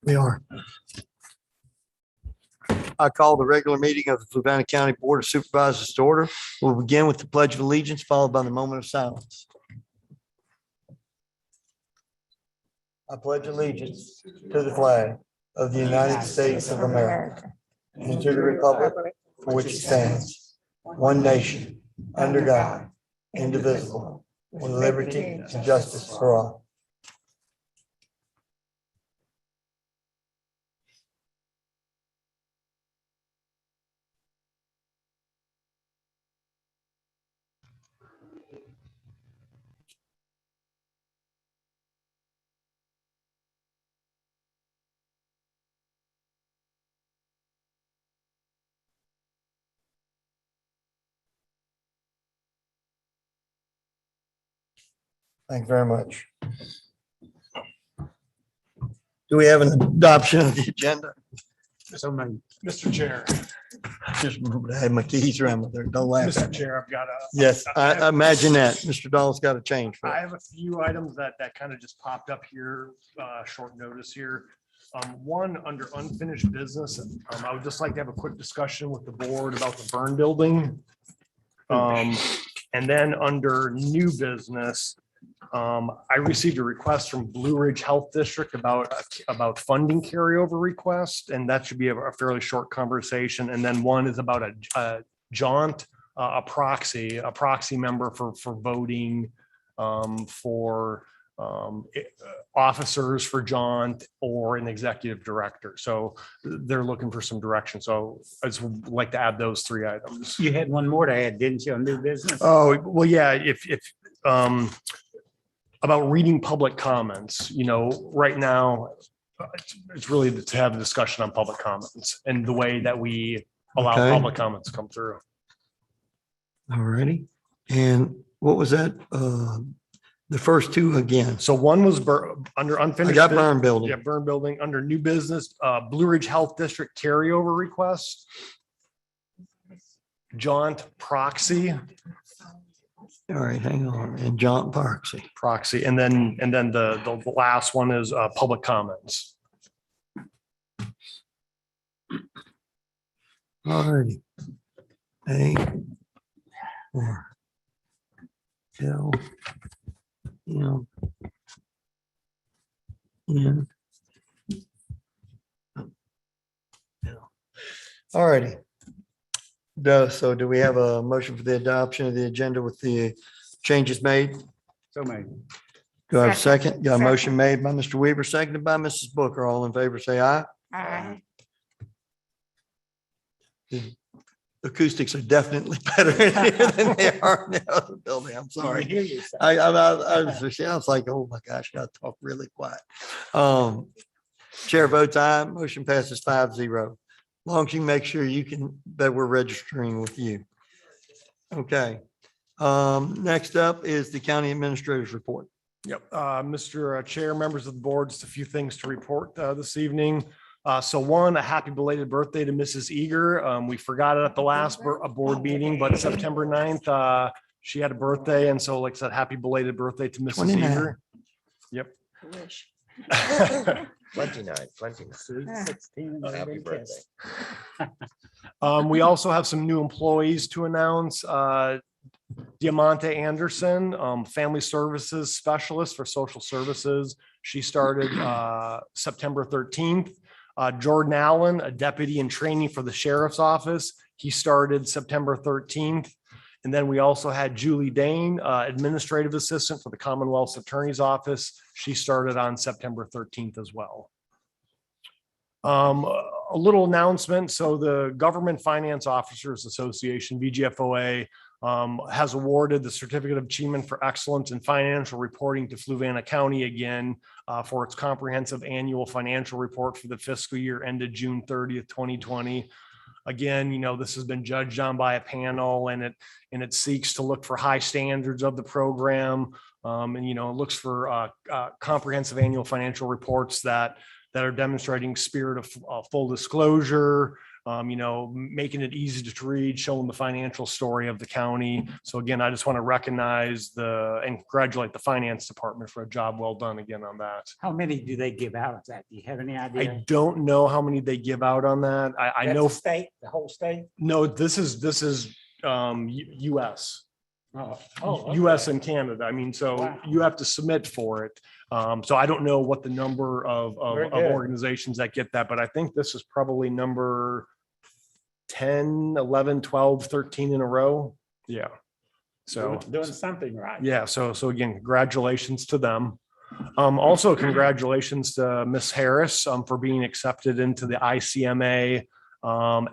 We are. I call the regular meeting of the Fluvanna County Board of Supervisors to order. We'll begin with the Pledge of Allegiance, followed by the moment of silence. I pledge allegiance to the flag of the United States of America and to the republic for which it stands, one nation, under God, indivisible, with liberty and justice for all. Thank you very much. Do we have an adoption of the agenda? So, Mr. Chair, Just remember to have my keys around with there. Don't laugh Mr. at me. Chair, I've got Yes, I imagine that. Mr. Dahl's got to change. for I it. have a few items that kind of just popped up here, short notice here. One under unfinished business. I would just like to have a quick discussion with the board about the burn building. And then under new business, I received a request from Blue Ridge Health District about funding carryover request, and that should be a fairly short conversation. And then one is about a jaunt, a proxy member for voting for officers for jaunt or an executive director. So they're looking for some direction. So I just would like to add those three items. You had one more to add, didn't you, on new business? Oh, well, yeah, if about reading public comments, right now, it's really to have a discussion on public comments and the way that we allow Okay. public comments to come through. All righty. And what was that? The first two again. So one was under I unfinished. got burn building. Yeah, burn building under new business, Blue Ridge Health District carryover request. Jaunt proxy. All right, hang on. And John Parksy. Proxy, and then the last one is public comments. All righty. A or L M N L. All righty. So do we have a motion for the adoption of the agenda with the changes made? So made. Do I have a second? Got a motion made by Mr. Weaver, seconded by Mrs. Booker. All in favor, say aye. Aye. The acoustics are definitely better in here than they are in the other building. I'm sorry. Hear you. sir. I was like, oh my gosh, I gotta talk really quiet. Chair votes aye, motion passes 5-0. Long as you make sure that we're registering with you. Okay. Next up is the county administrator's report. Yep, Mr. Chair, members of the board, just a few things to report this evening. So one, a happy belated birthday to Mrs. Eager. We forgot it at the last board meeting, but September 9th, she had a birthday. And so like I said, happy belated birthday to Mrs. 29. Eager. Yep. Wish. 29. 16. Happy birthday. We also have some new employees to announce. Diamante Anderson, Family Services Specialist for Social Services. She started September 13th. Jordan Allen, a deputy in training for the sheriff's office. He started September 13th. And then we also had Julie Dane, administrative assistant for the Commonwealth's Attorney's Office. She started on September 13th as well. A little announcement. So the Government Finance Officers Association, VGFOA, has awarded the Certificate of Achievement for Excellence in Financial Reporting to Fluvanna County again for its comprehensive annual financial report for the fiscal year ended June 30th, 2020. Again, this has been judged on by a panel, and it seeks to look for high standards of the program. And it looks for comprehensive annual financial reports that are demonstrating spirit of full disclosure, making it easy to read, showing the financial story of the county. So again, I just want to recognize and congratulate the finance department for a job well done again on that. How many do they give out of that? Do you have any idea? I don't know how many they give out on that. I That's know, the state, the whole state? no, this is US. Oh, US okay. and Canada. I mean, so Wow. you have to submit for it. So I don't know what the number of Very good. organizations that get that, but I think this is probably number 10, 11, 12, 13 in a row. Yeah. So, Doing something right. yeah. So again, congratulations to them. Also congratulations to Miss Harris, for being accepted into the ICMA,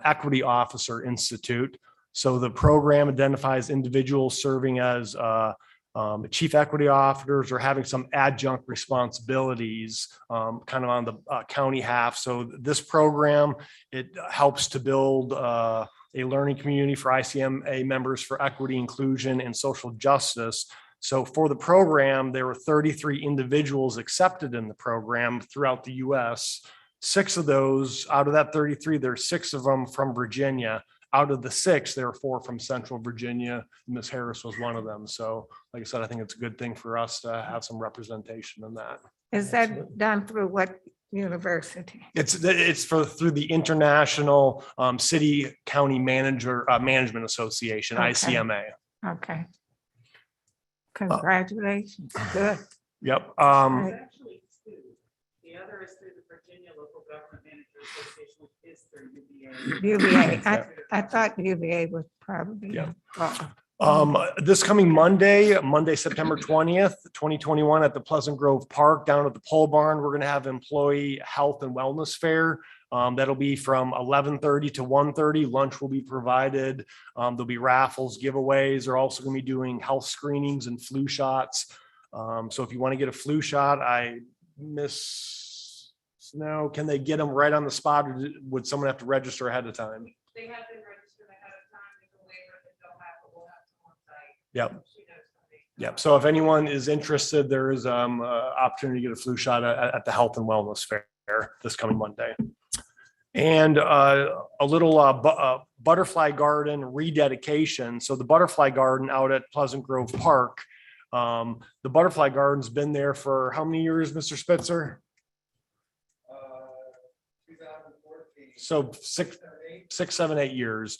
Equity Officer Institute. So the program identifies individuals serving as chief equity officers or having some adjunct responsibilities kind of on the county half. So this program, it helps to build a learning community for ICMA members for equity, inclusion, and social justice. So for the program, there were 33 individuals accepted in the program throughout the US. 6 of those, out of that 33, there's 6 of them from Virginia. Out of the 6, there are 4 from Central Virginia. Ms. Harris was one of them. So like I said, I think it's a good thing for us to have some representation in that. Is that done through what university? It's through the International City County Management Association, Okay. ICMA. Okay. Congratulations. Good. Yep. Right. The other is through the Virginia Local Government Manager Association, which is through UVA. UVA. I thought UVA was probably. Yeah. Oh, This coming Monday, September 20th, 2021 at the Pleasant Grove Park down at the pole barn, we're going to have employee health and wellness fair. That'll be from 11:30 to 1:30. Lunch will be provided. There'll be raffles, giveaways. They're also going to be doing health screenings and flu shots. So if you want to get a flu shot, Miss Snow, can they get them right on the spot, or would someone have to register ahead of time? They have been registered ahead of time. There's a waiver that they'll have, but we'll have someone site. Yep. She knows something. Yep. So if anyone is interested, there is opportunity to get a flu shot at the Health and Wellness Fair this coming Monday. And a little butterfly garden rededication. So the butterfly garden out at Pleasant Grove Park, the butterfly garden's been there for how many years, Mr. Spitzer? 2014. So 6, 7, 8 years.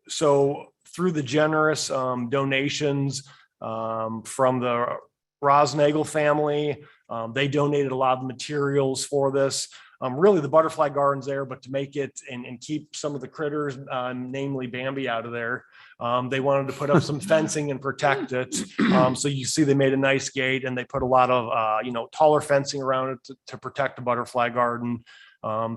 So through the generous donations from the Rosnagel family, they donated a lot of materials for this. Really, the butterfly garden's there, but to make it and keep some of the critters, namely Bambi, out of there, they wanted to put up some fencing and protect it. So you see they made a nice gate and they put a lot of, taller fencing around it to protect the butterfly garden,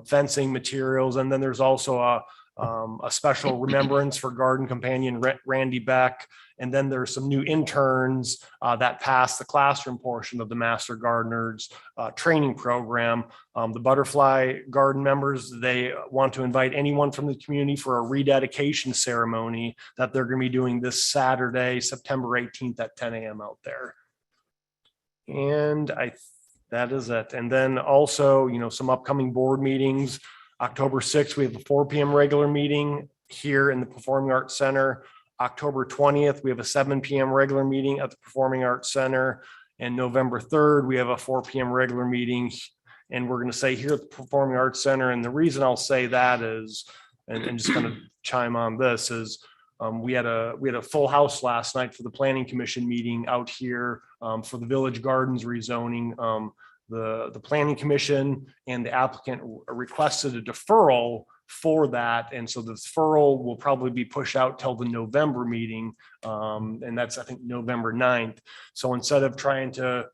fencing materials. And then there's also a special remembrance for garden companion Randy Beck. And then there's some new interns that passed the classroom portion of the Master Gardeners training program. The butterfly garden members, they want to invite anyone from the community for a rededication ceremony that they're going to be doing this Saturday, September 18th at 10 a.m. out there. And that is it. And then also, some upcoming board meetings. October 6th, we have a 4 p.m. regular meeting here in the Performing Arts Center. October 20th, we have a 7 p.m. regular meeting at the Performing Arts Center. And November 3rd, we have a 4 p.m. regular meeting. And we're going to say here at the Performing Arts Center. And the reason I'll say that is, and just kind of chime on this, is we had a full house last night for the Planning Commission meeting out here for the Village Gardens rezoning. The Planning Commission and the applicant requested a deferral for that. And so the deferral will probably be pushed out till the November meeting. And that's, I think, November 9th. So instead of trying to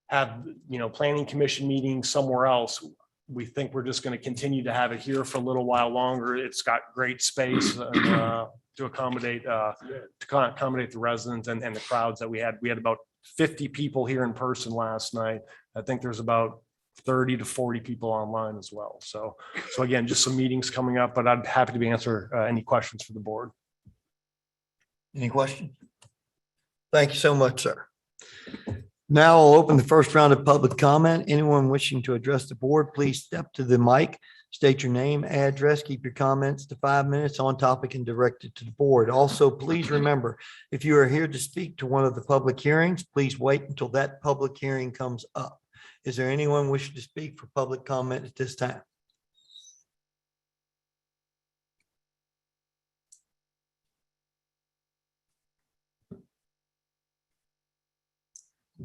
have, Planning Commission meetings somewhere else, we think we're just going to continue to have it here for a little while longer. It's got great space to accommodate the residents and the crowds that we had. We had about 50 people here in person last night. I think there's about 30 to 40 people online as well. So again, just some meetings coming up, but I'd be happy to answer any questions for the board. Any questions? Thank you so much, sir. Now I'll open the first round of public comment. Anyone wishing to address the board, please step to the mic, state your name, address, keep your comments to 5 minutes on topic and direct it to the board. Also, please remember, if you are here to speak to one of the public hearings, please wait until that public hearing comes up. Is there anyone wishing to speak for public comment at this time?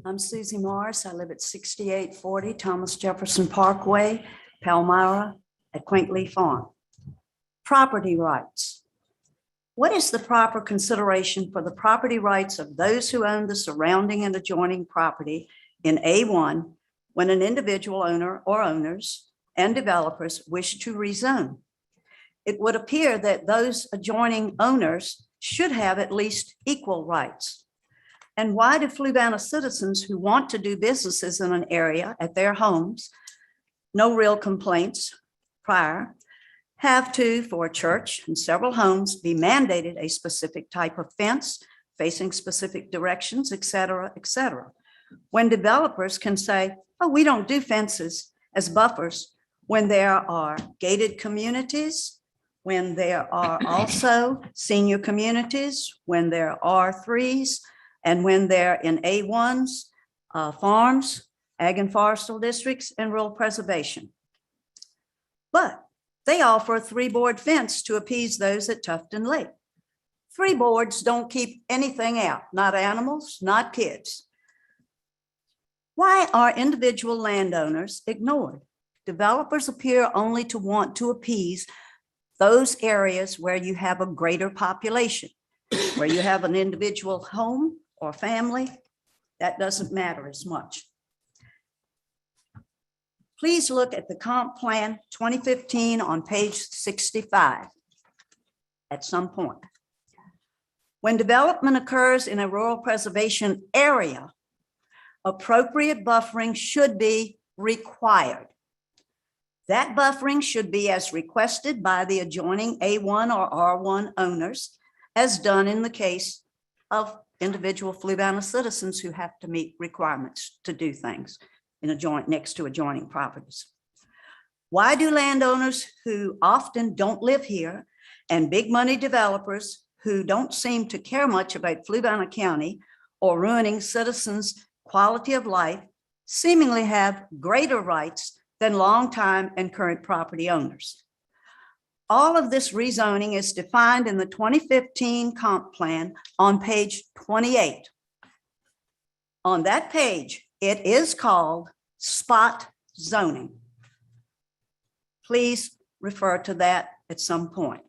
I'm Susie Morris. I live at 6840 Thomas Jefferson Parkway, Palmyra, at Quaintly Farm. Property rights. What is the proper consideration for the property rights of those who own the surrounding and adjoining property in A1 when an individual owner or owners and developers wish to rezone? It would appear that those adjoining owners should have at least equal rights. And why do Fluvanna citizens who want to do businesses in an area at their homes, no real complaints prior, have to, for a church and several homes, be mandated a specific type of fence facing specific directions, et cetera, when developers can say, oh, we don't do fences as buffers when there are gated communities, when there are also senior communities, when there are R3s, and when they're in A1s, farms, ag and forestal districts, and rural preservation. But they offer a 3-board fence to appease those at Tufton Lake. 3 boards don't keep anything out, not animals, not kids. Why are individual landowners ignored? Developers appear only to want to appease those areas where you have a greater population, where you have an individual home or family. That doesn't matter as much. Please look at the comp plan 2015 on page 65 at some point. When development occurs in a rural preservation area, appropriate buffering should be required. That buffering should be as requested by the adjoining A1 or R1 owners, as done in the case of individual Fluvanna citizens who have to meet requirements to do things in next to adjoining properties. Why do landowners who often don't live here and big money developers who don't seem to care much about Fluvanna County or ruining citizens' quality of life seemingly have greater rights than longtime and current property owners? All of this rezoning is defined in the 2015 comp plan on page 28. On that page, it is called spot zoning. Please refer to that at some point.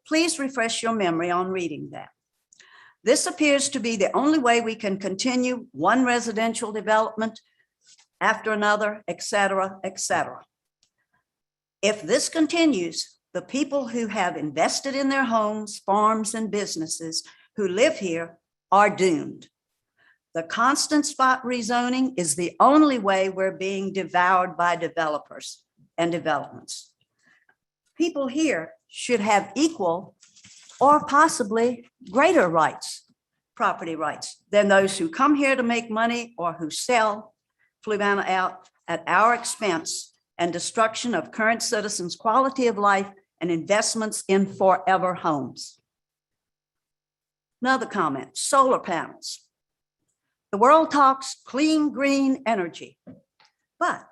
Please refresh your memory on reading that. This appears to be the only way we can continue one residential development after another, et cetera, et cetera. If this continues, the people who have invested in their homes, farms, and businesses who live here are doomed. The constant spot rezoning is the only way we're being devoured by developers and developments. People here should have equal or possibly greater rights, property rights, than those who come here to make money or who sell Fluvanna out at our expense and destruction of current citizens' quality of life and investments in forever homes. Another comment, solar panels. The world talks clean, green energy, but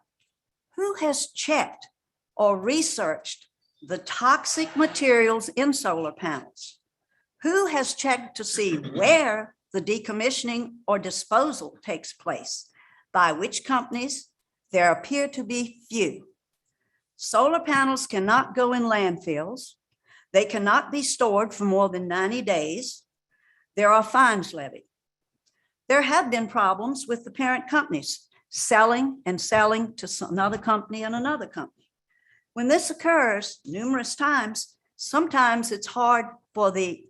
who has checked or researched the toxic materials in solar panels? Who has checked to see where the decommissioning or disposal takes place? By which companies? There appear to be few. Solar panels cannot go in landfills. They cannot be stored for more than 90 days. There are fines levied. There have been problems with the parent companies selling to another company and another company. When this occurs numerous times, sometimes it's hard for the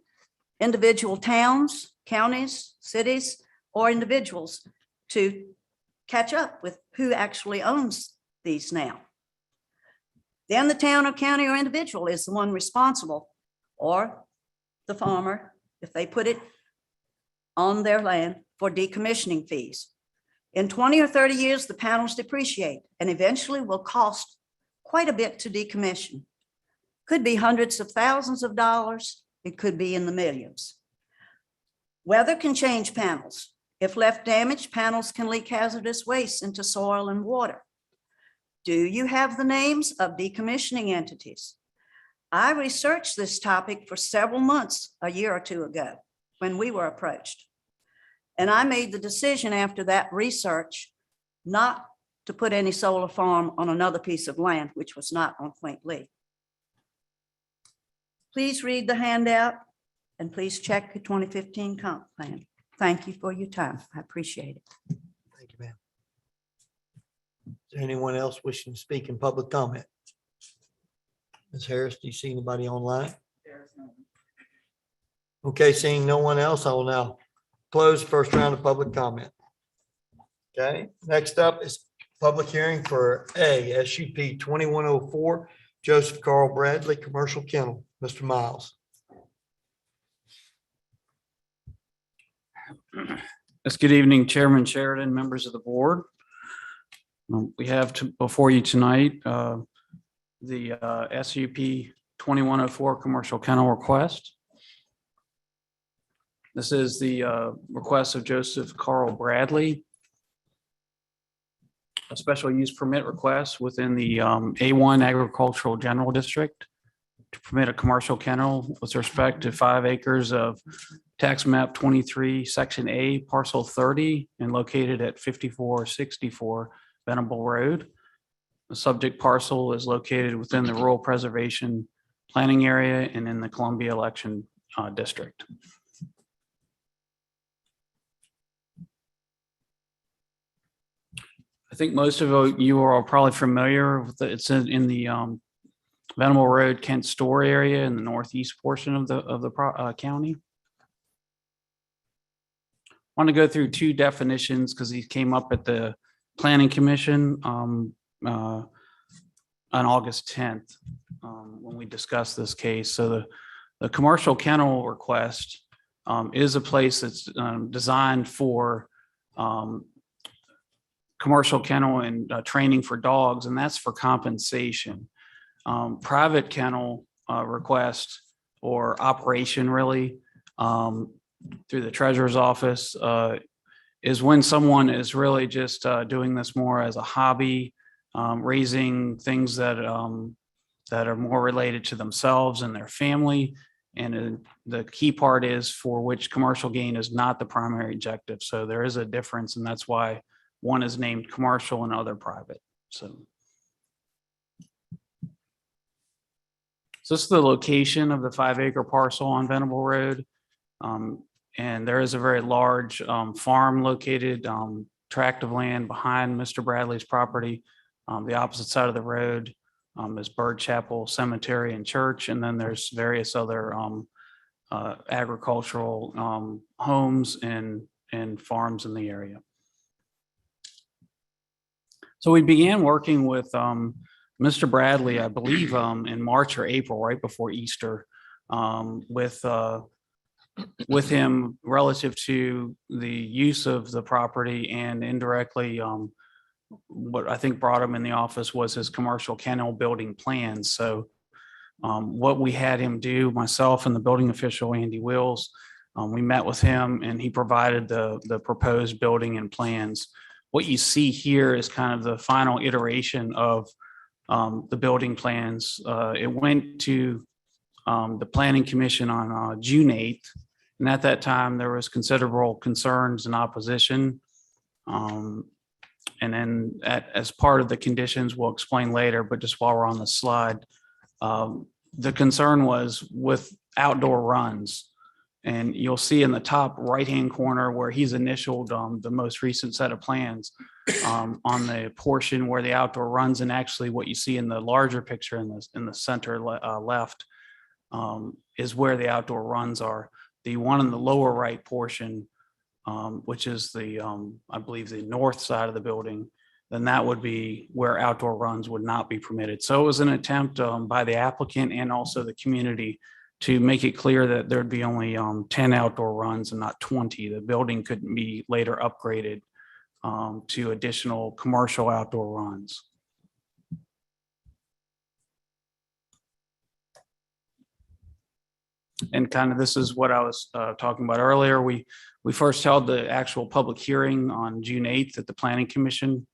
individual towns, counties, cities, or individuals to catch up with who actually owns these now. Then the town or county or individual is the one responsible, or the farmer, if they put it on their land, for decommissioning fees. In 20 or 30 years, the panels depreciate and eventually will cost quite a bit to decommission. Could be hundreds of thousands of dollars. It could be in the millions. Weather can change panels. If left damaged, panels can leak hazardous waste into soil and water. Do you have the names of decommissioning entities? I researched this topic for several months a year or two ago when we were approached. And I made the decision after that research not to put any solar farm on another piece of land, which was not on Quaint Lee. Please read the handout and please check the 2015 comp plan. Thank you for your time. I appreciate it. Thank you, ma'am. Is there anyone else wishing to speak in public comment? Ms. Harris, do you see anybody online? There's no. Okay, seeing no one else, I will now close first round of public comment. Okay, next up is public hearing for SUP 2104, Joseph Carl Bradley, Commercial Kennel. Mr. Miles. Yes, good evening, Chairman Sheridan, members of the board. We have before you tonight the SUP 2104 Commercial Kennel request. This is the request of Joseph Carl Bradley, a special use permit request within the A1 Agricultural General District to permit a commercial kennel with respect to 5 acres of tax map 23, section A, parcel 30, and located at 5464 Venable Road. The subject parcel is located within the Rural Preservation Planning Area and in the Columbia Election District. I think most of you are probably familiar with it. It's in the Venable Road, Kent Store area in the northeast portion of the county. I want to go through 2 definitions because these came up at the Planning Commission on August 10th when we discussed this case. So the commercial kennel request is a place that's designed for commercial kennel and training for dogs, and that's for compensation. Private kennel request or operation really through the treasurer's office is when someone is really just doing this more as a hobby, raising things that are more related to themselves and their family. And the key part is for which commercial gain is not the primary objective. So there is a difference, and that's why one is named commercial and other private. So this is the location of the 5-acre parcel on Venable Road. And there is a very large farm located, tract of land behind Mr. Bradley's property. The opposite side of the road is Bird Chapel Cemetery and Church. And then there's various other agricultural homes and farms in the area. So we began working with Mr. Bradley, I believe, in March or April, right before Easter, with him relative to the use of the property, and indirectly what I think brought him in the office was his commercial kennel building plans. So what we had him do, myself and the building official, Andy Wills, we met with him and he provided the proposed building and plans. What you see here is kind of the final iteration of the building plans. It went to the Planning Commission on June 8th. And at that time, there was considerable concerns and opposition. And then as part of the conditions, we'll explain later, but just while we're on the slide, the concern was with outdoor runs. And you'll see in the top right-hand corner where he's initialed the most recent set of plans on the portion where the outdoor runs, and actually what you see in the larger picture in the center left is where the outdoor runs are. The one in the lower right portion, which is the, I believe, the north side of the building, then that would be where outdoor runs would not be permitted. So it was an attempt by the applicant and also the community to make it clear that there'd be only 10 outdoor runs and not 20. The building couldn't be later upgraded to additional commercial outdoor runs. And kind of this is what I was talking about earlier. We first held the actual public hearing on June 8th at the Planning Commission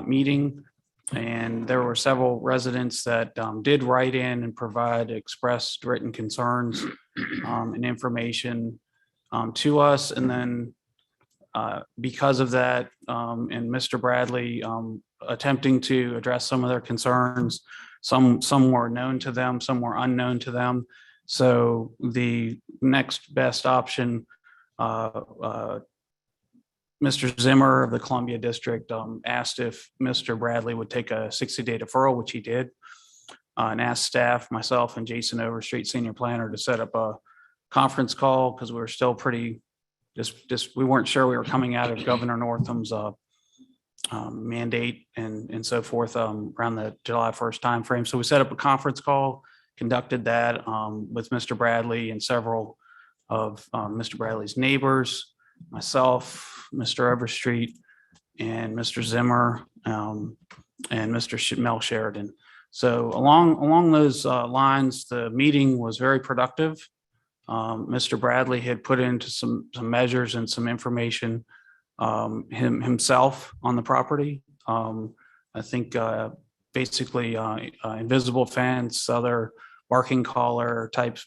meeting. And there were several residents that did write in and provide expressed written concerns and information to us. And then because of that, and Mr. Bradley attempting to address some of their concerns, some were known to them, some were unknown to them. So the next best option, Mr. Zimmer of the Columbia District asked if Mr. Bradley would take a 60-day deferral, which he did, and asked staff, myself and Jason Overstreet, Senior Planner, to set up a conference call because we were still pretty, we weren't sure we were coming out of Governor Northam's mandate and so forth around the July 1st timeframe. So we set up a conference call, conducted that with Mr. Bradley and several of Mr. Bradley's neighbors, myself, Mr. Overstreet, and Mr. Zimmer, and Mr. Mel Sheridan. So along those lines, the meeting was very productive. Mr. Bradley had put into some measures and some information himself on the property. I think basically invisible fence, other barking collar type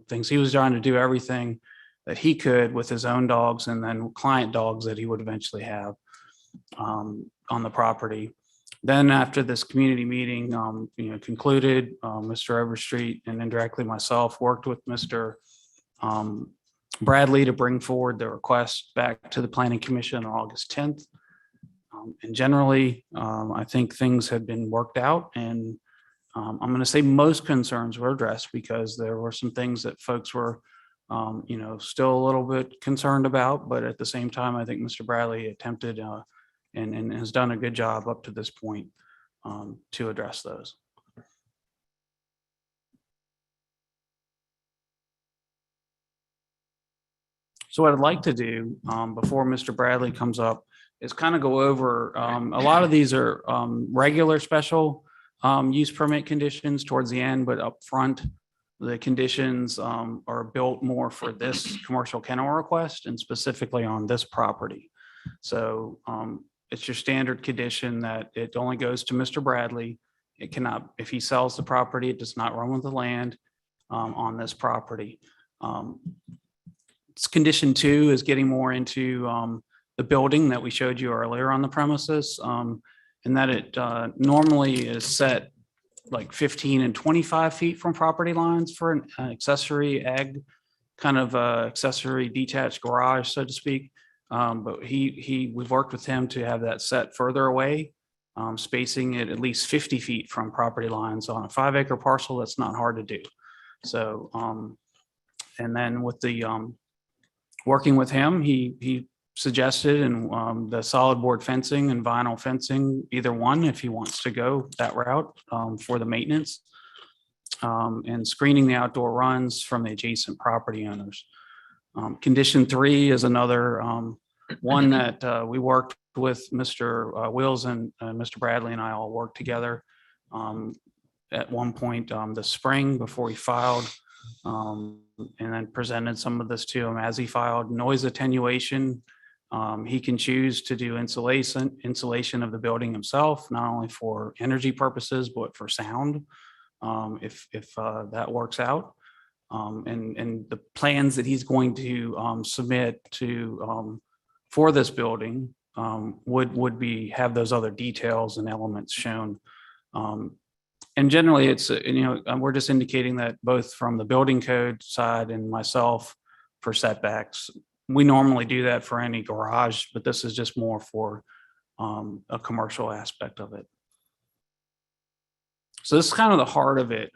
things. He was trying to do everything that he could with his own dogs and then client dogs that he would eventually have on the property. Then after this community meeting concluded, Mr. Overstreet and indirectly myself worked with Mr. Bradley to bring forward the request back to the Planning Commission on August 10th. And generally, I think things had been worked out, and I'm going to say most concerns were addressed because there were some things that folks were, still a little bit concerned about. But at the same time, I think Mr. Bradley attempted and has done a good job up to this point to address those. So what I'd like to do before Mr. Bradley comes up is kind of go over, a lot of these are regular special use permit conditions towards the end, but up front, the conditions are built more for this commercial kennel request and specifically on this property. So it's your standard condition that it only goes to Mr. Bradley. It cannot, if he sells the property, it does not run with the land on this property. Condition 2 is getting more into the building that we showed you earlier on the premises, and that it normally is set like 15 and 25 feet from property lines for an accessory ag kind of accessory detached garage, so to speak. But we've worked with him to have that set further away, spacing it at least 50 feet from property lines on a 5-acre parcel. That's not hard to do. So, and then with the working with him, he suggested and the solid board fencing and vinyl fencing, either one, if he wants to go that route for the maintenance, and screening the outdoor runs from the adjacent property owners. Condition 3 is another one that we worked with Mr. Wills and Mr. Bradley and I all worked together at one point this spring before he filed, and then presented some of this to him as he filed. Noise attenuation. He can choose to do insulation of the building himself, not only for energy purposes, but for sound, if that works out. And the plans that he's going to submit to for this building would have those other details and elements shown. And generally, it's we're just indicating that both from the building code side and myself for setbacks. We normally do that for any garage, but this is just more for a commercial aspect of it. So this is kind of the heart of it.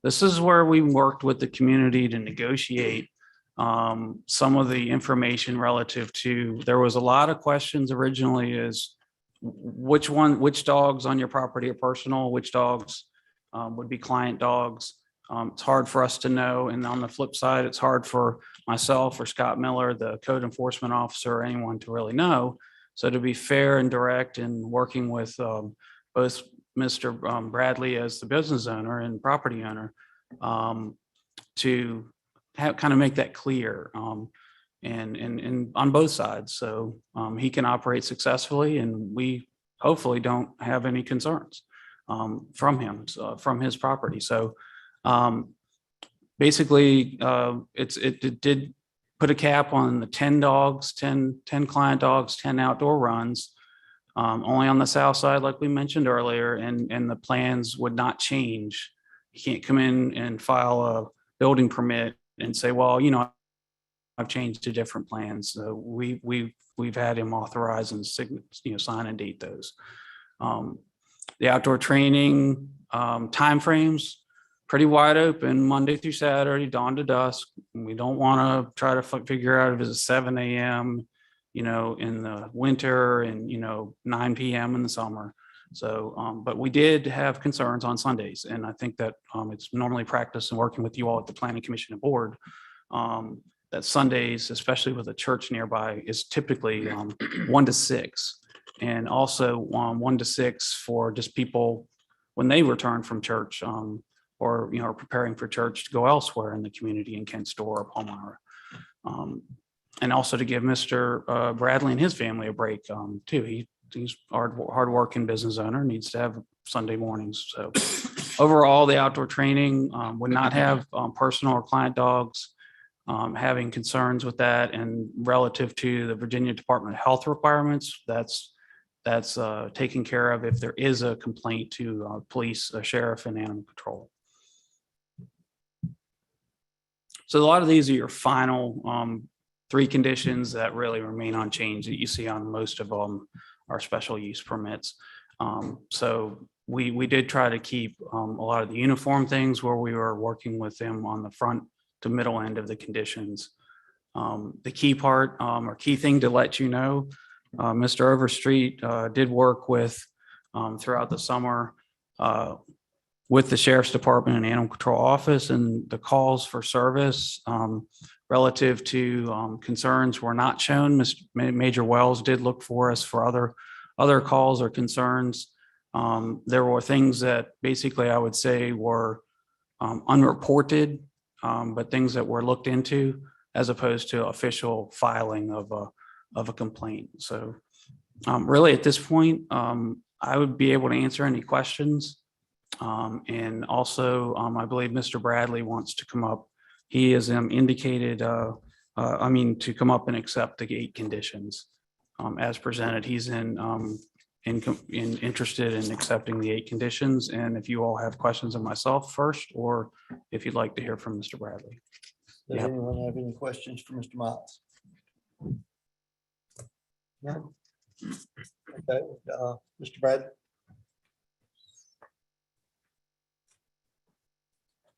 This is where we worked with the community to negotiate some of the information relative to, there was a lot of questions originally is which dogs on your property are personal, which dogs would be client dogs. It's hard for us to know. And on the flip side, it's hard for myself or Scott Miller, the code enforcement officer, or anyone to really know. So to be fair and direct and working with both Mr. Bradley as the business owner and property owner, to kind of make that clear, and on both sides. So he can operate successfully, and we hopefully don't have any concerns from him, from his property. So basically, it did put a cap on the 10 dogs, 10 client dogs, 10 outdoor runs, only on the south side, like we mentioned earlier, and the plans would not change. You can't come in and file a building permit and say, well, I've changed to different plans. So we've had him authorize and sign and date those. The outdoor training timeframes, pretty wide open, Monday through Saturday, dawn to dusk. We don't want to try to figure out if it's 7 a.m., in the winter and, 9 p.m. in the summer. So, but we did have concerns on Sundays. And I think that it's normally practiced in working with you all at the Planning Commission and Board, that Sundays, especially with a church nearby, is typically 1 to 6. And also 1 to 6 for just people when they return from church, or are preparing for church to go elsewhere in the community in Kent Store or Palmyra. And also to give Mr. Bradley and his family a break too. He's hard-working business owner, needs to have Sunday mornings. So overall, the outdoor training would not have personal or client dogs. Having concerns with that, and relative to the Virginia Department of Health requirements, that's taken care of if there is a complaint to police, sheriff, and animal control. So a lot of these are your final 3 conditions that really remain unchanged that you see on most of our special use permits. So we did try to keep a lot of the uniform things where we were working with them on the front to middle end of the conditions. The key part or key thing to let you know, Mr. Overstreet did work with throughout the summer with the Sheriff's Department and Animal Control Office, and the calls for service relative to concerns were not shown. Major Wells did look for us for other calls or concerns. There were things that basically I would say were unreported, but things that were looked into as opposed to official filing of a complaint. So really at this point, I would be able to answer any questions. And also, I believe Mr. Bradley wants to come up. He has indicated, to come up and accept the 8 conditions as presented. He's interested in accepting the 8 conditions. And if you all have questions of myself first, or if you'd like to hear from Mr. Bradley. Does Yeah. anyone have any questions for Mr. Miles? No? Okay, Mr. Bradley?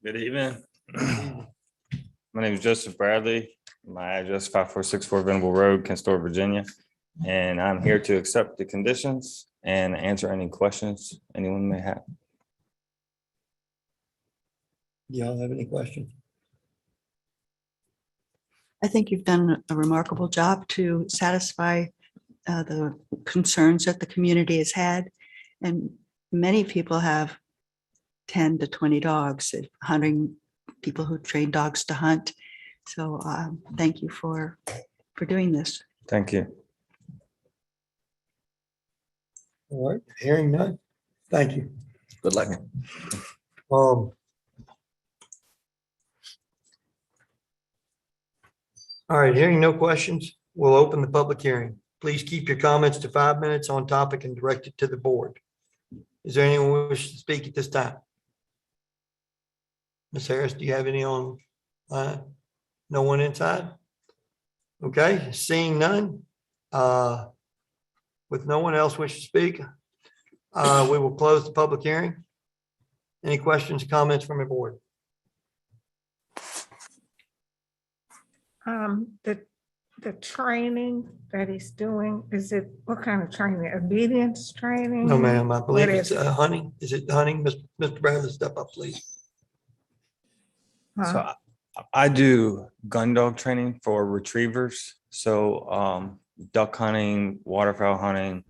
Good evening. My name is Joseph Bradley. My address 5464 Venable Road, Kent Store, Virginia. And I'm here to accept the conditions and answer any questions anyone may have. Y'all have any questions? I think you've done a remarkable job to satisfy the concerns that the community has had. And many people have 10 to 20 dogs, hunting, people who train dogs to hunt. So thank you for doing this. Thank you. All right, hearing none. Thank you. Good luck. All right, hearing no questions, we'll open the public hearing. Please keep your comments to 5 minutes on topic and direct it to the board. Is there anyone who wishes to speak at this time? Ms. Harris, do you have any on? No one inside? Okay, seeing none. With no one else wishing to speak, we will close the public hearing. Any questions, comments from the board? The training that he's doing, is it, what kind of training? Obedience training? No, ma'am, I believe What it's is it? hunting. Is it hunting? Mr. Bradley, step up, please. Huh? So I do gun dog training for retrievers. So duck hunting, waterfowl hunting.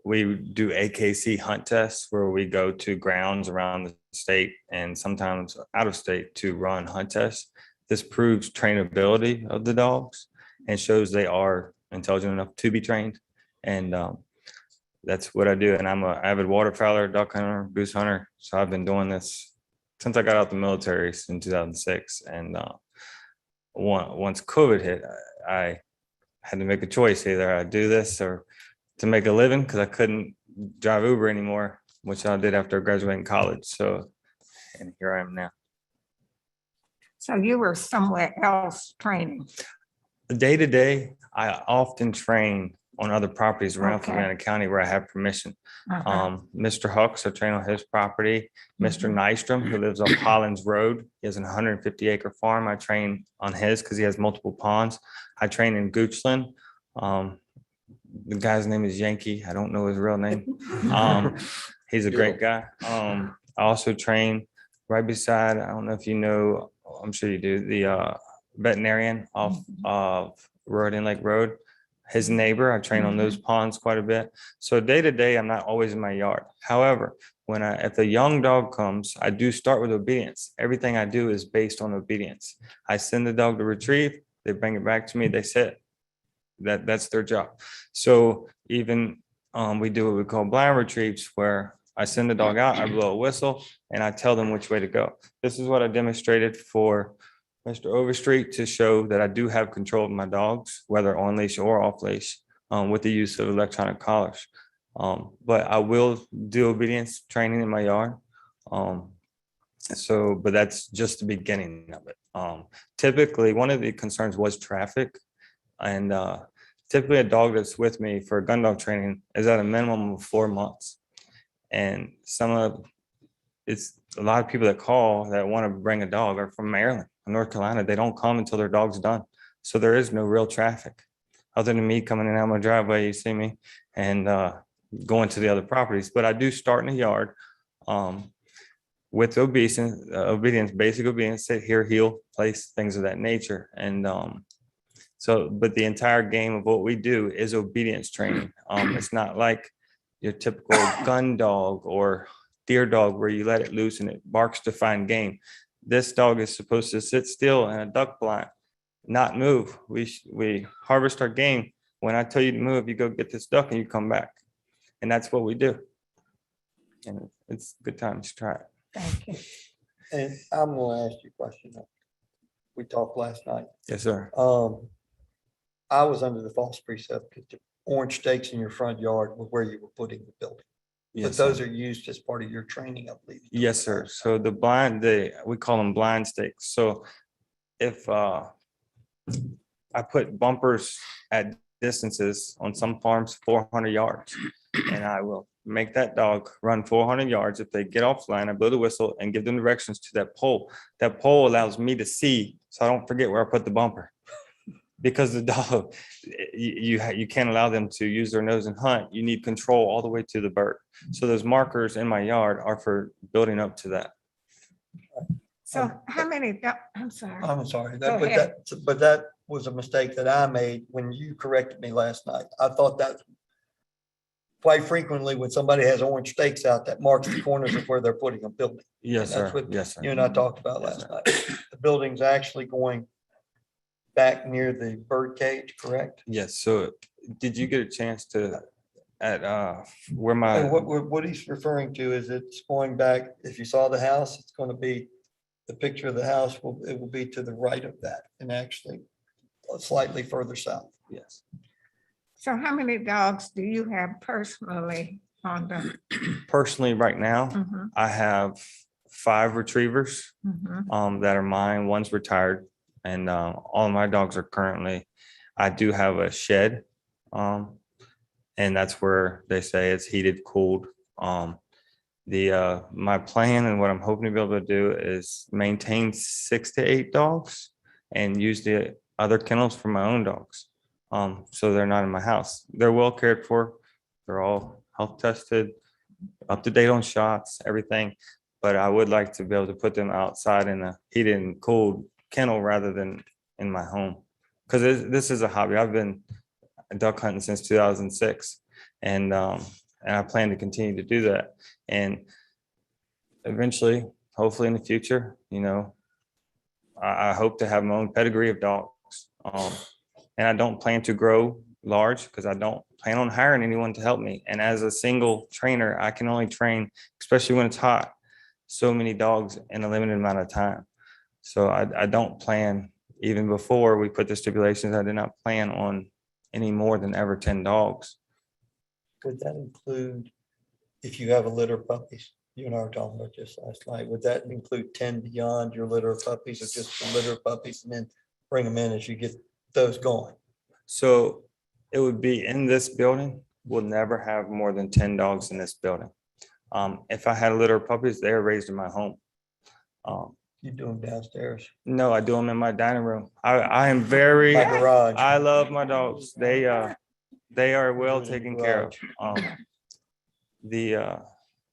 We do AKC hunt tests where we go to grounds around the state and sometimes out of state to run hunt tests. This proves trainability of the dogs and shows they are intelligent enough to be trained. And that's what I do. And I'm an avid waterfowler, duck hunter, goose hunter. So I've been doing this since I got out the military in 2006. And once COVID hit, I had to make a choice. Either I do this or to make a living, because I couldn't drive Uber anymore, which I did after graduating college. So, and here I am now. So you were somewhere else training. Day to day, I often train on other properties around Okay. Fluvanna County where I have permission. Uh-huh. Mr. Hucks, I train on his property. Mr. Nystrom, who lives off Hollins Road, he has a 150-acre farm. I train on his because he has multiple ponds. I train in Goochland. The guy's name is Yankee. I don't know his real name. He's a great guy. I also train right beside, I don't know if you know, I'm sure you do, the veterinarian off of Roden Lake Road. His neighbor, I train on those ponds quite a bit. So day to day, I'm not always in my yard. However, if a young dog comes, I do start with obedience. Everything I do is based on obedience. I send the dog to retrieve, they bring it back to me, they sit. That's their job. So even we do what we call blind retrieves, where I send the dog out, I blow a whistle, and I tell them which way to go. This is what I demonstrated for Mr. Overstreet to show that I do have control of my dogs, whether on leash or off leash, with the use of electronic collars. But I will do obedience training in my yard. But that's just the beginning of it. Typically, one of the concerns was traffic. And typically a dog that's with me for gun dog training is at a minimum of 4 months. And it's a lot of people that call that want to bring a dog are from Maryland or North Carolina. They don't come until their dog's done. So there is no real traffic other than me coming in out my driveway, you see me, and going to the other properties. But I do start in the yard with obedience, basic obedience, sit here, heel, place, things of that nature. And but the entire game of what we do is obedience training. It's not like your typical gun dog or deer dog where you let it loose and it barks to find game. This dog is supposed to sit still in a duck blind, not move. We harvest our game. When I tell you to move, you go get this duck and you come back. And that's what we do. And it's a good time to try it. Thank you. And I'm gonna ask you a question. We talked last night. Yes, sir. I was under the false precept that the orange stakes in your front yard were where you were putting the building. But Yes, those sir. are used as part of your training, I believe. Yes, sir. So we call them blind stakes. So if I put bumpers at distances on some farms, 400 yards, and I will make that dog run 400 yards. If they get off line, I blow the whistle and give them directions to that pole. That pole allows me to see, so I don't forget where I put the bumper. Because the dog, you can't allow them to use their nose and hunt. You need control all the way to the bird. So those markers in my yard are for building up to that. So how many, I'm sorry. I'm sorry, Go but ahead. that was a mistake that I made when you corrected me last night. I thought that quite frequently when somebody has orange stakes out, that marks the corners of where they're putting a building. Yes, That's sir. what Yes, You sir. and I talked about last night. The building's actually going back near the bird cage, correct? Yes. So did you get a chance to where And my, what he's referring to is it's going back, if you saw the house, it's going to be, the picture of the house it will be to the right of that and actually slightly further south. yes. So how many dogs do you have personally on the? Personally, right now, Mhm, I have 5 retrievers mhm. that are mine. One's retired. And all of my dogs are currently, I do have a shed. And that's where they say it's heated, cooled. My plan and what I'm hoping to be able to do is maintain 6 to 8 dogs and use the other kennels for my own dogs. So they're not in my house. They're well cared for. They're all health tested, up to date on shots, everything. But I would like to be able to put them outside in a heated and cooled kennel rather than in my home. Because this is a hobby. I've been duck hunting since 2006. And I plan to continue to do that. And eventually, hopefully in the future, I hope to have my own pedigree of dogs. And I don't plan to grow large because I don't plan on hiring anyone to help me. And as a single trainer, I can only train, especially when it's hot, so many dogs in a limited amount of time. So I don't plan, even before we put the stipulations, I did not plan on any more than ever 10 dogs. Would that include, if you have a litter of puppies, you and I were talking about this last night, would that include 10 beyond your litter of puppies, or just the litter of puppies and then bring them in as you get those going? So it would be in this building. We'll never have more than 10 dogs in this building. If I had a litter of puppies, they are raised in my home. You do them downstairs? No, I do them in my dining room. I am very, My garage. I love my dogs. They are well Do it in taken the care of.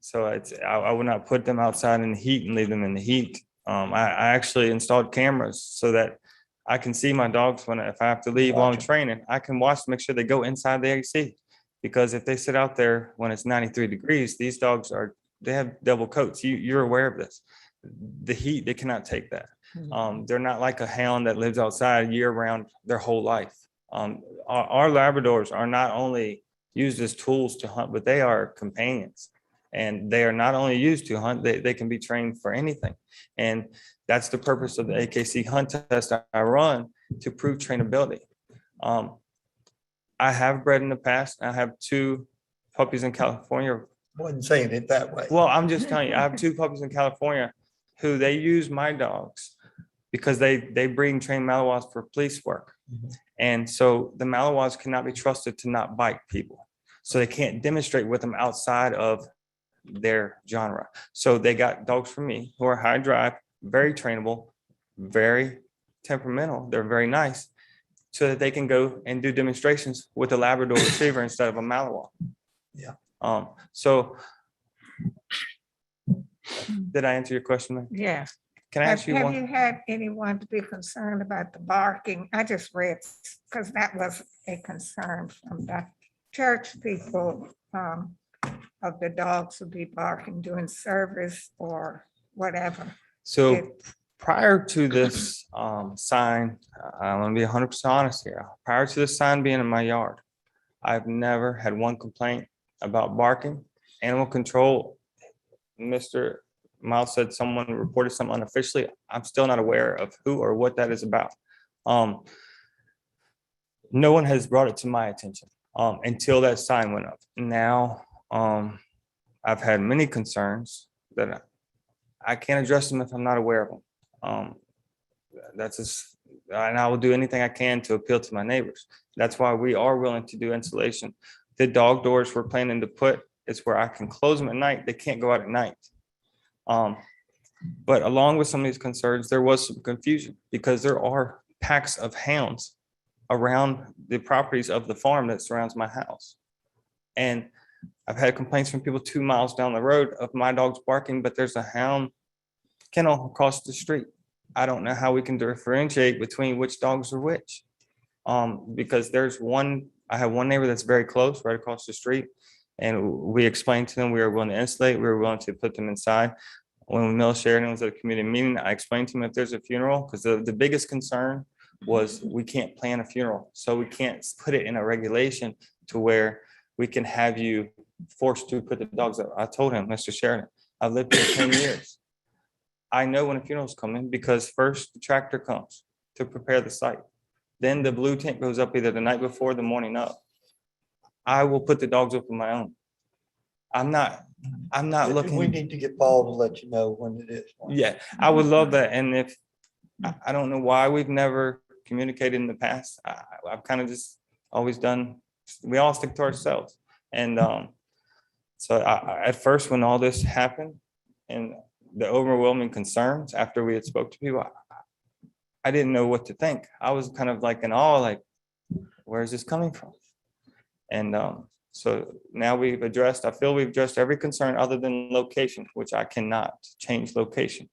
So I would not put them outside in the heat and leave them in the heat. I actually installed cameras so that I can see my dogs if I have to leave while I'm Watch 'em. training. I can watch to make sure they go inside the AC, because if they sit out there when it's 93 degrees, these dogs they have double coats. You're aware of this. The heat, they cannot take that. They're not like a hound that lives outside year round their whole life. Our Labradors are not only used as tools to hunt, but they are companions. And they are not only used to hunt, they can be trained for anything. And that's the purpose of the AKC hunt test I run, to prove trainability. I have bred in the past. I have 2 puppies in California. Wasn't saying it that way. Well, I'm just telling you, I have 2 puppies in California who they use my dogs because they bring trained Malinois for police work. Mhm. And so the Malinois cannot be trusted to not bite people. So they can't demonstrate with them outside of their genre. So they got dogs from me who are high drive, very trainable, very temperamental. They're very nice, so that they can go and do demonstrations with a Labrador Retriever instead of a Malinois. Yeah. So did I answer your question, ma'am? Yeah. Can I ask you Have one? you had anyone to be concerned about the barking? I just read, because that was a concern from the church people, of the dogs would be barking during service or whatever. So prior to this sign, I'm gonna be 100% honest here. Prior to this sign being in my yard, I've never had one complaint about barking. Animal control, Mr. Miles said someone reported something unofficially. I'm still not aware of who or what that is about. No one has brought it to my attention until that sign went up. Now, I've had many concerns that I can't address them if I'm not aware of them. And I will do anything I can to appeal to my neighbors. That's why we are willing to do insulation. The dog doors we're planning to put is where I can close them at night. They can't go out at night. But along with some of these concerns, there was some confusion because there are packs of hounds around the properties of the farm that surrounds my house. And I've had complaints from people 2 miles down the road of my dogs barking, but there's a hound kennel across the street. I don't know how we can differentiate between which dogs are which. Because I have one neighbor that's very close, right across the street. And we explained to them we were willing to insulate, we were willing to put them inside. When Mill Sheridan was at a community meeting, I explained to him if there's a funeral, because the biggest concern was we can't plan a funeral. So we can't put it in a regulation to where we can have you forced to put the dogs up. I told him, Mr. Sheridan, I've lived here 10 years. I know when a funeral is coming because first the tractor comes to prepare the site. Then the blue tent goes up either the night before or the morning of. I will put the dogs up on my own. I'm not We looking. need to get Paul to let you know when it is. Yeah, I would love that. And if, I don't know why we've never communicated in the past. I've kind of just always done, we all stick to ourselves. And so at first, when all this happened and the overwhelming concerns after we had spoke to people, I didn't know what to think. I was kind of like in awe, like, where is this coming from? And so now I feel we've addressed every concern other than location, which I cannot change location.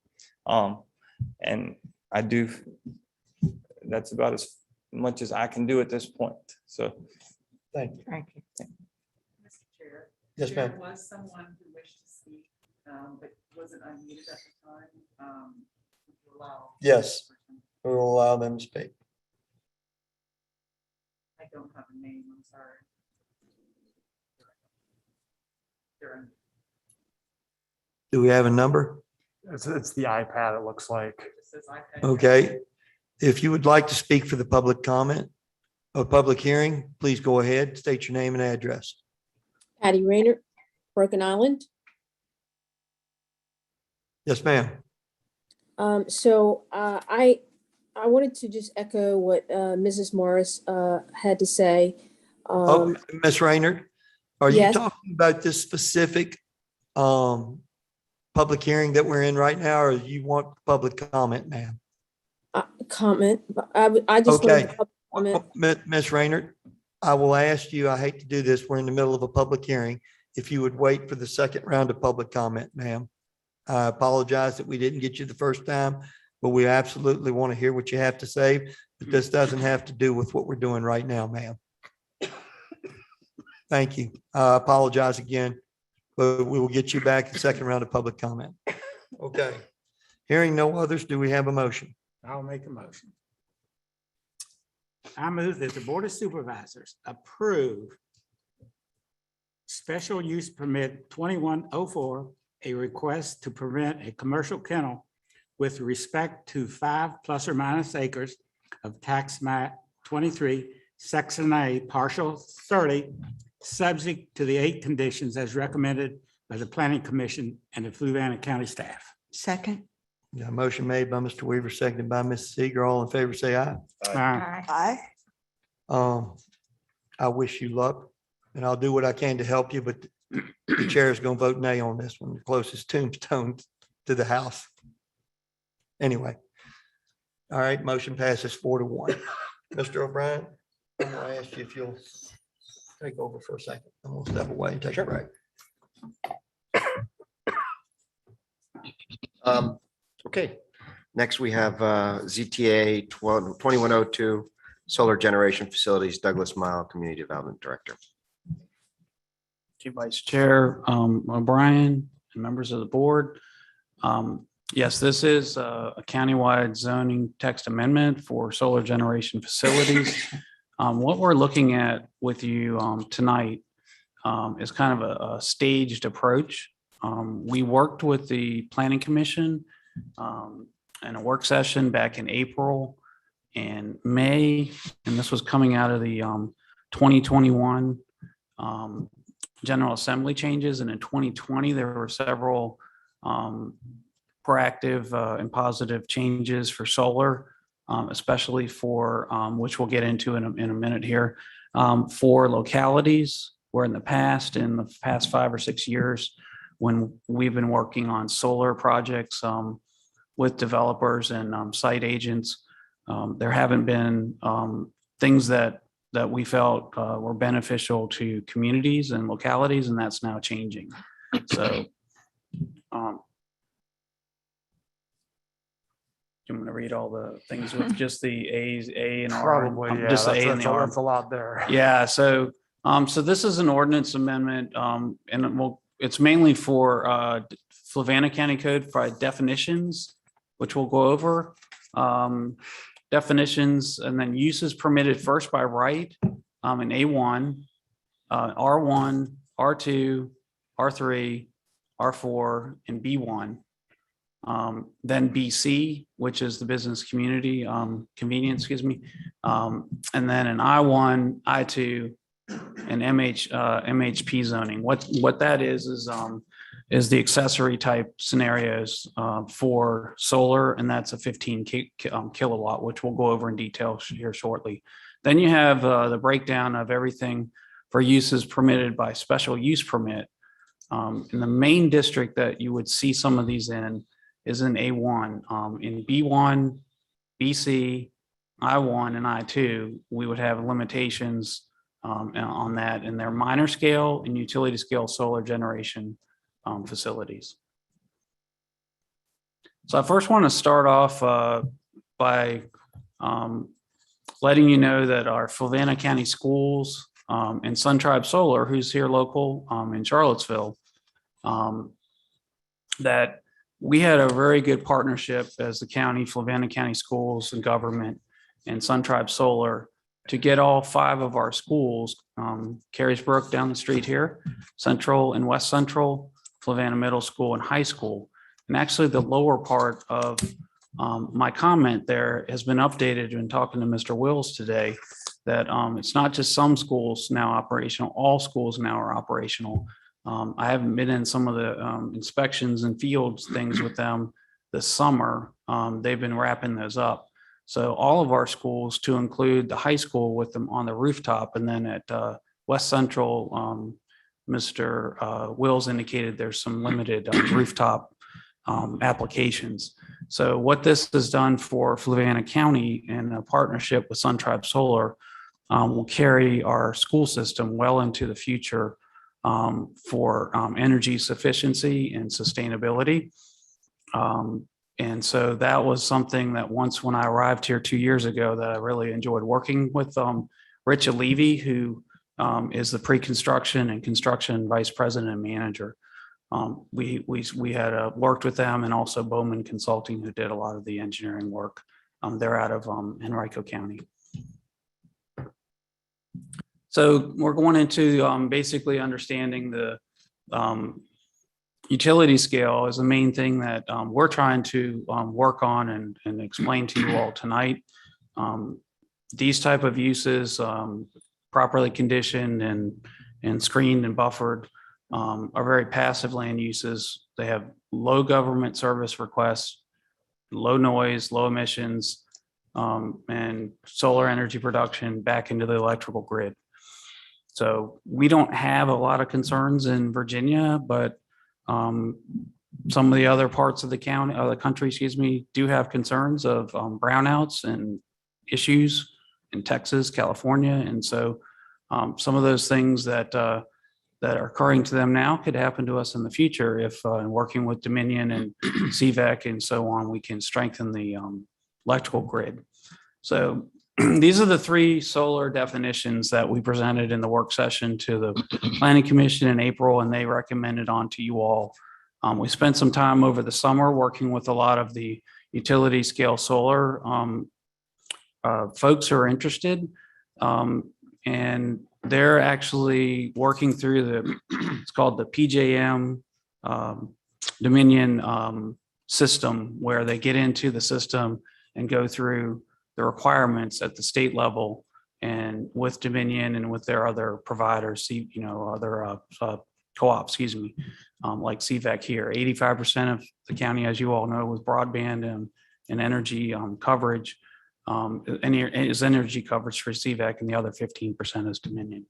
And I do, that's about as much as I can do at this point. So Thank you. Thank you. Mr. Chair. Yes, ma'am. There was someone who wished to speak, but wasn't unmuted at the time. Would you allow? Yes. We will allow them to speak. I don't have a name, I'm sorry. They're in- Do we have a number? It's the iPad, it looks like. it just says iPad. Okay. If you would like to speak for the public comment or public hearing, please go ahead, state your name and address. Patty Rayner, Broken Island. Yes, ma'am. I wanted to just echo what Mrs. Morris had to say. Oh, Ms. Raynard, are you yes. talking about this specific public hearing that we're in right now, or you want public comment, ma'am? Comment, but I just Okay. wanted to comment. Ms. Raynard, I will ask you, I hate to do this, we're in the middle of a public hearing. If you would wait for the second round of public comment, ma'am. I apologize that we didn't get you the first time, but we absolutely want to hear what you have to say. But this doesn't have to do with what we're doing right now, ma'am. Thank you. I apologize again, but we will get you back the second round of public comment. Okay. Hearing no others, do we have a motion? I'll make a motion. I move that the Board of Supervisors approve special use permit 2104, a request to permit a commercial kennel with respect to 5 plus or minus acres of tax map 23, section A, partial 30, subject to the 8 conditions as recommended by the Planning Commission and the Fluvanna County staff. Second. Yeah, motion made by Mr. Weaver, seconded by Mrs. Seeger. All in favor, say aye. Aye. Aye. I wish you luck and I'll do what I can to help you, but the chair is going to vote nay on this one, the closest tombstone to the house. Anyway. All right, motion passes 4-1. Mr. O'Brien, I'm going to ask you if you'll take over for a second. I'm going to step away and take a break. Okay, next we have ZTA 2102, Solar Generation Facilities, Douglas Mile Community Development Director. Thank you, Vice Chair O'Brien and members of the board. Yes, this is a countywide zoning text amendment for solar generation facilities. What we're looking at with you tonight is kind of a staged approach. We worked with the Planning Commission in a work session back in April and May, and this was coming out of the 2021 General Assembly changes. And in 2020, there were several proactive and positive changes for solar, especially for, which we'll get into in a minute here, for localities where in the past 5 or 6 years, when we've been working on solar projects with developers and site agents, there haven't been things that we felt were beneficial to communities and localities, and that's now changing. So I'm going to read all the things with just the A and R. Probably, yeah, Just the A and that's the R. a lot there. Yeah, so this is an ordinance amendment, and it's mainly for Fluvanna County Code for definitions, which we'll go over. Definitions and then uses permitted first by right in A1, R1, R2, R3, R4, and B1. Then BC, which is the business community convenience, and then in I1, I2, and MHP zoning. What that is the accessory type scenarios for solar, and that's a 15 kilowatt, which we'll go over in detail here shortly. Then you have the breakdown of everything for uses permitted by special use permit. In the main district that you would see some of these in is in A1. In B1, BC, I1, and I2, we would have limitations on that, and they're minor scale and utility scale solar generation facilities. So I first want to start off by letting you know that our Fluvanna County schools and Sun Tribe Solar, who's here local in Charlottesville, that we had a very good partnership as the county, Fluvanna County Schools and Government and Sun Tribe Solar to get all 5 of our schools, Carysbrook down the street here, Central and West Central, Fluvanna Middle School and High School. And actually the lower part of my comment there has been updated in talking to Mr. Wills today, that it's not just some schools now operational, all schools now are operational. I haven't been in some of the inspections and fields things with them this summer. They've been wrapping those up. So all of our schools, to include the high school with them on the rooftop, and then at West Central, Mr. Wills indicated there's some limited rooftop applications. So what this has done for Fluvanna County in a partnership with Sun Tribe Solar will carry our school system well into the future for energy sufficiency and sustainability. And so that was something that once when I arrived here 2 years ago that I really enjoyed working with Rich Levy, who is the pre-construction and construction vice president and manager. We had worked with them, and also Bowman Consulting, who did a lot of the engineering work. They're out of Henrico County. So we're going into basically understanding the utility scale is the main thing that we're trying to work on and explain to you all tonight. These type of uses, properly conditioned and screened and buffered, are very passive land uses. They have low government service requests, low noise, low emissions, and solar energy production back into the electrical grid. So we don't have a lot of concerns in Virginia, but some of the other parts of the county, the country, excuse me, do have concerns of brownouts and issues in Texas, California. And so some of those things that are occurring to them now could happen to us in the future if in working with Dominion and CVEC and so on, we can strengthen the electrical grid. So these are the 3 solar definitions that we presented in the work session to the Planning Commission in April, and they recommended on to you all. We spent some time over the summer working with a lot of the utility scale solar folks who are interested. And they're actually working through it's called the PJM Dominion system, where they get into the system and go through the requirements at the state level and with Dominion and with their other providers, other co-ops, like CVEC here. 85% of the county, as you all know, with broadband and energy coverage, is energy coverage for CVEC, and the other 15% is Dominion.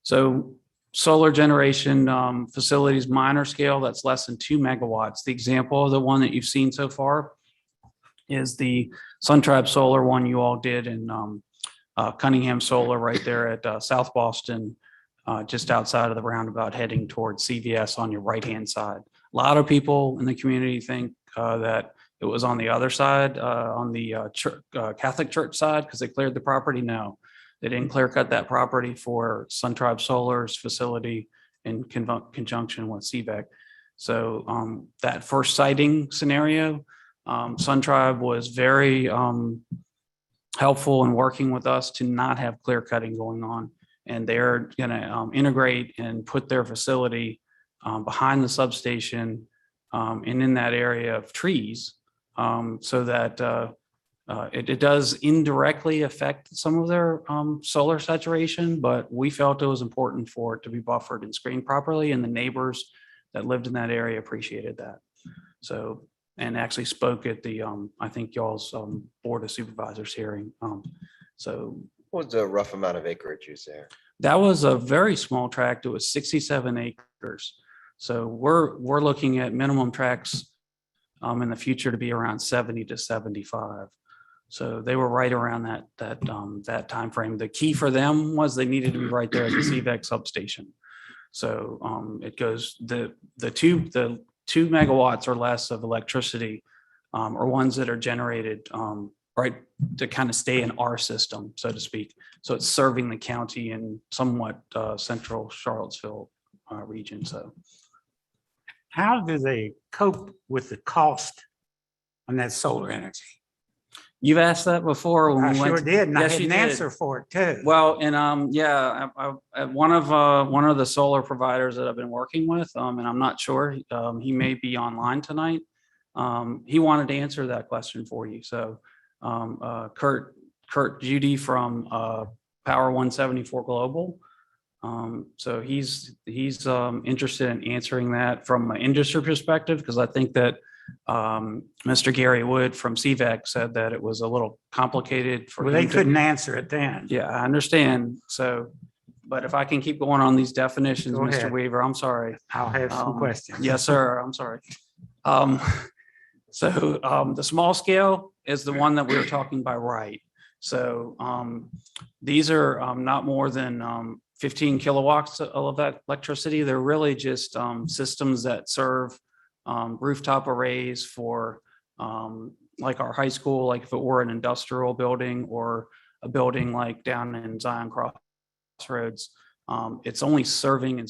So solar generation facilities, minor scale, that's less than 2 megawatts. The example of the one that you've seen so far is the Sun Tribe Solar one you all did in Cunningham Solar right there at South Boston, just outside of the roundabout heading towards CVS on your right-hand side. A lot of people in the community think that it was on the other side, on the Catholic Church side, because they cleared the property. No, they didn't clear cut that property for Sun Tribe Solar's facility in conjunction with CVEC. So that first siting scenario, Sun Tribe was very helpful in working with us to not have clear cutting going on. And they're going to integrate and put their facility behind the substation and in that area of trees, so that it does indirectly affect some of their solar saturation, but we felt it was important for it to be buffered and screened properly, and the neighbors that lived in that area appreciated that. So, and actually spoke at the, I think y'all's Board of Supervisors hearing. So What was the rough amount of acreage used there? that was a very small tract. It was 67 acres. So we're looking at minimum tracts in the future to be around 70 to 75. So they were right around that time frame. The key for them was they needed to be right there at the CVEC substation. So it goes the 2 megawatts or less of electricity are ones that are generated right, to kind of stay in our system, so to speak. So it's serving the county in somewhat central Charlottesville region, so. How do they cope with the cost on that solar energy? You've asked that before. when I we went sure to- did, and I Yes, had you an did. answer for it too. Well, and yeah, one of the solar providers that I've been working with, and I'm not sure, he may be online tonight. He wanted to answer that question for you. So Kurt Judy from Power 174 Global. So he's interested in answering that from an industry perspective, because I think that Mr. Gary Wood from CVEC said that it was a little complicated for Well, they him to- couldn't answer it then. Yeah, I understand. So, but if I can keep going on these definitions, Go Mr. ahead. Weaver, I'm sorry. I'll have some questions. Yes, sir. I'm sorry. The small scale is the one that we were talking by right. So these are not more than 15 kilowatts of that electricity. They're really just systems that serve rooftop arrays for like our high school, like if it were an industrial building or a building like down in Zion Crossroads. It's only serving and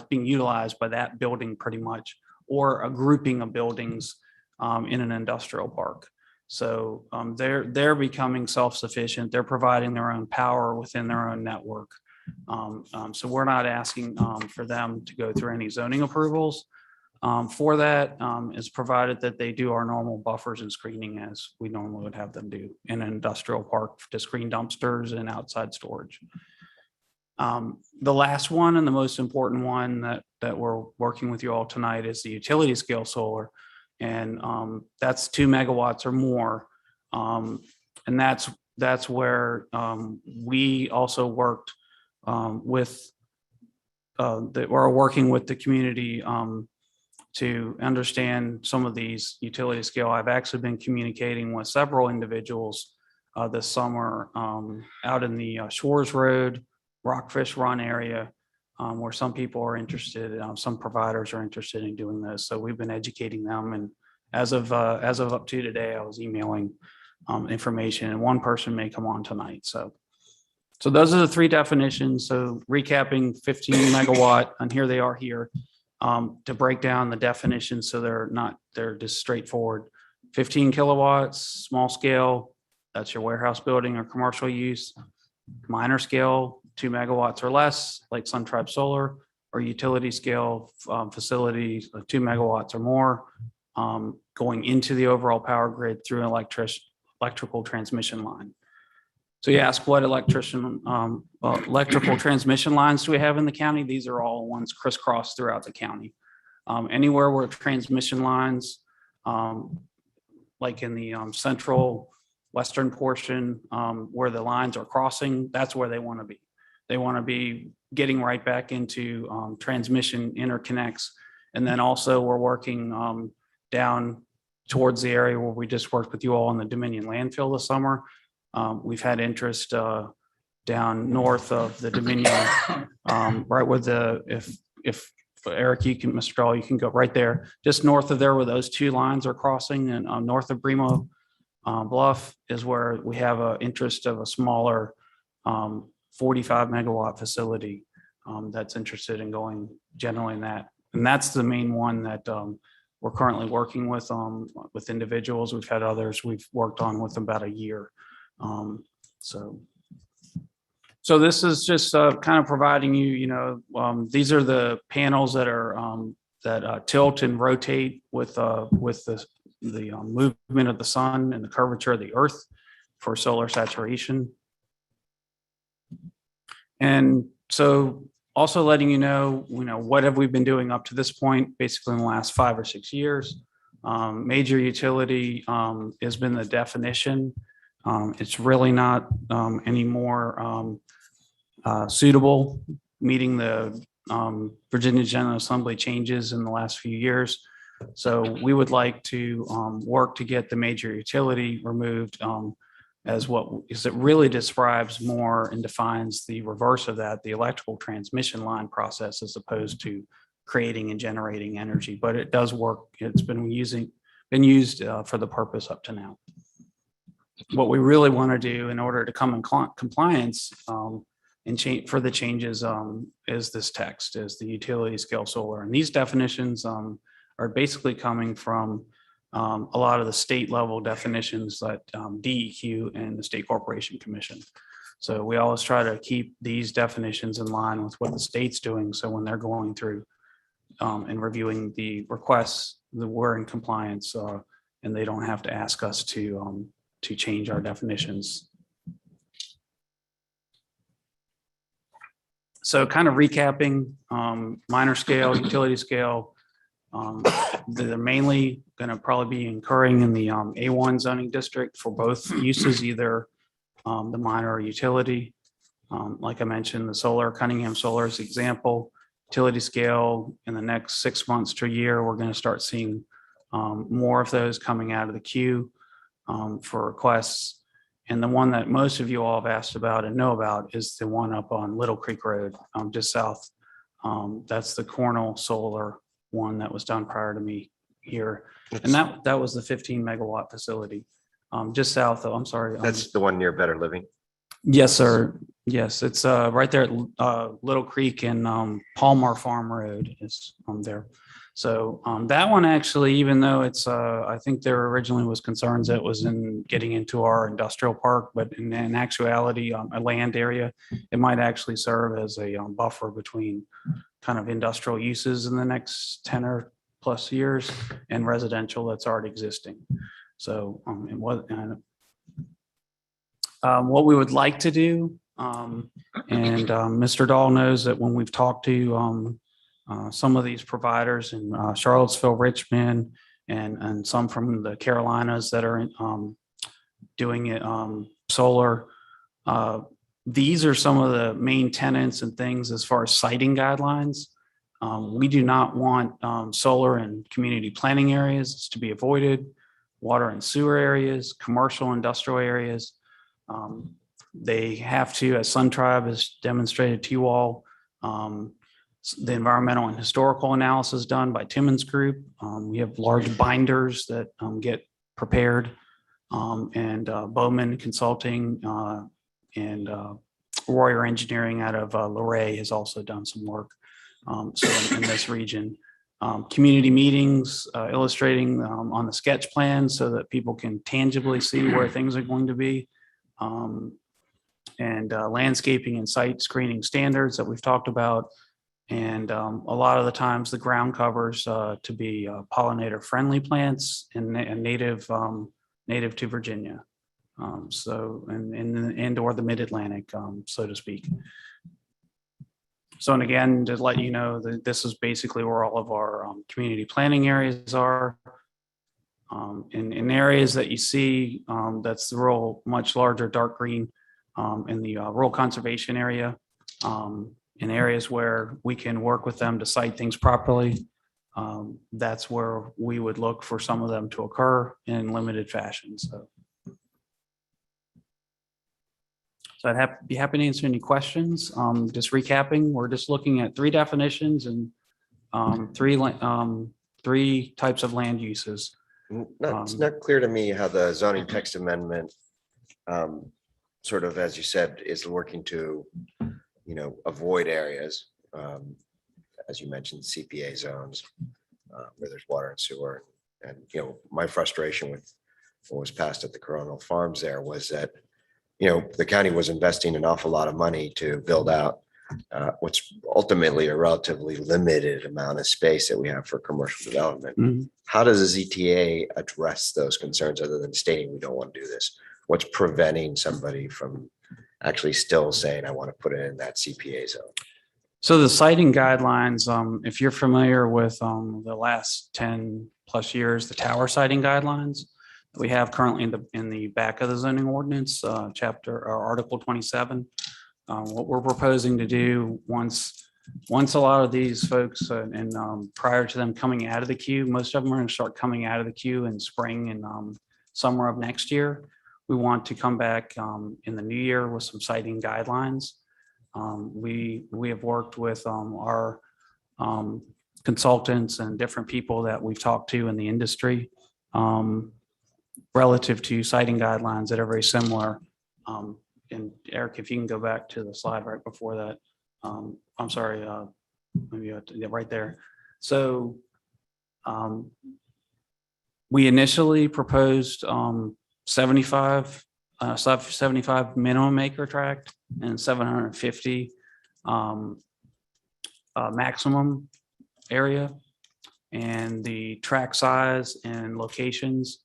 being utilized by that building pretty much, or a grouping of buildings in an industrial park. So they're becoming self-sufficient. They're providing their own power within their own network. So we're not asking for them to go through any zoning approvals. For that is provided that they do our normal buffers and screening as we normally would have them do in an industrial park to screen dumpsters and outside storage. The last one and the most important one that we're working with you all tonight is the utility scale solar. And that's 2 megawatts or more. And that's where we also worked we're working with the community to understand some of these utility scale. I've actually been communicating with several individuals this summer out in the Shores Road, Rockfish Run area, where some people are interested, some providers are interested in doing this. So we've been educating them, and as of up to today, I was emailing information, and one person may come on tonight. So those are the 3 definitions. So recapping 15 megawatt, and here they are here to break down the definitions. So they're just straightforward. 15 kilowatts, small scale, that's your warehouse building or commercial use. Minor scale, 2 megawatts or less, like SunTribe Solar, or utility scale facilities, 2 megawatts or more, going into the overall power grid through an electrical transmission line. So you ask what electrical transmission lines do we have in the county? These are all ones crisscrossed throughout the county. Anywhere where transmission lines, like in the central western portion, where the lines are crossing, that's where they want to be. They want to be getting right back into transmission interconnects. And then also we're working down towards the area where we just worked with you all in the Dominion landfill this summer. We've had interest down north of the Dominion, right where if Eric, you can, Mr. Dahl, you can go right there, just north of there where those 2 lines are crossing, and north of Bremo Bluff is where we have an interest of a smaller 45 megawatt facility that's interested in going generally in that. And that's the main one that we're currently working with individuals. We've had others we've worked on with about a year. So this is just kind of providing you, these are the panels that are that tilt and rotate with the movement of the sun and the curvature of the earth for solar saturation. And so also letting you know, what have we been doing up to this point, basically in the last 5 or 6 years. Major utility has been the definition. It's really not anymore suitable, meeting the Virginia General Assembly changes in the last few years. So we would like to work to get the major utility removed because it really describes more and defines the reverse of that, the electrical transmission line process, as opposed to creating and generating energy. But it does work. It's been used for the purpose up to now. what we really want to do in order to come in compliance and change for the changes is this text, is the utility scale solar. And these definitions are basically coming from a lot of the state level definitions that DEQ and the State Corporation Commission. So we always try to keep these definitions in line with what the state's doing. So when they're going through and reviewing the requests, that we're in compliance and they don't have to ask us to change our definitions. So kind of recapping, minor scale, utility scale, they're mainly going to probably be incurring in the A1 zoning district for both uses, either the minor or utility. Like I mentioned, the solar, Cunningham Solar is example. Utility scale in the next 6 months to a year, we're going to start seeing more of those coming out of the queue for requests. And the one that most of you all have asked about and know about is the one up on Little Creek Road, just south. That's the Cornell Solar one that was done prior to me here. And that was the 15 megawatt facility just south of, I'm sorry. That's the one near Better Living. Yes, sir. Yes, it's right there at Little Creek and Palmer Farm Road is there. So that one actually, even though it's, I think there originally was concerns that it was in getting into our industrial park, but in actuality, a land area, it might actually serve as a buffer between kind of industrial uses in the next 10 or plus years and residential that's already existing. So what we would like to do, and Mr. Dahl knows that when we've talked to some of these providers in Charlottesville, Richmond, and some from the Carolinas that are doing it solar. These are some of the main tenets and things as far as siting guidelines. We do not want solar in community planning areas. It's to be avoided. Water and sewer areas, commercial industrial areas. They have to, as Sun Tribe has demonstrated to you all, the environmental and historical analysis done by Timmons Group. We have large binders that get prepared, and Bowman Consulting and Royer Engineering out of Luray has also done some work so in this region. Community meetings illustrating on the sketch plan so that people can tangibly see where things are going to be. And landscaping and site screening standards that we've talked about. And a lot of the times the ground covers to be pollinator friendly plants and native to Virginia. So and or the mid-Atlantic, so to speak. So, and again, to let you know that this is basically where all of our community planning areas are. In areas that you see, that's the rural, much larger dark green in the rural conservation area. In areas where we can work with them to site things properly, that's where we would look for some of them to occur in limited fashion. So I'd be happy to answer any questions. Just recapping, we're just looking at 3 definitions and 3 types of land uses. It's not clear to me how the zoning text amendment sort of, as you said, is working to, avoid areas, as you mentioned, CPA zones, where there's water and sewer. And, my frustration with what was passed at the Coronal Farms there was that, the county was investing an awful lot of money to build out what's ultimately a relatively limited amount of space that we have for commercial development. Mm-hmm. How does the ZTA address those concerns other than stating we don't want to do this? What's preventing somebody from actually still saying, I want to put it in that CPA zone? So the siting guidelines, if you're familiar with the last 10 plus years, the tower siting guidelines that we have currently in the back of the zoning ordinance, chapter or article 27, what we're proposing to do once a lot of these folks and prior to them coming out of the queue, most of them are going to start coming out of the queue in spring and summer of next year. We want to come back in the new year with some siting guidelines. We have worked with our consultants and different people that we've talked to in the industry. relative to siting guidelines that are very similar. And Eric, if you can go back to the slide right before that. I'm sorry, maybe you have to, yeah, right there. So we initially proposed 75 minimum acre tract and 750 maximum area, and the tract size and locations.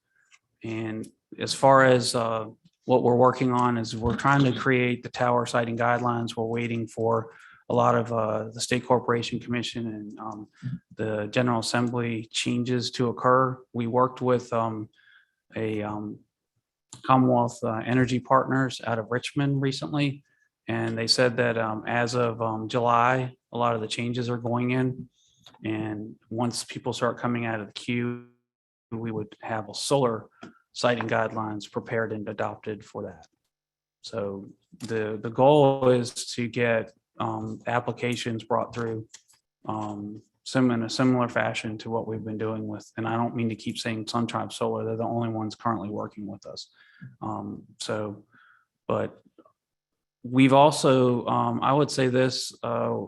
And as far as what we're working on is we're trying to create the tower siting guidelines. We're waiting for a lot of the State Corporation Commission and the General Assembly changes to occur. We worked with a Commonwealth Energy Partners out of Richmond recently, and they said that as of July, a lot of the changes are going in. And once people start coming out of the queue, we would have a solar siting guidelines prepared and adopted for that. So the goal is to get applications brought through in a similar fashion to what we've been doing with, and I don't mean to keep saying Sun Tribe Solar, they're the only ones currently working with us. But we've also, I would say this, a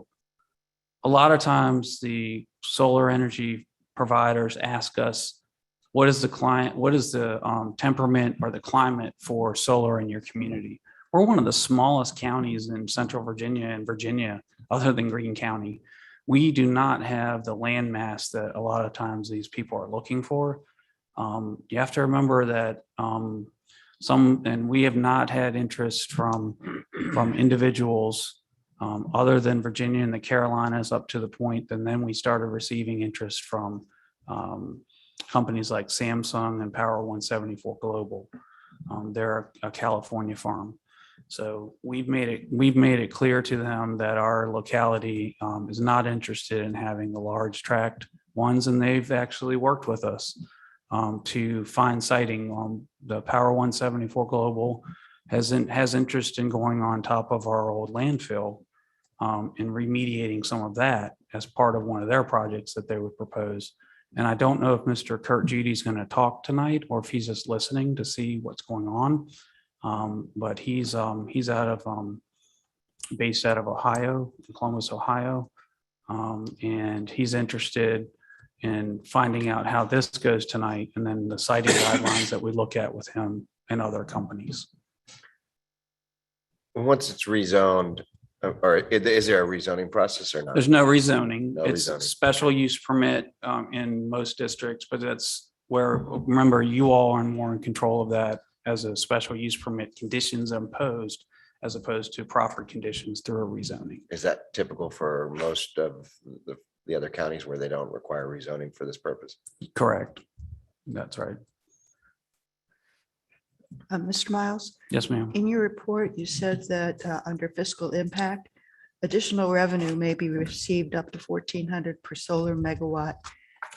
lot of times the solar energy providers ask us, what is the temperament or the climate for solar in your community? We're one of the smallest counties in Central Virginia and Virginia, other than Greene County. We do not have the land mass that a lot of times these people are looking for. You have to remember that and we have not had interest from individuals other than Virginia and the Carolinas up to the point, and then we started receiving interest from companies like Samsung and Power 174 Global. They're a California firm. So we've made it clear to them that our locality is not interested in having the large tract ones, and they've actually worked with us to find siting. The Power 174 Global has interest in going on top of our old landfill and remediating some of that as part of one of their projects that they would propose. And I don't know if Mr. Kurt Judy is going to talk tonight or if he's just listening to see what's going on. But he's based out of Ohio, Columbus, Ohio. And he's interested in finding out how this goes tonight, and then the siting guidelines that we look at with him and other companies. Once it's rezoned, or is there a rezoning process or not? There's no rezoning. No It's a rezoning. special use permit in most districts, but that's where, remember, you all are more in control of that as a special use permit, conditions imposed as opposed to proffered conditions through a rezoning. Is that typical for most of the other counties where they don't require rezoning for this purpose? Correct. That's right. Mr. Miles, Yes, ma'am. in your report, you said that under fiscal impact, additional revenue may be received up to 1,400 per solar megawatt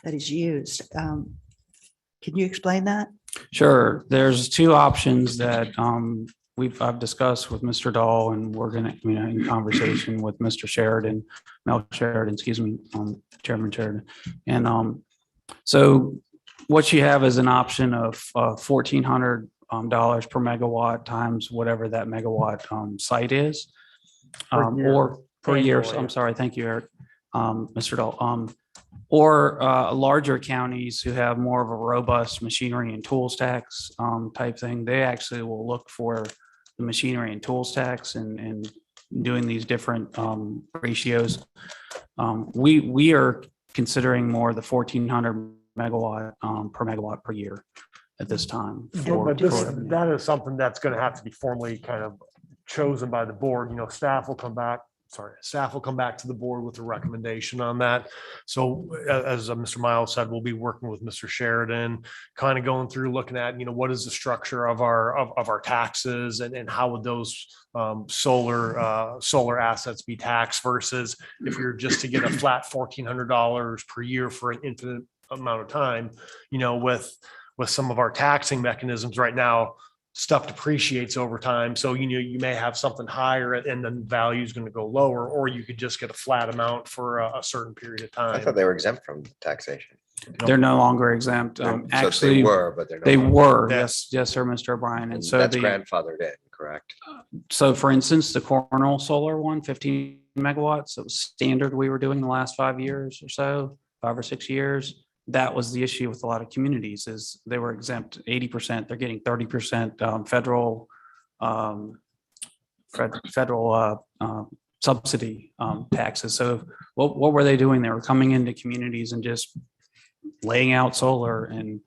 that is used. Can you explain that? Sure. There's two options that I've discussed with Mr. Dahl, and we're going to, in conversation with Mr. Sheridan, Mel Sheridan, excuse me, Chairman Sheridan. And so what you have is an option of $1,400 per megawatt times whatever that megawatt site is, or per year. So I'm sorry. Thank you, Eric. Mr. Dahl. Or larger counties who have more of a robust machinery and tools tax type thing, they actually will look for the machinery and tools tax and doing these different ratios. We are considering more the 1,400 megawatt per megawatt per year at this time. But that is something that's going to have to be formally kind of chosen by the board. Staff will come back to the board with a recommendation on that. So as Mr. Miles said, we'll be working with Mr. Sheridan, kind of going through, looking at, what is the structure of our taxes and how would those solar assets be taxed versus if we were just to get a flat $1,400 per year for an infinite amount of time, with some of our taxing mechanisms right now, stuff depreciates over time. So, you may have something higher and then value is going to go lower, or you could just get a flat amount for a certain period of I time. thought they were exempt from taxation. They're no longer exempt. So they Actually, were, but they're no they longer. were, Yes. yes, sir, Mr. O'Brien. And And so that's the, grandfathered in, correct? so for instance, the Cornell Solar one, 15 megawatts, it was standard we were doing the last 5 years or so, 5 or 6 years. That was the issue with a lot of communities is they were exempt 80%, they're getting 30% federal subsidy taxes. So what were they doing? They were coming into communities and just laying out solar and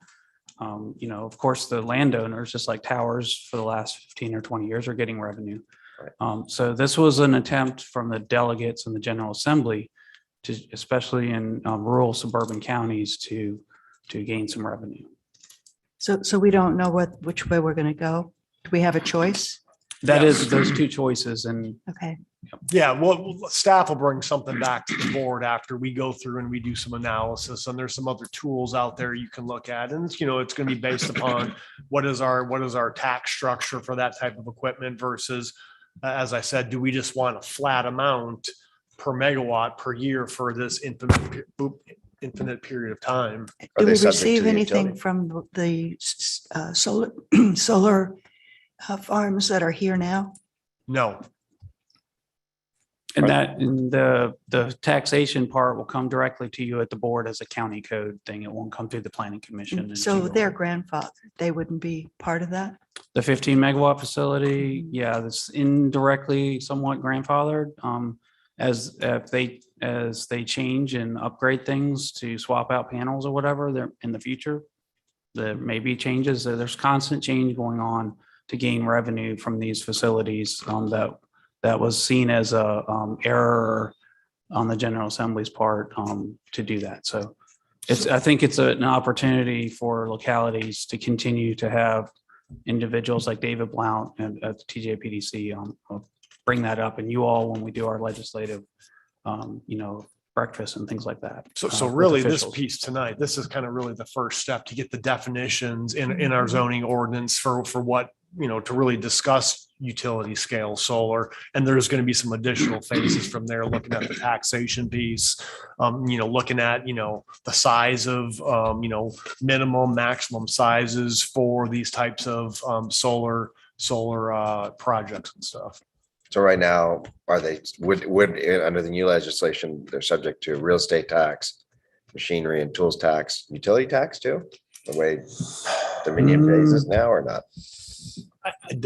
of course, the landowners, just like towers for the last 15 or 20 years are getting revenue. So this was an attempt from the delegates in the General Assembly to, especially in rural suburban counties to gain some revenue. So we don't know which way we're going to go. Do we have a choice? That Yeah. is those two choices. And Okay. Yeah, well, staff will bring something back to the board after we go through and we do some analysis, and there's some other tools out there you can look at. And, it's going to be based upon what is our tax structure for that type of equipment versus, as I said, do we just want a flat amount per megawatt per year for this infinite period of time? Do they we subject to receive the anything utility? from the solar farms that are here now? No. And that and the taxation part will come directly to you at the board as a county code thing. It won't come through the planning commission. and So to- their grandfather, they wouldn't be part of that? The 15 megawatt facility, yeah, that's indirectly somewhat grandfathered. As they change and upgrade things to swap out panels or whatever, there in the future, there may be changes. There's constant change going on to gain revenue from these facilities that was seen as a error on the General Assembly's part to do that. So I think it's an opportunity for localities to continue to have individuals like David Blount and at the TJPDC bring that up, and you all, when we do our legislative breakfast and things like that. So with really this officials. piece tonight, this is kind of really the first step to get the definitions in our zoning ordinance for what, to really discuss utility scale solar. And there's going to be some additional phases from there, looking at the taxation piece, looking at, the size of, minimum, maximum sizes for these types of solar projects and stuff. So right now, are they, would, under the new legislation, they're subject to real estate tax, machinery and tools tax, utility tax too? The way Dominion phases now or not?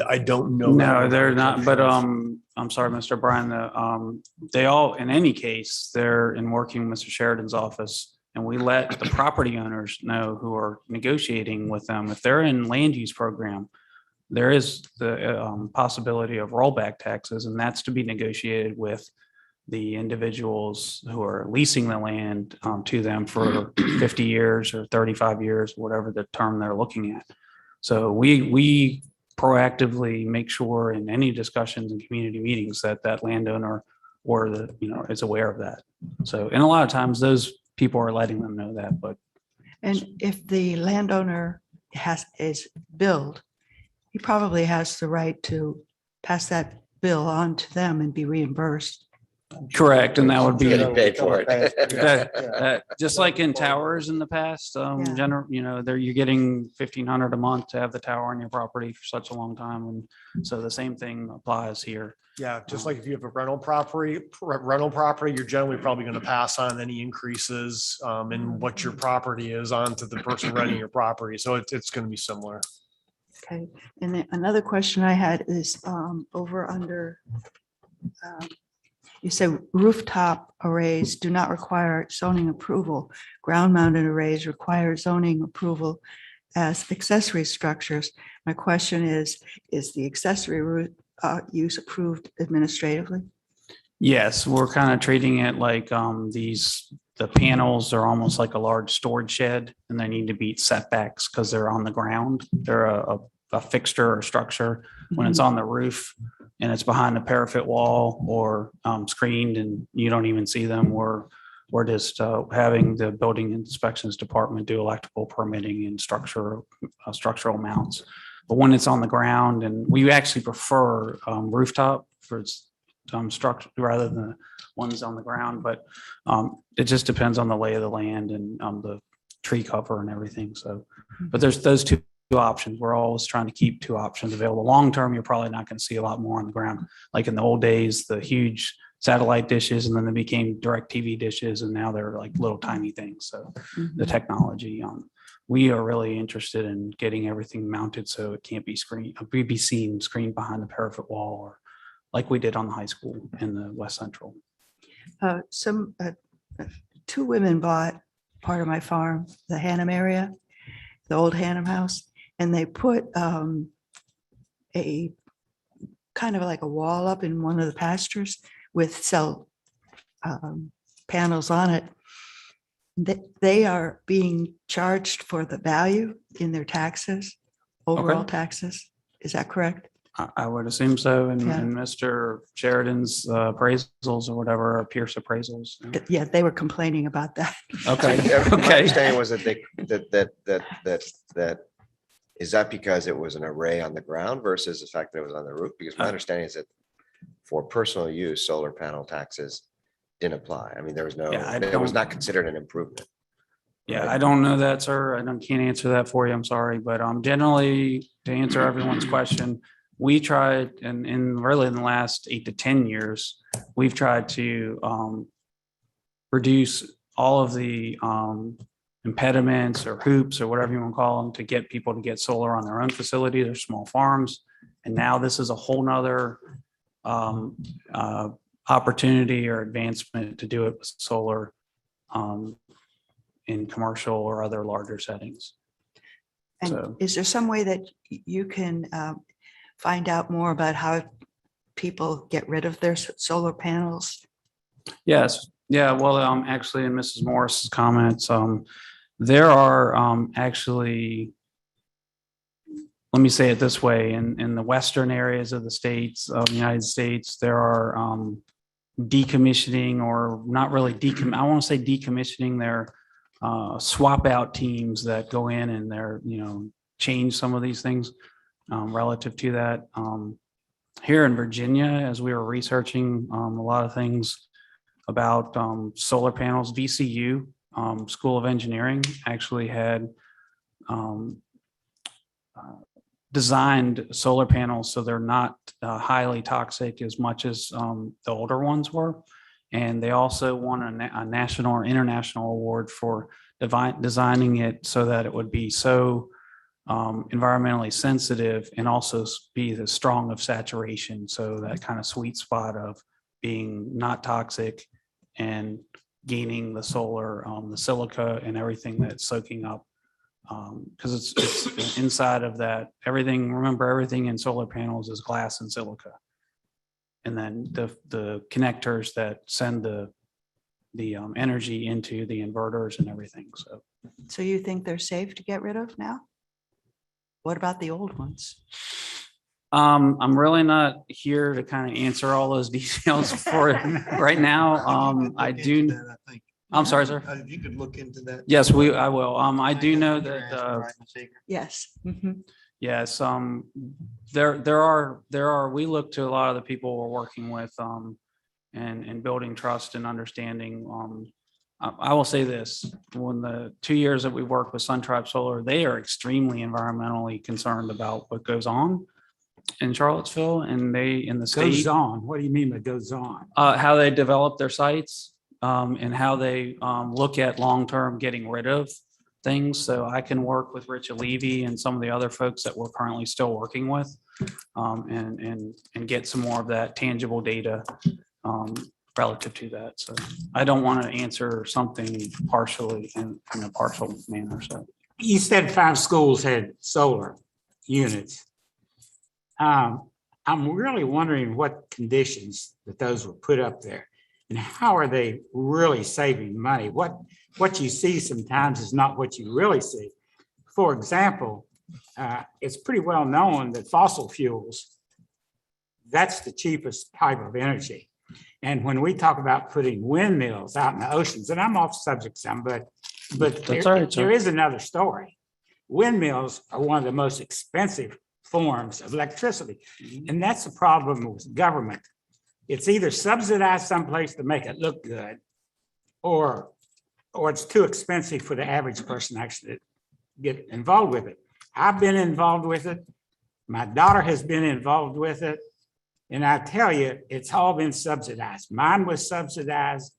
I don't know. No, they're not, but I'm sorry, Mr. Bryan, they all, in any case, they're in working with Mr. Sheridan's office, and we let the property owners know who are negotiating with them. If they're in land use program, there is the possibility of rollback taxes, and that's to be negotiated with the individuals who are leasing the land to them for 50 years or 35 years, whatever the term they're looking at. So we proactively make sure in any discussions and community meetings that landowner or is aware of that. So, and a lot of times those people are letting them know that, but. And if the landowner is billed, he probably has the right to pass that bill on to them and be reimbursed. Correct, and that would be. Getting paid for it. Just like in towers in the past, you're getting $1,500 a month to have the tower on your property for such a long time. And so the same thing applies here. Yeah, just like if you have a rental property, you're generally probably going to pass on any increases in what your property is onto the person renting your property. So it's going to be similar. Okay, and then another question I had is over under, you said rooftop arrays do not require zoning approval. Ground mounted arrays require zoning approval as accessory structures. My question is the accessory use approved administratively? Yes, we're kind of treating it like the panels are almost like a large storage shed, and they need to beat setbacks because they're on the ground. They're a fixture or structure. When it's on the roof and it's behind a parapet wall or screened and you don't even see them, we're just having the building inspections department do electrical permitting and structural mounts. But when it's on the ground, and we actually prefer rooftop for its structure rather than the ones on the ground, but it just depends on the lay of the land and the tree cover and everything. So, but there's those two options. We're always trying to keep two options available. Long term, you're probably not going to see a lot more on the ground. Like in the old days, the huge satellite dishes, and then they became direct TV dishes, and now they're like little tiny things. So the technology, we are really interested in getting everything mounted so it can't be screened behind the parapet wall, or like we did on the high school in the West Central. Two women bought part of my farm, the Hannum area, the old Hannum house, and they put a kind of like a wall up in one of the pastures with cell panels on it. They are being charged for the value in their taxes, overall taxes. Is that correct? I would assume so. And, Yeah. and Mr. Sheridan's appraisals or whatever, are Pierce appraisals. Yeah, they were complaining about that. Okay. My Okay. understanding was that that is that because it was an array on the ground versus the fact that it was on the roof? Because my understanding is that for personal use, solar panel taxes didn't apply. I mean, there was no, Yeah, I it was don't- not considered an improvement. Yeah, I don't know that, sir. Can't answer that for you. I'm sorry. But generally, to answer everyone's question, we tried, and really in the last 8 to 10 years, we've tried to reduce all of the impediments or hoops or whatever you want to call them to get people to get solar on their own facility, their small farms. And now this is a whole nother opportunity or advancement to do it with solar in commercial or other larger settings. And So- is there some way that you can find out more about how people get rid of their solar panels? Yes, yeah, well, actually, in Mrs. Morris's comments, there are actually, let me say it this way, in the western areas of the states, of the United States, there are decommissioning, or not really I want to say decommissioning, their swap out teams that go in and they're, change some of these things relative to that. Here in Virginia, as we were researching a lot of things about solar panels, VCU, School of Engineering, actually had designed solar panels so they're not highly toxic as much as the older ones were. And they also won a national or international award for designing it so that it would be so environmentally sensitive and also be the strong of saturation. So that kind of sweet spot of being not toxic and gaining the solar, the silica and everything that's soaking up. Because it's inside of that, remember, everything in solar panels is glass and silica. And then the connectors that send the energy into the inverters and everything. So you think they're safe to get rid of now? What about the old ones? I'm really not here to kind of answer all those details for it right now. I do. I'm sorry, sir. If you could look into that. Yes, I will. I do know that, Yes. Mhm. yes, there are, we look to a lot of the people we're working with, and building trust and understanding. I will say this, when the 2 years that we worked with Sun Tribe Solar, they are extremely environmentally concerned about what goes on in Charlottesville, and in the state. Goes on. What do you mean by goes on? How they develop their sites, and how they look at long-term getting rid of things. So I can work with Rich Levy and some of the other folks that we're currently still working with, and get some more of that tangible data relative to that. So I don't want to answer something partially in a partial manner. So You said 5 schools had solar units. I'm really wondering what conditions that those were put up there, and how are they really saving money? What you see sometimes is not what you really see. For example, it's pretty well known that fossil fuels, that's the cheapest type of energy. And when we talk about putting windmills out in the oceans, and I'm off subject some, but That's all right, sir. there is another story. Windmills are one of the most expensive forms of electricity. And that's the problem with government. It's either subsidized someplace to make it look good, or or it's too expensive for the average person actually to get involved with it. I've been involved with it. My daughter has been involved with it. And I tell you, it's all been subsidized. Mine was subsidized.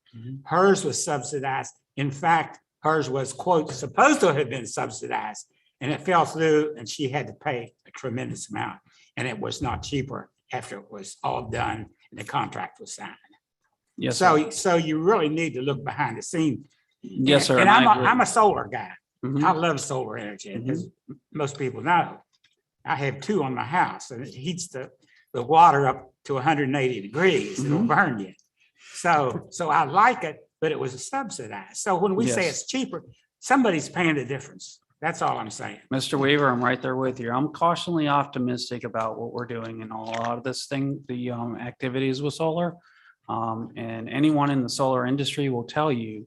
Hers was subsidized. In fact, hers was, quote, supposed to have been subsidized. And it fell through and she had to pay a tremendous amount. And it was not cheaper after it was all done and the contract was signed. Yes, sir. So you really need to look behind the scene. Yes, sir. And I agree. I'm a solar guy. Mhm. I love solar energy, as most people know. I have 2 on my house and it heats the water up to 180 degrees. It'll burn you. So I like it, but it was subsidized. So when we say Yes. it's cheaper, somebody's paying the difference. That's all I'm saying. Mr. Weaver, I'm right there with you. I'm cautiously optimistic about what we're doing in a lot of this thing, the activities with solar. And anyone in the solar industry will tell you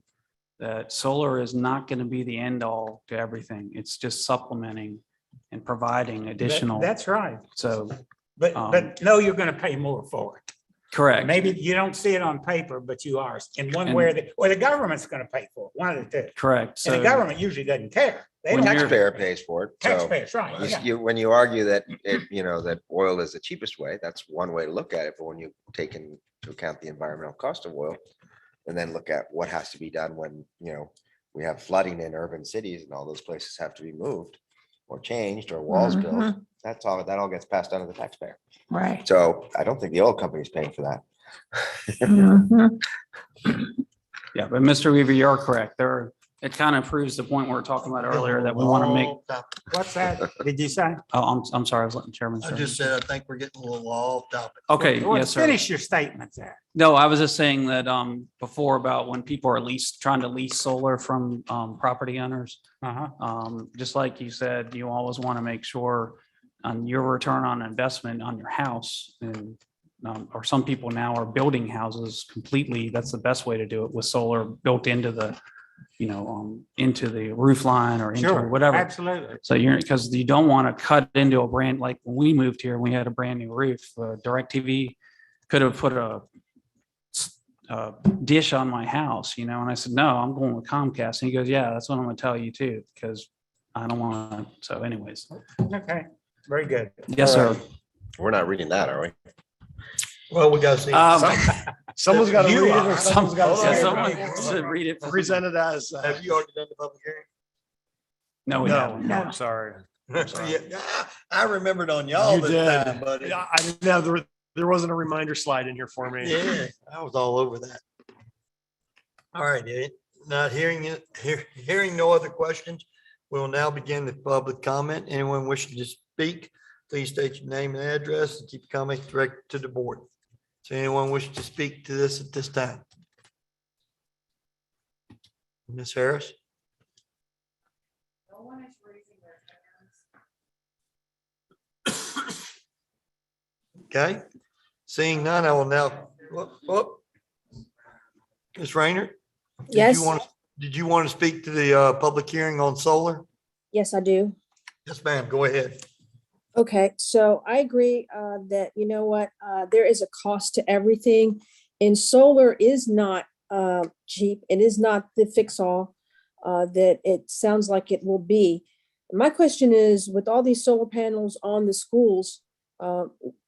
that solar is not going to be the end all to everything. It's just supplementing and providing additional. That's right. So, But no, you're going to pay more for it. correct. Maybe you don't see it on paper, but you are in one way or the government's going to pay for it, one of the two. Correct. And the So, government usually doesn't care. They When don't, you're- Taxpayer pays for it. So taxpayers, right? you- yeah. when you argue that it, that oil is the cheapest way, that's one way to look at it. But when you take into account the environmental cost of oil and then look at what has to be done when, we have flooding in urban cities and all those places have to be moved or changed or walls built, that all gets passed on to the taxpayer. Right. So I don't think the oil company is paying for that. Mhm. yeah, but Mr. Weaver, you're correct. It kind of proves the point we were talking about earlier that we want to make. What's that? Did you say? Oh, I'm sorry. I was letting Chairman. I say. just said, I think we're getting a little off topic. Okay, Well, yes, sir. finish your statement there. No, I was just saying that before about when people are trying to lease solar from property owners. Just like you said, you always want to make sure on your return on investment on your house and or some people now are building houses completely. That's the best way to do it with solar built into the, into the roof line or into Sure, whatever. absolutely. So because you don't want to cut into a brand, like when we moved here, we had a brand new roof. DirecTV could have put a dish on my house, and I said, no, I'm going with Comcast. And he goes, yeah, that's what I'm going to tell you too, because I don't want to. So anyways. Okay, very good. Yes, sir. We're not reading that, are we? Well, we got to see. Someone's got to You read it or are. someone's got Hold to on. say it. Someone should read it. Presented as. Have you already done the public hearing? No, we No, haven't. no, I'm sorry. I'm sorry. Yeah, I remembered on y'all You this did. time, buddy. Yeah, I didn't have there wasn't a reminder slide in here for me. Yeah, I was all over that. All right, not hearing it, hearing no other questions, we will now begin the public comment. Anyone wishing to speak, please state your name and address and keep your comments directed to the board. So anyone wishing to speak to this at this time? Ms. Harris? No one is raising their hands. Okay, seeing none, I will now, Ms. Rayner? did you Yes. want- Did you want to speak to the public hearing on solar? Yes, I do. Yes, ma'am, go ahead. Okay, so I agree that, you know what, there is a cost to everything. And solar is not cheap. It is not the fix-all that it sounds like it will be. My question is, with all these solar panels on the schools,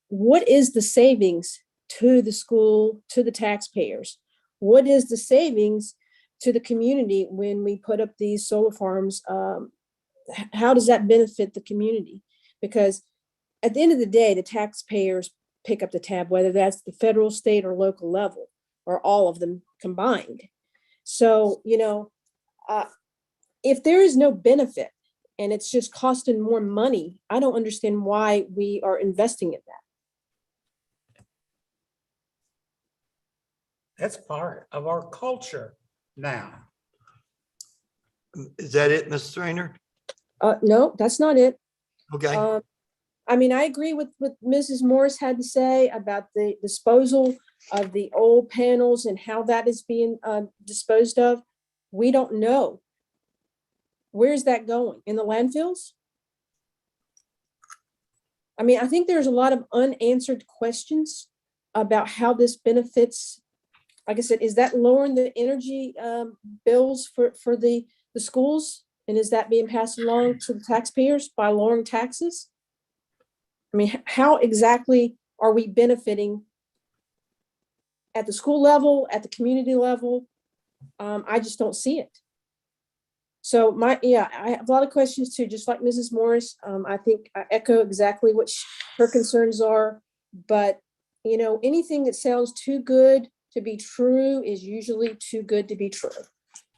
what is the savings to the school, to the taxpayers? What is the savings to the community when we put up these solar farms? How does that benefit the community? Because at the end of the day, the taxpayers pick up the tab, whether that's the federal, state, or local level, or all of them combined. So, if there is no benefit and it's just costing more money, I don't understand why we are investing in that. That's part of our culture now. Is that it, Ms. Rayner? No, that's not it. Okay, I mean, I agree with what Mrs. Morris had to say about the disposal of the old panels and how that is being disposed of. We don't know. Where's that going? In the landfills? I mean, I think there's a lot of unanswered questions about how this benefits like I said, is that lowering the energy bills for the schools? And is that being passed along to the taxpayers by lowering taxes? I mean, how exactly are we benefiting at the school level, at the community level? I just don't see it. So I have a lot of questions too, just like Mrs. Morris. I think I echo exactly what her concerns are, but anything that sounds too good to be true is usually too good to be true.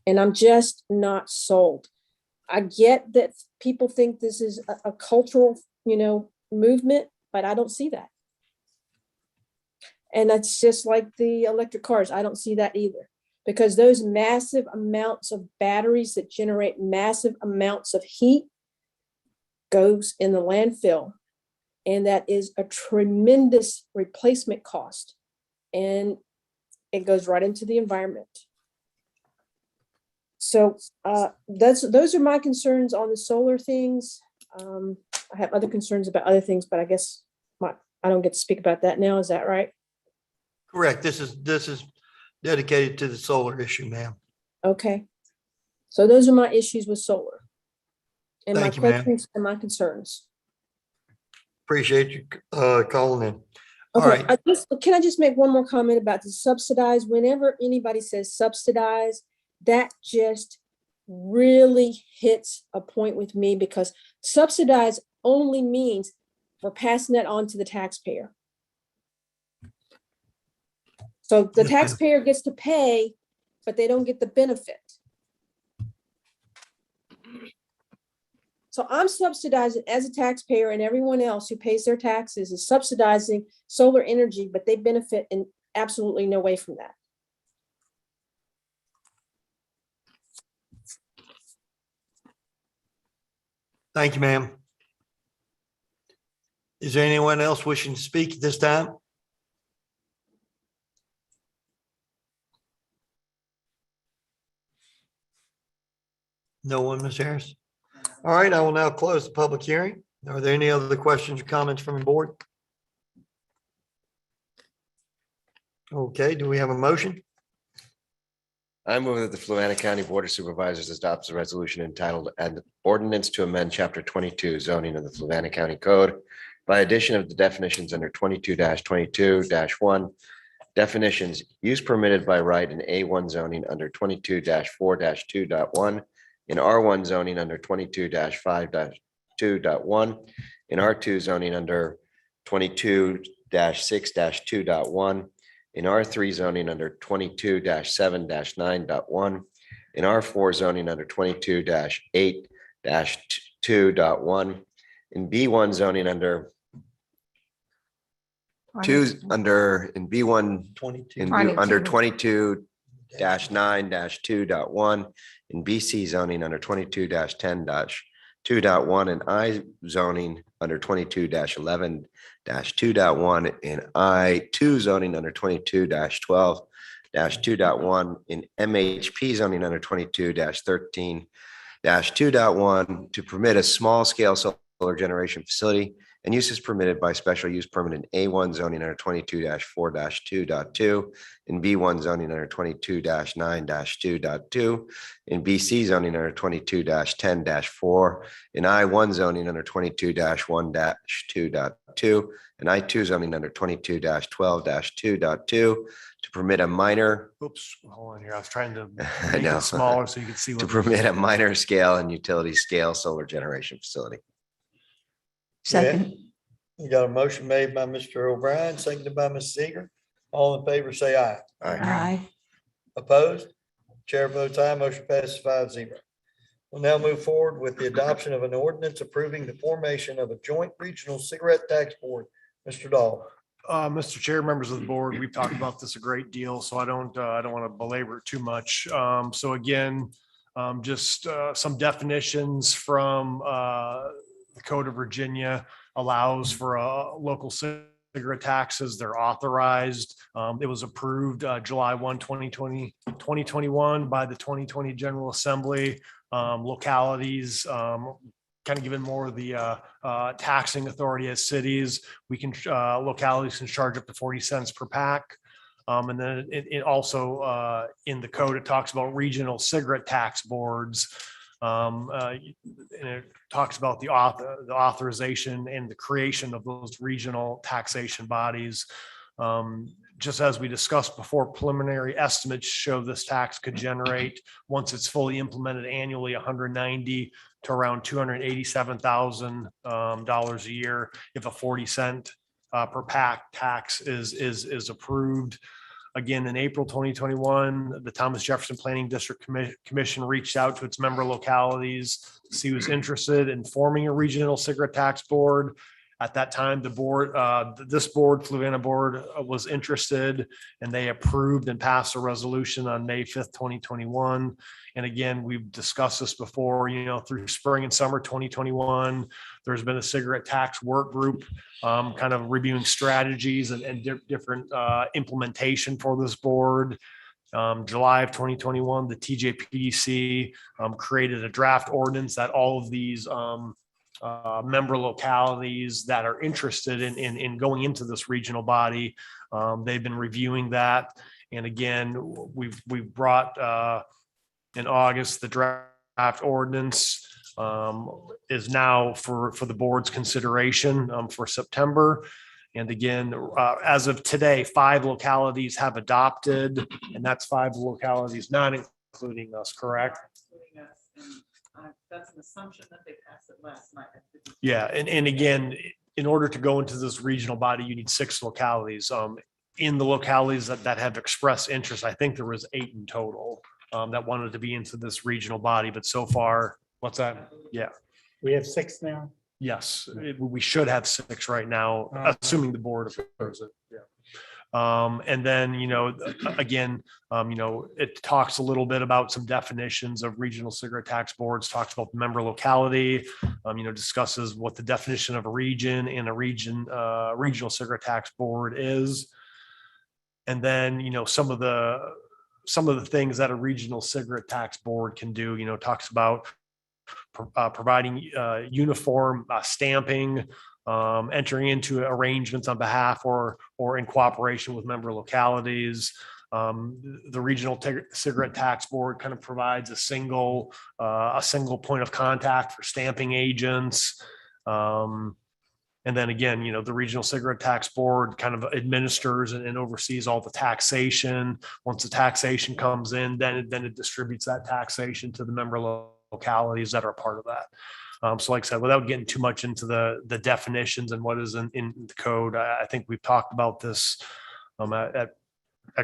And I'm just not sold. I get that people think this is a cultural, movement, but I don't see that. And that's just like the electric cars. I don't see that either, because those massive amounts of batteries that generate massive amounts of heat goes in the landfill. And that is a tremendous replacement cost. And it goes right into the environment. So those are my concerns on the solar things. I have other concerns about other things, but I guess I don't get to speak about that now. Is that right? Correct. This is dedicated to the solar issue, ma'am. Okay. So those are my issues with solar. And Thank you, my ma'am. questions and my concerns. Appreciate you calling in. All Okay, right. can I just make one more comment about the subsidized? Whenever anybody says subsidized, that just really hits a point with me, because subsidized only means we're passing that on to the taxpayer. So the taxpayer gets to pay, but they don't get the benefit. So I'm subsidizing as a taxpayer, and everyone else who pays their taxes is subsidizing solar energy, but they benefit in absolutely no way from that. Thank you, ma'am. Is there anyone else wishing to speak at this time? No one, Ms. Harris? All right, I will now close the public hearing. Are there any other questions or comments from the board? Okay, do we have a motion? I move that the Fluvanna County Board of Supervisors adopts a resolution entitled "An Ordinance to Amend Chapter 22 Zoning of the Fluvanna County Code by addition of the definitions under 22-22-1 definitions, use permitted by right in A1 zoning under 22-4-2.1, in R1 zoning under 22-5-2.1, in R2 zoning under 22-6-2.1, in R3 zoning under 22-7-9.1, in R4 zoning under 22-8-2.1, in B1 zoning in B1, 22. under 22-9-2.1, in BC zoning under 22-10-2.1, and I zoning under 22-11-2.1, in I2 zoning under 22-12-2.1, in MHP zoning under 22-13-2.1 to permit a small scale solar generation facility and uses permitted by special use permit in A1 zoning under 22-4-2.2, in B1 zoning under 22-9-2.2, in BC zoning under 22-10-4, in I1 zoning under 22-1-2.2, and I2 zoning under 22-12-2.2 to permit a minor, Oops, hold on here. I was trying to I make know. it smaller so you could see. to what permit a minor scale and utility scale solar generation facility. Second. You got a motion made by Mr. O'Brien, seconded by Ms. Seeger. All in favor, say aye. Aye. Opposed? Chair votes aye, motion passes 5-0. We'll now move forward with the adoption of an ordinance approving the formation of a joint regional cigarette tax board. Mr. Dahl. Mr. Chair, members of the board, we've talked about this a great deal, so I don't want to belabor it too much. So again, just some definitions from the Code of Virginia allows for local cigarette taxes. They're authorized. It was approved July 1, 2021 by the 2020 General Assembly. Localities kind of given more of the taxing authority as cities. We can localities can charge up to 40 cents per pack. And then it also in the code, it talks about regional cigarette tax boards. And it talks about the authorization and the creation of those regional taxation bodies. Just as we discussed before, preliminary estimates show this tax could generate, once it's fully implemented annually, 190 to around $287,000 a year if a 40 cent per pack tax is approved. Again, in April 2021, the Thomas Jefferson Planning District Commission reached out to its member localities to see who's interested in forming a regional cigarette tax board. At that time, the board, this board, Fluvanna board, was interested, and they approved and passed a resolution on May 5th, 2021. And again, we've discussed this before, through spring and summer 2021, there's been a cigarette tax work group kind of reviewing strategies and different implementation for this board. July of 2021, the TJPDC created a draft ordinance that all of these member localities that are interested in going into this regional body, they've been reviewing that. And again, we've brought in August, the draft ordinance is now for the board's consideration for September. And again, as of today, 5 localities have adopted, and that's 5 localities, not including us, correct? Including us, and, that's an assumption that they passed it last night. Yeah, and again, in order to go into this regional body, you need 6 localities. In the localities that have expressed interest, I think there was 8 in total that wanted to be into this regional body, but so far, what's that? Yeah. We have 6 now. Yes, we should have 6 right now, assuming the board approves it. Yeah. And then, again, it talks a little bit about some definitions of regional cigarette tax boards, talks about the member locality, discusses what the definition of a region and a regional cigarette tax board is. And then, some of the things that a regional cigarette tax board can do, talks about providing uniform stamping, entering into arrangements on behalf or in cooperation with member localities. The regional cigarette tax board kind of provides a single point of contact for stamping agents. And then again, the regional cigarette tax board kind of administers and oversees all the taxation. Once the taxation comes in, then it distributes that taxation to the member localities that are part of that. So like I said, without getting too much into the definitions and what is in the code, I think we've talked about this at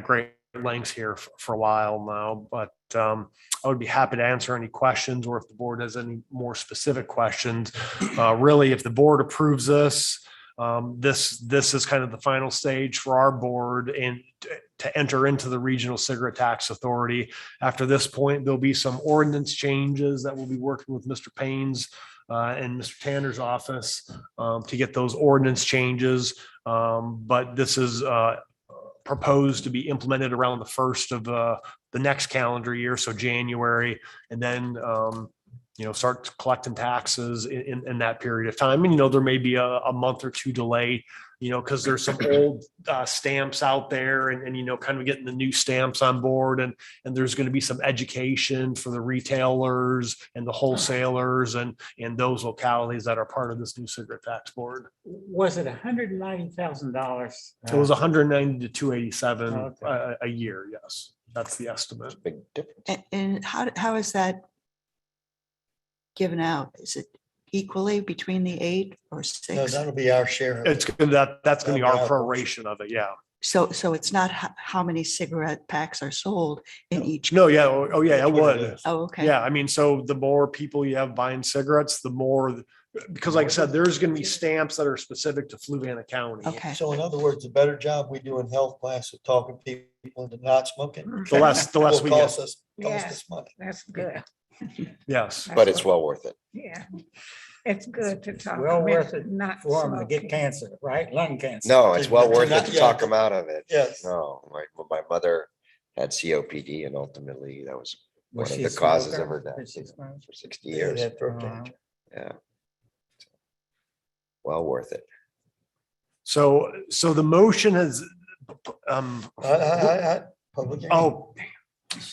great lengths here for a while now, but I would be happy to answer any questions, or if the board has any more specific questions. Really, if the board approves this, this is kind of the final stage for our board and to enter into the Regional Cigarette Tax Authority. After this point, there'll be some ordinance changes that we'll be working with Mr. Payne's and Mr. Tanner's office to get those ordinance changes. But this is proposed to be implemented around the first of the next calendar year, so January, and then start collecting taxes in that period of time. And there may be a month or 2 delay, because there's some old stamps out there, and kind of getting the new stamps on board, and there's going to be some education for the retailers and the wholesalers and those localities that are part of this new cigarette tax board. Was it $190,000? It was 190 to 287 Okay. a year. Yes, that's the estimate. Big difference. And how is that given out? Is it equally between the 8 or No, 6? that'll be our share. That's going to be our proration of it. Yeah. So it's not how many cigarette packs are sold in each. No. Yeah. Oh, yeah. It would. Oh, okay. Yeah. I mean, so the more people you have buying cigarettes, the more, because like I said, there's going to be stamps that are specific to Fluvanna County. Okay. So in other words, the better job we do in health class of talking people into not smoking. The less will we cost get. us Yeah. money. That's good. Yes. But it's well worth it. Yeah, it's good to talk. Well about worth it not for them to get smoking. cancer, right? Lung cancer. No, it's well worth it Not to yet. talk them out of it. Yes. No, my mother had COPD, and ultimately that was one Was of she a the causes of smoker her death for 6 months? for 60 Yeah, years. that throat cancer. Yeah. Well worth it. So the motion has, Public hearing. Oh,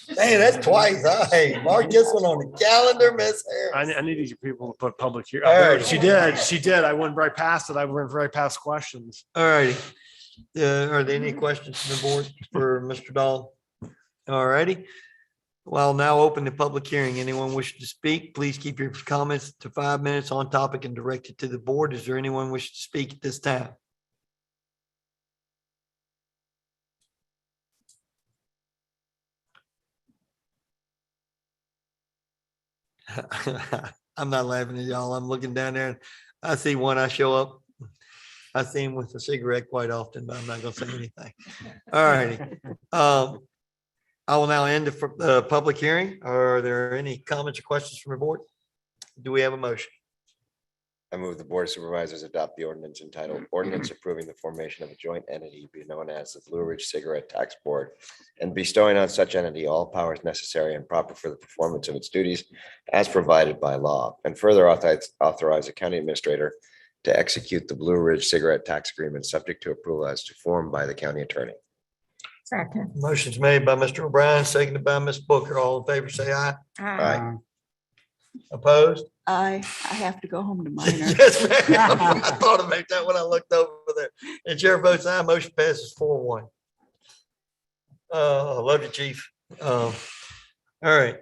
Hey, that's twice. Hey, mark this one on the calendar, Miss I Harris. needed you people to put public here. All right. She did. I went right past it. I went right past questions. All righty. Are there any questions from the board for Mr. Dahl? All righty. Well, I'll now open the public hearing. Anyone wishing to speak, please keep your comments to 5 minutes on topic and direct it to the board. Is there anyone wishing to speak at this time? I'm not laughing at y'all. I'm looking down there and I see one, I show up. I see him with a cigarette quite often, but I'm not gonna say anything. All righty. I will now end the public hearing. Are there any comments or questions from the board? Do we have a motion? I move the Board of Supervisors adopt the ordinance entitled Ordinance Approving the Formation of a Joint Entity be known as the Blue Ridge Cigarette Tax Board and bestowing on such entity all powers necessary and proper for the performance of its duties as provided by law, and further authorize the county administrator to execute the Blue Ridge Cigarette Tax Agreement subject to approval as to form by the county attorney. Second. Motion's made by Mr. O'Brien, seconded by Ms. Booker. All in favor, say aye. Aye. Opposed? I have to go home to minor. Yes, ma'am. I thought about that when I looked over there. And chair votes aye, motion passes 4-1. Love you, chief. All right.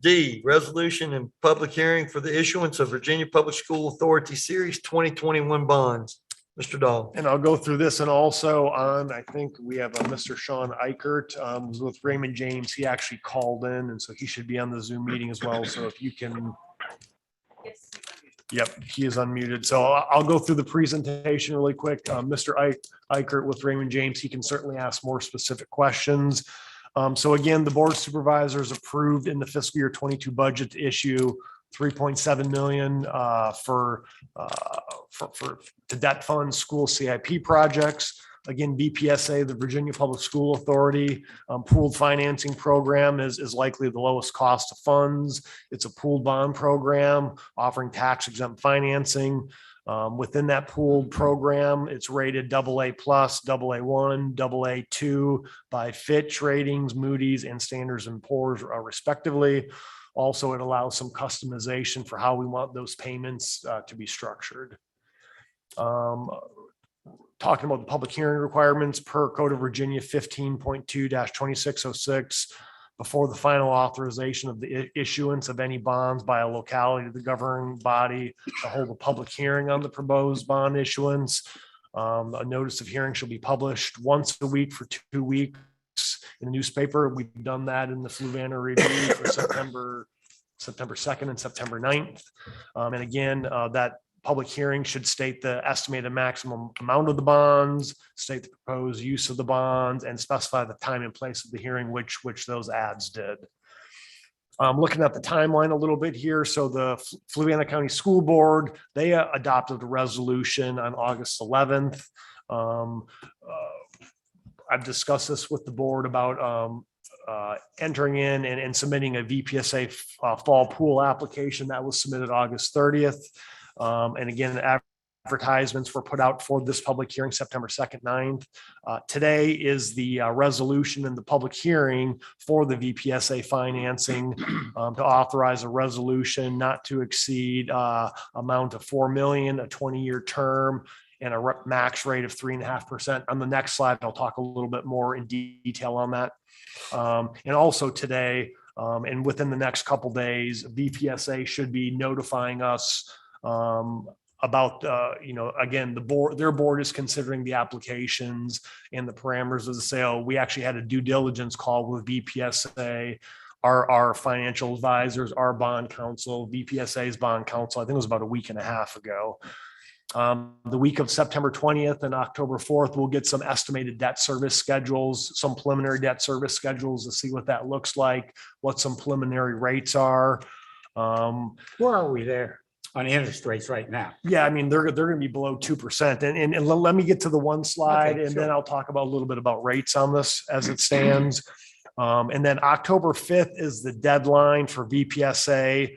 D, resolution and public hearing for the issuance of Virginia Public School Authority Series 2021 bonds. Mr. Dahl. And I'll go through this and also on, I think we have a Mr. Sean Eichert who's with Raymond James. He actually called in and so he should be on the Zoom meeting as well. So if you can. Yep, he is unmuted. So I'll go through the presentation really quick. Mr. Eichert with Raymond James, he can certainly ask more specific questions. So again, the Board of Supervisors approved in the fiscal year 22 budget to issue 3.7 million for to debt fund school CIP projects. Again, Vpsa, the Virginia Public School Authority pooled financing program is likely the lowest cost of funds. It's a pooled bond program offering tax exempt financing. Within that pooled program, it's rated AA+, AA1, AA2 by Fitch Ratings, Moody's, and Standards & Poor's respectively. Also, it allows some customization for how we want those payments to be structured. Talking about the public hearing requirements per Code of Virginia 15.2-2606, before the final authorization of the issuance of any bonds by a locality to the governing body to hold a public hearing on the proposed bond issuance. A notice of hearing shall be published once a week for 2 weeks in the newspaper. We've done that in the Fluvanna Review for September 2nd and September 9th. And again, that public hearing should state the estimated maximum amount of the bonds, state the proposed use of the bonds, and specify the time and place of the hearing, which those ads did. Looking at the timeline a little bit here. So the Fluvanna County School Board, they adopted a resolution on August 11th. I've discussed this with the board about entering in and submitting a Vpsa fall pool application that was submitted August 30th. And again, advertisements were put out for this public hearing September 2nd, 9th. Today is the resolution and the public hearing for the Vpsa financing to authorize a resolution not to exceed amount of 4 million, a 20-year term, and a max rate of 3.5%. On the next slide, I'll talk a little bit more in detail on that. And also today, and within the next couple days, Vpsa should be notifying us about, again, their board is considering the applications and the parameters of the sale. We actually had a due diligence call with Vpsa, our financial advisors, our bond counsel, Vpsa's bond counsel. I think it was about a week and a half ago. The week of September 20th and October 4th, we'll get some estimated debt service schedules, some preliminary debt service schedules to see what that looks like, what some preliminary rates are. Where are we there on interest rates right now? Yeah, I mean, they're going to be below 2%. And let me get to the one slide, Okay, and sure. then I'll talk about a little bit about rates on this as it stands. And then October 5th is the deadline for Vpsa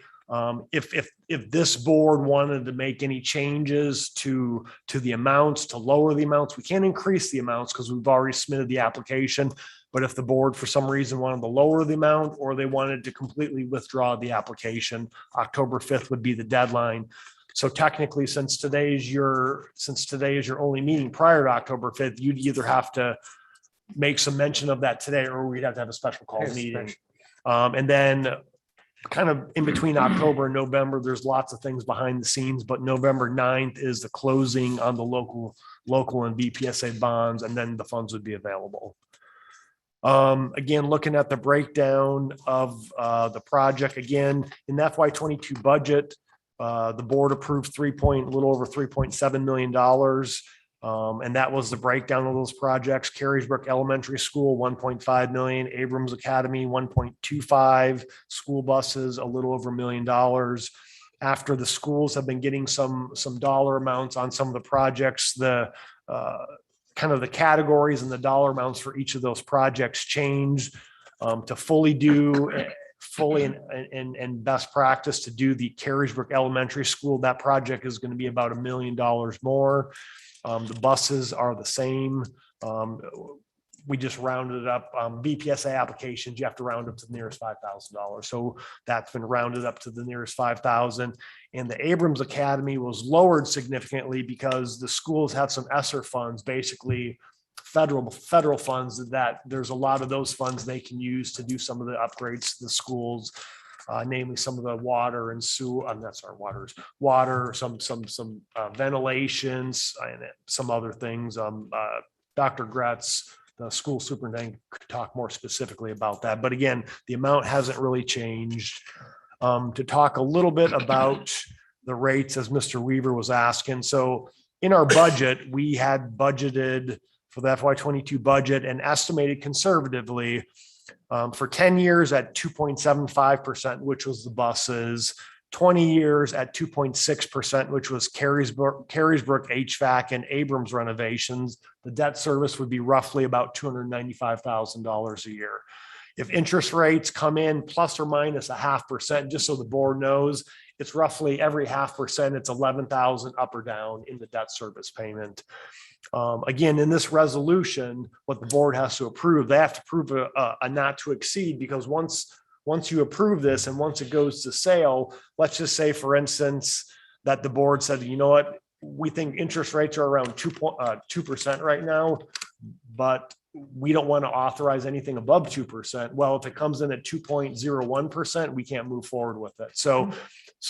If this board wanted to make any changes to the amounts, to lower the amounts, we can't increase the amounts because we've already submitted the application. But if the board for some reason wanted to lower the amount, or they wanted to completely withdraw the application, October 5th would be the deadline. So technically, since today is your only meeting prior to October 5th, you'd either have to make some mention of that today, or we'd have to have a special call meeting. And then kind of in between October and November, there's lots of things behind the scenes, but November 9th is the closing on the local and Vpsa bonds, and then the funds would be available. Again, looking at the breakdown of the project, again, in the FY22 budget, the board approved a little over $3.7 million. And that was the breakdown of those projects. Carriesbrook Elementary School, 1.5 million, Abrams Academy, 1.25, school buses, a little over $1 million. After the schools have been getting some dollar amounts on some of the projects, the kind of the categories and the dollar amounts for each of those projects changed to fully and best practice to do the Carriesbrook Elementary School. That project is going to be about $1 million more. The buses are the same. We just rounded it up. Vpsa applications, you have to round up to the nearest $5,000. So that's been rounded up to the nearest 5,000. And the Abrams Academy was lowered significantly because the schools had some ESSER funds, basically federal funds, that there's a lot of those funds they can use to do some of the upgrades to the schools. Namely some of the water and sewer, water, some ventilations and some other things. Dr. Gretz, the school superintendent, could talk more specifically about that. But again, the amount hasn't really changed. To talk a little bit about the rates, as Mr. Weaver was asking. So in our budget, we had budgeted for the FY22 budget and estimated conservatively for 10 years at 2.75%, which was the buses, 20 years at 2.6%, which was Carriesbrook HVAC and Abrams renovations. The debt service would be roughly about $295,000 a year. If interest rates come in plus or minus 0.5%, just so the board knows, it's roughly every 0.5%, it's 11,000 up or down in the debt service payment. Again, in this resolution, what the board has to approve, they have to approve a not to exceed, because once you approve this and once it goes to sale, let's just say, for instance, that the board said, you know what, we think interest rates are around 2% right now, but we don't want to authorize anything above 2%. Well, if it comes in at 2.01%, we can't move forward with it. So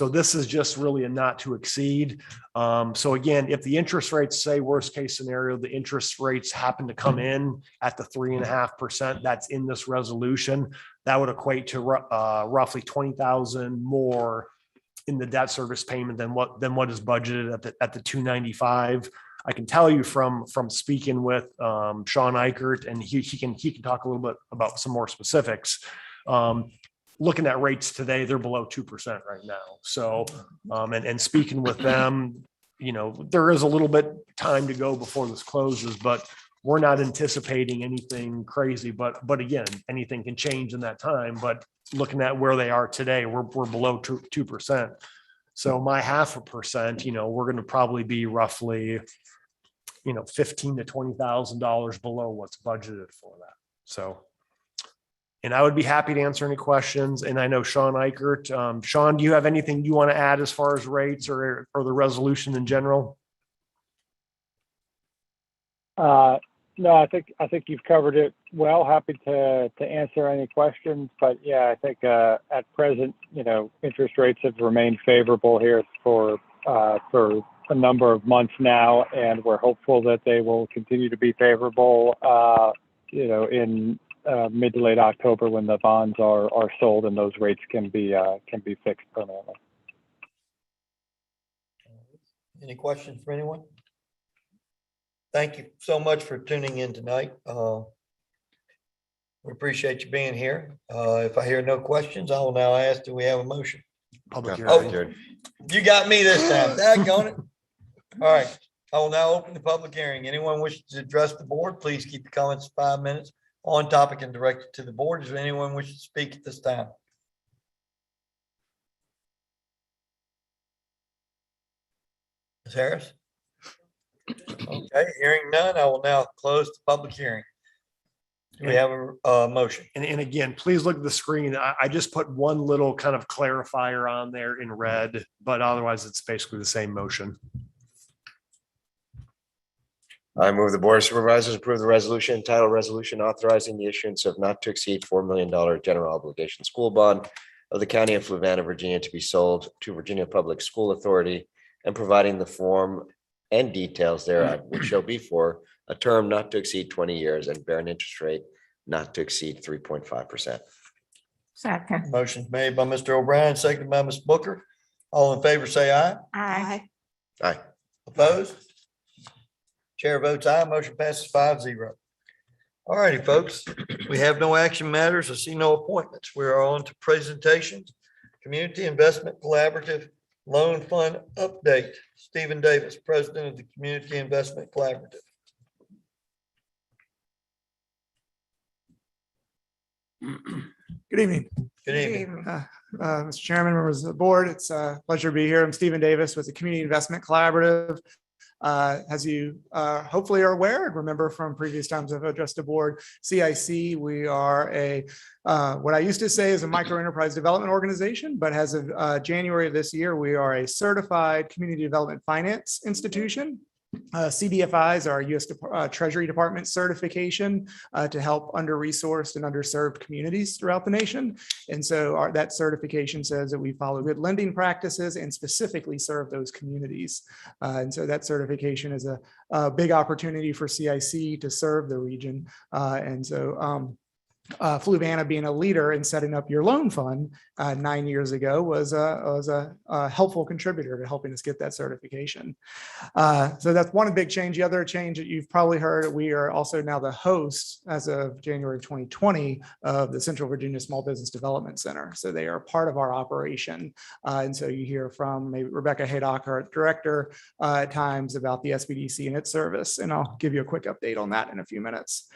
this is just really a not to exceed. So again, if the interest rates, say worst case scenario, the interest rates happen to come in at the 3.5% that's in this resolution, that would equate to roughly 20,000 more in the debt service payment than what is budgeted at the 295. I can tell you from speaking with Sean Eichert, and he can talk a little bit about some more specifics. Looking at rates today, they're below 2% right now. So, and speaking with them, you know, there is a little bit time to go before this closes, but we're not anticipating anything crazy. But again, anything can change in that time. But looking at where they are today, we're below 2%. So my 0.5%, you know, we're going to probably be roughly, you know, $15,000 to $20,000 below what's budgeted for that. So, and I would be happy to answer any questions. And I know Sean Eichert. Sean, do you have anything you want to add as far as rates or the resolution in general? No, I think you've covered it well. Happy to answer any questions. But yeah, I think at present, you know, interest rates have remained favorable here for a number of months now, and we're hopeful that they will continue to be favorable, you know, in mid to late October when the bonds are sold and those rates can be fixed permanently. Any questions for anyone? Thank you so much for tuning in tonight. We appreciate you being here. If I hear no questions, I will now ask, do we have a motion? Public Oh, hearing. you got me this time. Daggone it. All right. I will now open the public hearing. Anyone wishing to address the board, please keep your comments 5 minutes on topic and direct it to the board. Is there anyone wishing to speak at this time? Ms. Harris? Okay, hearing none, I will now close the public hearing. Do we have a motion? And again, please look at the screen. I just put one little kind of clarifier on there in red, but otherwise it's basically the same motion. I move the Board of Supervisors approve the resolution entitled resolution authorizing the issuance of not to exceed $4 million general obligation school bond of the county of Fluvanna, Virginia, to be sold to Virginia Public School Authority and providing the form and details thereof, which shall be for a term not to exceed 20 years and bear an interest rate not to exceed 3.5%. Second. Motion made by Mr. O'Brien, seconded by Ms. Booker. All in favor, say aye. Aye. Aye. Opposed? Chair votes aye. Motion passes 5-0. All righty, folks. We have no action matters. I see no appointments. We are on to presentations. Community Investment Collaborative Loan Fund Update. Stephen Davis, President of the Community Investment Collaborative. Good evening, Good evening. Mr. Chairman, members of the board. It's a pleasure to be here. I'm Stephen Davis with the Community Investment Collaborative. As you hopefully are aware and remember from previous times I've addressed the board, CIC, we are a what I used to say is a micro enterprise development organization, but as of January of this year, we are a certified community development finance institution. CDFIs are U.S. Treasury Department certification to help under-resourced and underserved communities throughout the nation. And so that certification says that we follow good lending practices and specifically serve those communities. And so that certification is a big opportunity for CIC to serve the region. Fluvana being a leader in setting up your loan fund 9 years ago was a helpful contributor to helping us get that certification. So that's one big change. The other change that you've probably heard, we are also now the host as of January 2020 of the Central Virginia Small Business Development Center. So they are part of our operation. And so you hear from maybe Rebecca Haydock, our director, at times about the SBDC and its service. And I'll give you a quick update on that in a few minutes.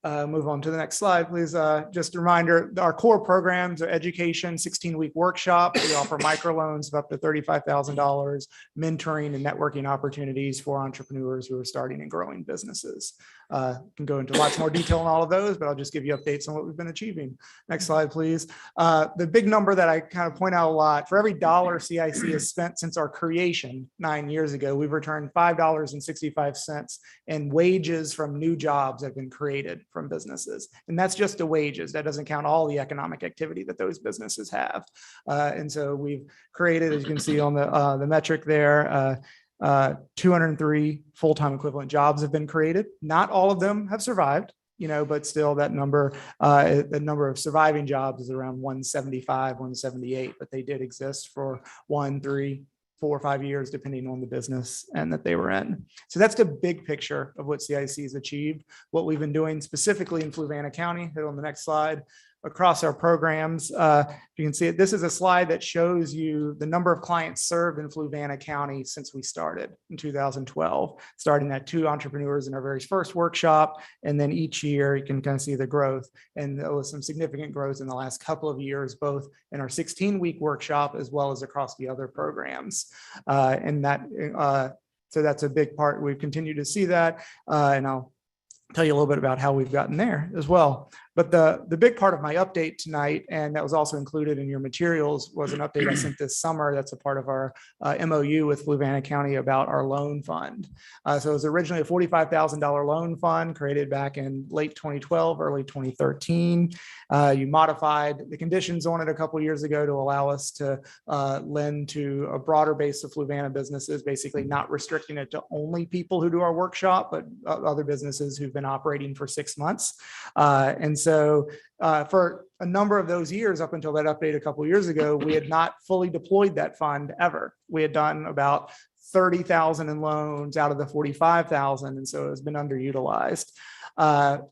Move on to the next slide, please. Just a reminder, our core programs are education, 16-week workshop. We offer microloans of up to $35,000, mentoring and networking opportunities for entrepreneurs who are starting and growing businesses. Can go into lots more detail on all of those, but I'll just give you updates on what we've been achieving. Next slide, please. The big number that I kind of point out a lot, for every dollar CIC has spent since our creation 9 years ago, we've returned $5.65 in wages from new jobs that have been created from businesses. And that's just the wages. That doesn't count all the economic activity that those businesses have. And so we've created, as you can see on the metric there, 203 full-time equivalent jobs have been created. Not all of them have survived, but still that number, the number of surviving jobs is around 175, 178, but they did exist for 1, 3, 4 or 5 years, depending on the business and that they were in. So that's the big picture of what CIC has achieved. What we've been doing specifically in Fluvanna County, hit on the next slide, across our programs. You can see it. This is a slide that shows you the number of clients served in Fluvanna County since we started in 2012, starting at 2 entrepreneurs in our very first workshop. And then each year you can kind of see the growth. And there was some significant growth in the last couple of years, both in our 16-week workshop as well as across the other programs. So that's a big part. We've continued to see that. And I'll tell you a little bit about how we've gotten there as well. But the big part of my update tonight, and that was also included in your materials, was an update I sent this summer. That's a part of our MOU with Fluvanna County about our loan fund. So it was originally a $45,000 loan fund created back in late 2012, early 2013. You modified the conditions on it a couple of years ago to allow us to lend to a broader base of Fluvanna businesses, basically not restricting it to only people who do our workshop, but other businesses who've been operating for 6 months. And so for a number of those years, up until that update a couple of years ago, we had not fully deployed that fund ever. We had done about 30,000 in loans out of the 45,000. And so it's been underutilized.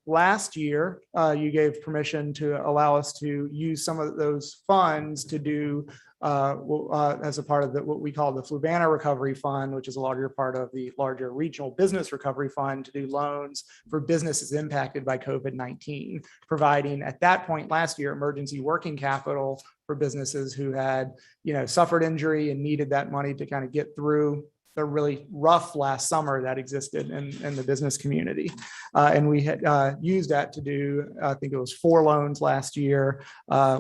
Last year, you gave permission to allow us to use some of those funds to do as a part of what we call the Fluvanna Recovery Fund, which is a larger part of the larger regional business recovery fund, to do loans for businesses impacted by COVID-19, providing at that point last year emergency working capital for businesses who had, suffered injury and needed that money to kind of get through the really rough last summer that existed in the business community. And we had used that to do, I think it was 4 loans last year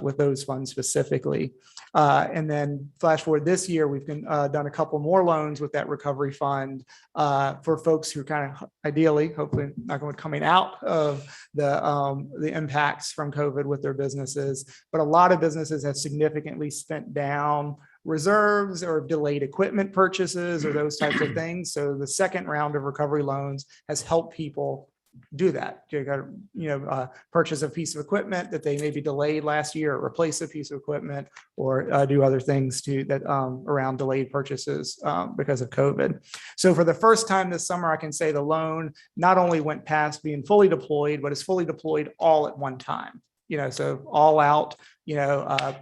with those funds specifically. And then flash forward this year, we've done a couple more loans with that recovery fund for folks who kind of ideally, hopefully not going coming out of the impacts from COVID with their businesses. But a lot of businesses have significantly spent down reserves or delayed equipment purchases or those types of things. So the second round of recovery loans has helped people do that. You got purchase a piece of equipment that they maybe delayed last year, or replace a piece of equipment, or do other things around delayed purchases because of COVID. So for the first time this summer, I can say the loan not only went past being fully deployed, but is fully deployed all at one time. So all out,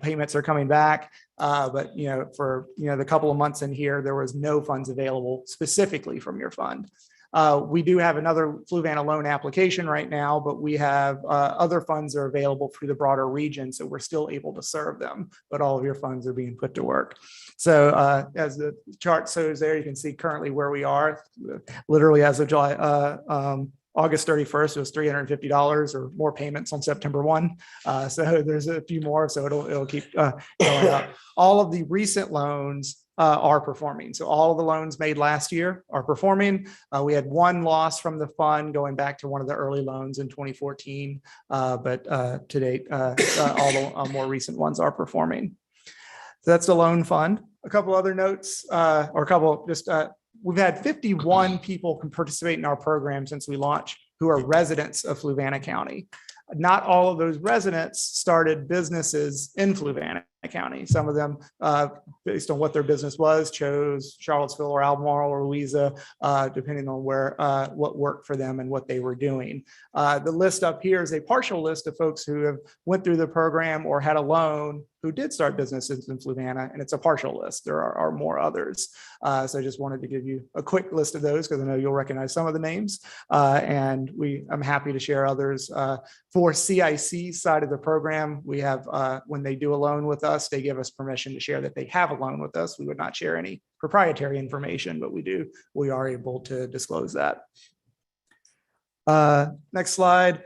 payments are coming back. But for the couple of months in here, there was no funds available specifically from your fund. We do have another Fluvanna loan application right now, but we have other funds are available through the broader region, so we're still able to serve them, but all of your funds are being put to work. So as the chart shows there, you can see currently where we are. Literally as of August 31st, it was $350 or more payments on September 1. So there's a few more, so it'll keep going up. All of the recent loans are performing. So all of the loans made last year are performing. We had one loss from the fund going back to one of the early loans in 2014, but to date, all the more recent ones are performing. So that's the loan fund. A couple other notes, we've had 51 people can participate in our program since we launched who are residents of Fluvanna County. Not all of those residents started businesses in Fluvanna County. Some of them, based on what their business was, chose Charlottesville or Albemarle or Louisa, depending on what worked for them and what they were doing. The list up here is a partial list of folks who have went through the program or had a loan who did start businesses in Fluvanna, and it's a partial list. There are more others. So I just wanted to give you a quick list of those because I know you'll recognize some of the names, and I'm happy to share others. For CIC side of the program, we have, when they do a loan with us, they give us permission to share that they have a loan with us. We would not share any proprietary information, but we are able to disclose that. Next slide.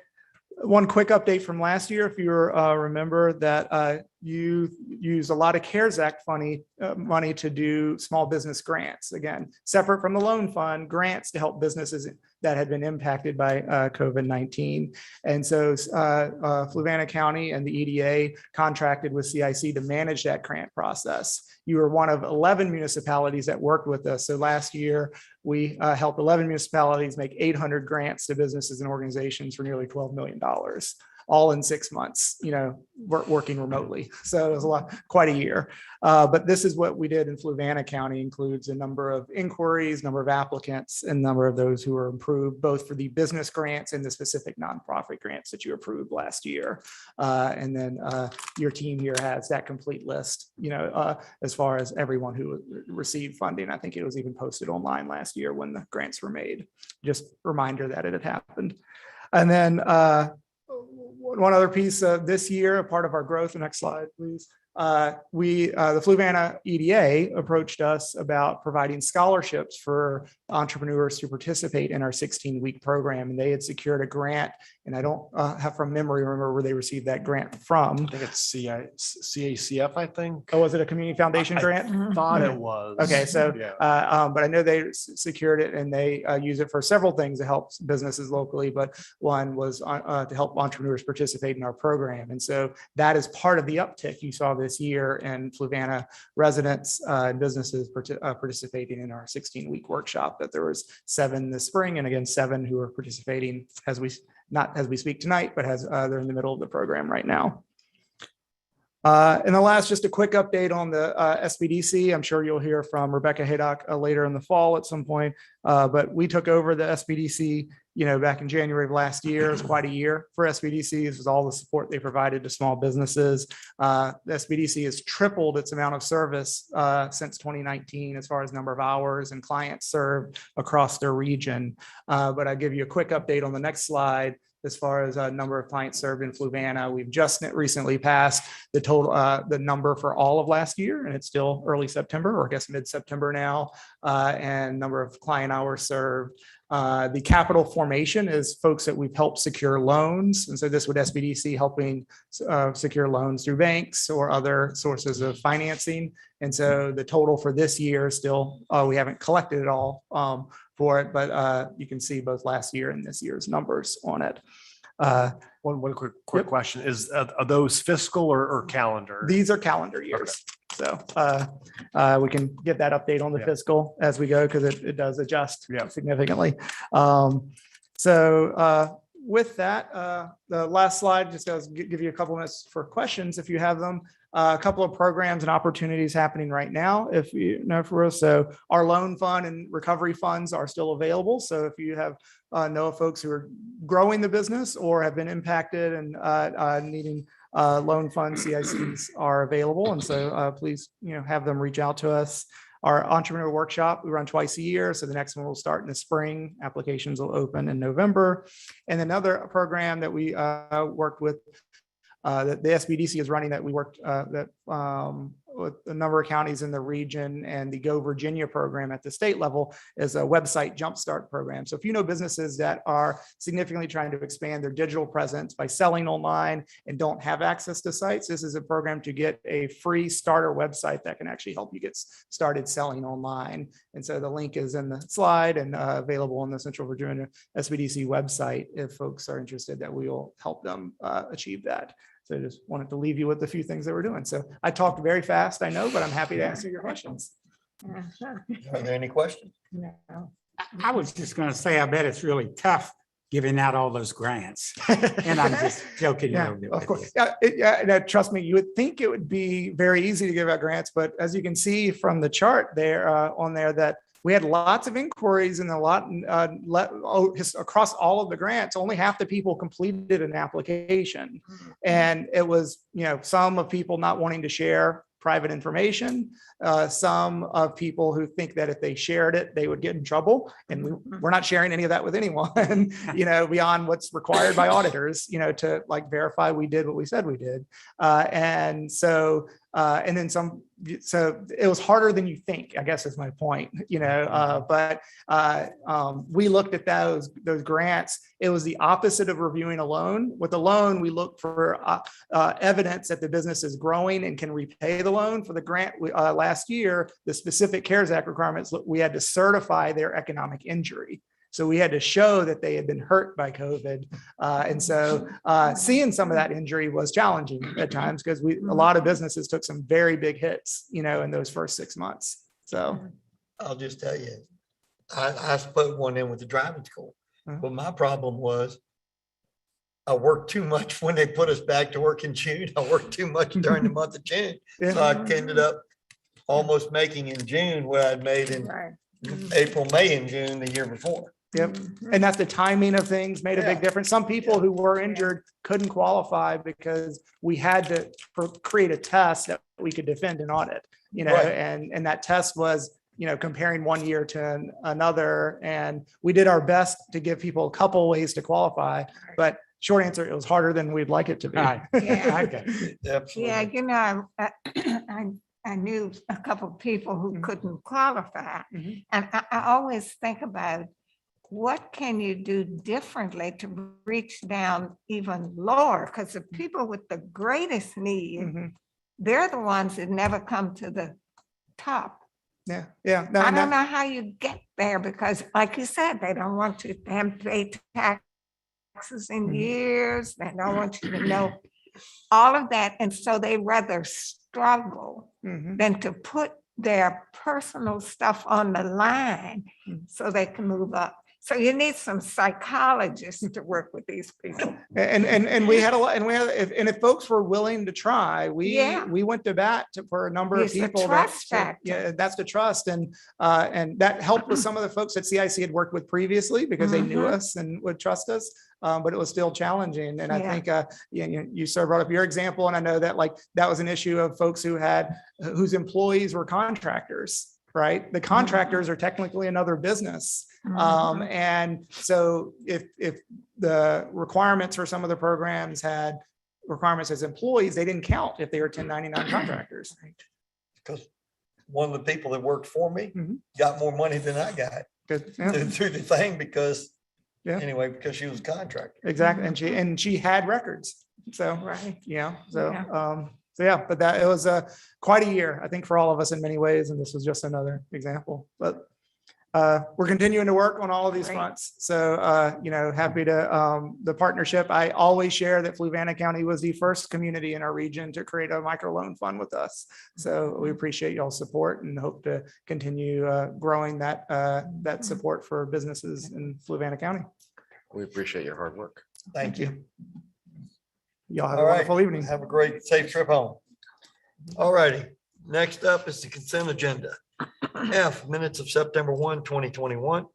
One quick update from last year. If you remember that you used a lot of CARES Act money to do small business grants. Again, separate from the loan fund, grants to help businesses that had been impacted by COVID-19. And so Fluvanna County and the EDA contracted with CIC to manage that grant process. You were one of 11 municipalities that worked with us. So last year, we helped 11 municipalities make 800 grants to businesses and organizations for nearly $12 million. All in 6 months, working remotely. So it was quite a year. But this is what we did in Fluvanna County, includes a number of inquiries, number of applicants, and number of those who were approved, both for the business grants and the specific nonprofit grants that you approved last year. And then your team here has that complete list, as far as everyone who received funding. I think it was even posted online last year when the grants were made. Just a reminder that it had happened. And then one other piece this year, a part of our growth, the next slide, please. The Fluvanna EDA approached us about providing scholarships for entrepreneurs to participate in our 16-week program. And they had secured a grant, and I don't have from memory remember where they received that grant from. I think it's CACF, I think. Oh, was it a community foundation grant? I thought it was. Okay, so, yeah. but I know they secured it, and they use it for several things to help businesses locally, but one was to help entrepreneurs participate in our program. And so that is part of the uptick you saw this year, and Fluvanna residents and businesses participating in our 16-week workshop. That there was 7 this spring, and again 7 who are participating not as we speak tonight, but they're in the middle of the program right now. And the last, just a quick update on the SBDC. I'm sure you'll hear from Rebecca Haydock later in the fall at some point. But we took over the SBDC, back in January of last year. It was quite a year for SBDC. This was all the support they provided to small businesses. The SBDC has tripled its amount of service since 2019 as far as number of hours and clients served across their region. But I'll give you a quick update on the next slide. As far as number of clients served in Fluvanna, we've just recently passed the total, the number for all of last year, and it's still early September, or I guess mid-September now, and number of client hours served. The capital formation is folks that we've helped secure loans, and so this would SBDC helping secure loans through banks or other sources of financing. And so the total for this year is still, we haven't collected it all for it, but you can see both last year and this year's numbers on it. One quick question is, are those fiscal or calendar? These are calendar years. So we can get that update on the fiscal as we go, because it does adjust significantly. With that, the last slide just does give you a couple minutes for questions if you have them. A couple of programs and opportunities happening right now, if you know for us. So our loan fund and recovery funds are still available. So if you have know of folks who are growing the business or have been impacted and needing loan funds, CICs are available. And so please, have them reach out to us. Our entrepreneur workshop, we run twice a year. So the next one will start in the spring. Applications will open in November. And another program that we worked with, that the SBDC is running, that we worked with a number of counties in the region, and the Go Virginia program at the state level is a website Jumpstart program. So if you know businesses that are significantly trying to expand their digital presence by selling online and don't have access to sites, this is a program to get a free starter website that can actually help you get started selling online. And so the link is in the slide and available on the Central Virginia SBDC website if folks are interested, that we will help them achieve that. So I just wanted to leave you with a few things that we're doing. So I talked very fast, I know, but I'm happy to answer your questions. Are there any questions? No. I was just going to say, I bet it's really tough giving out all those grants. And I'm just joking. Yeah, of course. Trust me, you would think it would be very easy to give out grants, but as you can see from the chart there on there, that we had lots of inquiries and a lot across all of the grants. Only half the people completed an application, and it was, some of people not wanting to share private information, some of people who think that if they shared it, they would get in trouble. And we're not sharing any of that with anyone, beyond what's required by auditors, to verify we did what we said we did. And then some, so it was harder than you think, I guess is my point, but we looked at those grants. It was the opposite of reviewing a loan. With a loan, we look for evidence that the business is growing and can repay the loan. For the grant last year, the specific CARES Act requirements, we had to certify their economic injury. So we had to show that they had been hurt by COVID. And so seeing some of that injury was challenging at times, because a lot of businesses took some very big hits, in those first 6 months. So I'll just tell you, I put one in with the driving school, but my problem was I worked too much when they put us back to work in June. I worked too much during the month of June. So I ended up almost making in June what I'd made in April, May, and June the year before. Yep. And that's the timing of things made a big difference. Some people who were injured couldn't qualify because we had to create a test that we could defend and audit, and that test was, comparing one year to another. And we did our best to give people a couple ways to qualify, but short answer, it was harder than we'd like it to be. I knew a couple of people who couldn't qualify. And I always think about, what can you do differently to reach down even lower? Because the people with the greatest need, they're the ones that never come to the top. No, I don't know how you get there, because like you said, they don't want you to have to pay taxes in years. They don't want you to know all of that. And so they rather struggle than to put their personal stuff on the line so they can move up. So you need some psychologists to work with these people. And we had a lot, and if folks were willing to try, Yeah. we went to bat for a number of It's the people. trust factor. Yeah, that's the trust. And that helped with some of the folks that CIC had worked with previously because they knew Mhm. us and would trust us. But it was still challenging. And I Yeah. think, you sort of brought up your example, and I know that that was an issue of folks whose employees were contractors, right? The contractors are technically another business. Mhm. And so if the requirements for some of the programs had requirements as employees, they didn't count if they were 1099 contractors. Because one of the people that worked for me Mhm. got more money than I got Good. Yeah, through the thing because, Yeah. anyway, because she was a contractor. exactly. And she had records. So, Right. yeah, Yeah. but it was quite a year, I think, for all of us in many ways. And this was just another example, but we're continuing to work on all of these Great. fronts. So, happy to the partnership. I always share that Fluvanna County was the first community in our region to create a microloan fund with us. So we appreciate y'all's support and hope to continue growing that support for businesses in Fluvanna County. We appreciate your hard work. Thank you. Y'all have a All right. wonderful evening. Have a great, safe trip home. All righty. Next up is the consent agenda. F, minutes of September 1, 2021.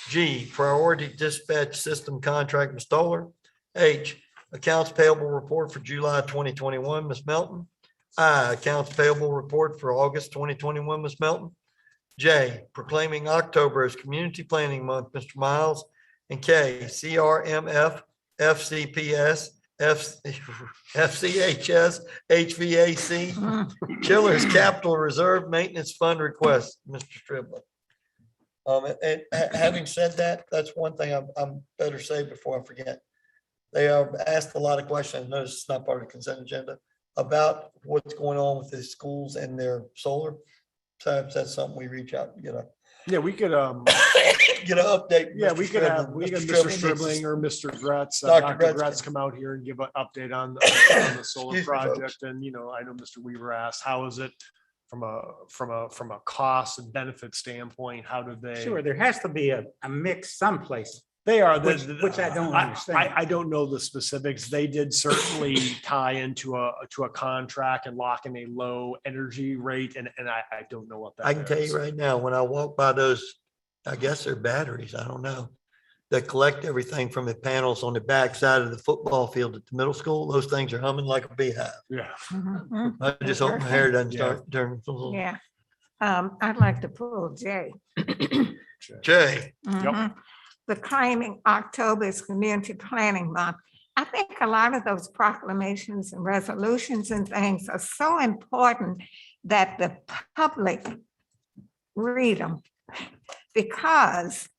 G, priority dispatch system contract, Ms. Stoller. H, accounts payable report for July 2021, Ms. Melton. I, accounts payable report for August 2021, Ms. Melton. J, proclaiming October as Community Planning Month, Mr. Miles. And K, CRMF, FCPS, FCHS, HVAC, Children's Capital Reserve Maintenance Fund request, Mr. Striblin. And having said that, that's one thing I'm better say before I forget. They have asked a lot of questions. Notice it's not part of the consent agenda about what's going on with the schools and their solar. So if that's something we reach out and get a we could, get an update. yeah, we could have, Mr. Stribling or Mr. Gretz, Dr. Gretz come out here and give an update on the solar Excuse me, folks. project. And, I know Mr. Weaver asked, how is it from a cost and benefit standpoint? How did they? Sure, there has to be a mix someplace. They are, Which I don't understand. I don't know the specifics. They did certainly tie into a contract and lock in a low energy rate. And I don't know what that is. I can tell you right now, when I walk by those, I guess they're batteries, I don't know, that collect everything from the panels on the back side of the football field at the middle school, those things are humming like a beehive. Yeah. Mhm. I just hope my hair doesn't Yeah. start turning. Yeah. I'd like to pull J. Jay, Mhm. The claiming October is Community Planning Month. I think a lot of those proclamations and resolutions and things are so important that the public read them. Because,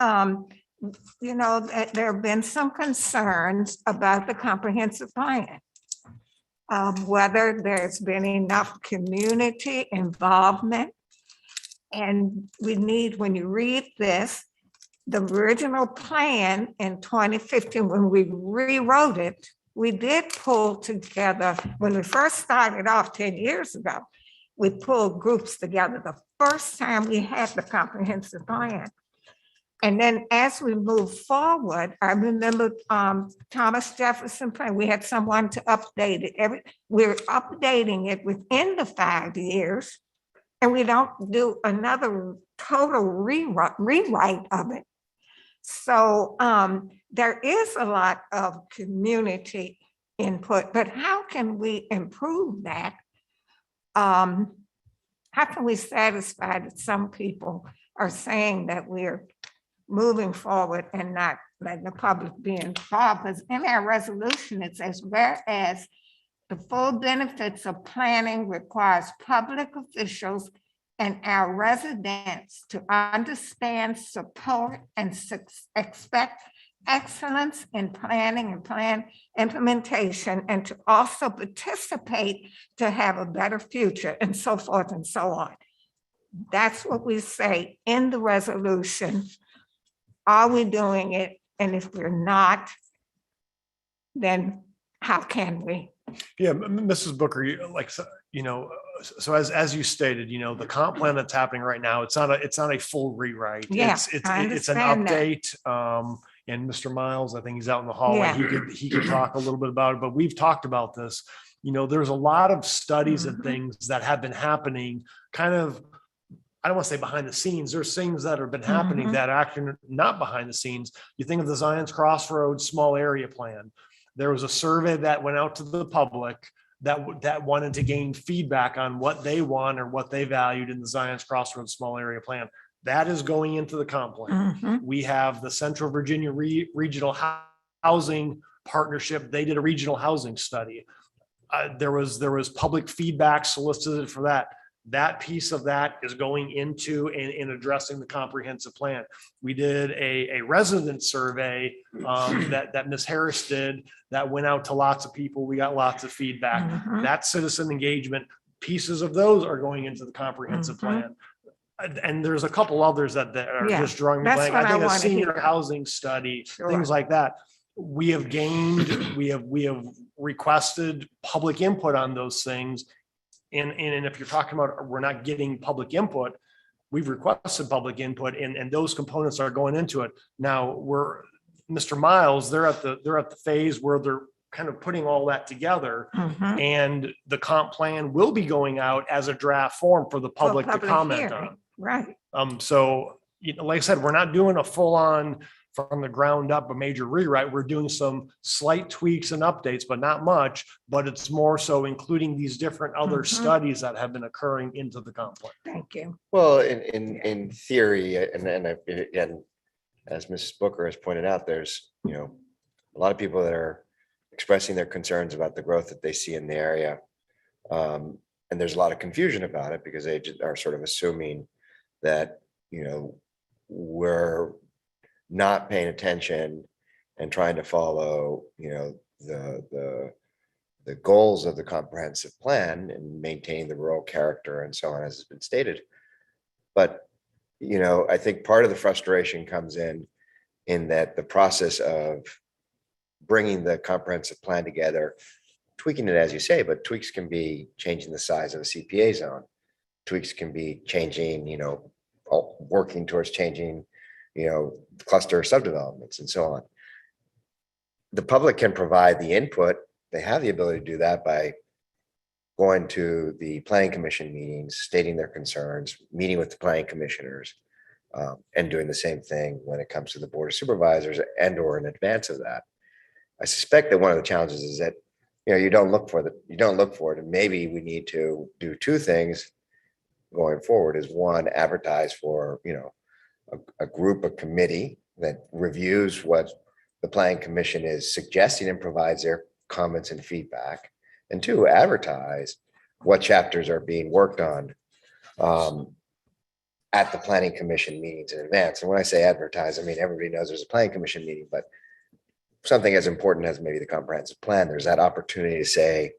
there have been some concerns about the comprehensive plan. Whether there's been enough community involvement. And we need, when you read this, the original plan in 2015, when we rewrote it, we did pull together, when we first started off 10 years ago, we pulled groups together the first time we had the comprehensive plan. And then as we move forward, I remember Thomas Jefferson plan, we had someone to update it. We're updating it within the 5 years. And we don't do another total rewrite of it. So there is a lot of community input, but how can we improve that? How can we satisfy that some people are saying that we're moving forward and not letting the public be involved? Because in our resolution, it says, whereas the full benefits of planning requires public officials and our residents to understand, support, and expect excellence in planning and plan implementation, and to also participate to have a better future, and so forth and so on. That's what we say in the resolution. Are we doing it? And if we're not, then how can we? Yeah, Mrs. Booker, you know, so as you stated, you know, the comp plan that's happening right now, it's not a full rewrite. Yeah, It's I it's an understand that. update. And Mr. Miles, I think he's out in the hallway. Yeah. He could talk a little bit about it, but we've talked about this. You know, there's a lot of studies and Mhm. things that have been happening kind of, I don't want to say behind the scenes. There's things that have been happening Mhm. that are actually not behind the scenes. You think of the Zion's Crossroads small area plan. There was a survey that went out to the public that wanted to gain feedback on what they want or what they valued in the Zion's Crossroads small area plan. That is going into the comp plan. Mhm. We have the Central Virginia Regional Housing Partnership. They did a regional housing study. There was public feedback solicited for that. That piece of that is going into in addressing the comprehensive plan. We did a resident survey that Ms. Harris did that went out to lots of people. We got lots of feedback. Mhm. That citizen engagement, pieces of those are going into the comprehensive Mhm. plan. And there's a couple others that are Yeah, just drawing me that's blank. what I I think a wanna senior hear. housing study, Sure. things like that. We have requested public input on those things. And if you're talking about, we're not getting public input, we've requested public input and those components are going into it. Now Mr. Miles, they're at the phase where they're kind of putting all that together. Mhm. And the comp plan will be going out as a draft form for the public to public comment hearing. on. Right. So, you know, like I said, we're not doing a full on from the ground up, a major rewrite. We're doing some slight tweaks and updates, but not much, but it's more so including these different other Mhm. studies that have been occurring into the comp plan. Thank you. Well, in theory, and as Mrs. Booker has pointed out, there's, you know, a lot of people that are expressing their concerns about the growth that they see in the area. And there's a lot of confusion about it because they just are sort of assuming that, you know, we're not paying attention and trying to follow, you know, the goals of the comprehensive plan and maintain the rural character and so on, as has been stated. But, you know, I think part of the frustration comes in that the process of bringing the comprehensive plan together, tweaking it, as you say, but tweaks can be changing the size of a CPA zone. Tweaks can be changing, you know, working towards changing, you know, cluster subdevelopments and so on. The public can provide the input. They have the ability to do that by going to the planning commission meetings, stating their concerns, meeting with the planning commissioners, and doing the same thing when it comes to the board of supervisors and or in advance of that. I suspect that one of the challenges is that, you know, you don't look for it. And maybe we need to do two things going forward. Is one, advertise for, you know, a group, a committee that reviews what the planning commission is suggesting and provides their comments and feedback. And two, advertise what chapters are being worked on at the planning commission meetings in advance. And when I say advertise, I mean, everybody knows there's a planning commission meeting, but something as important as maybe the comprehensive plan, there's that opportunity to say,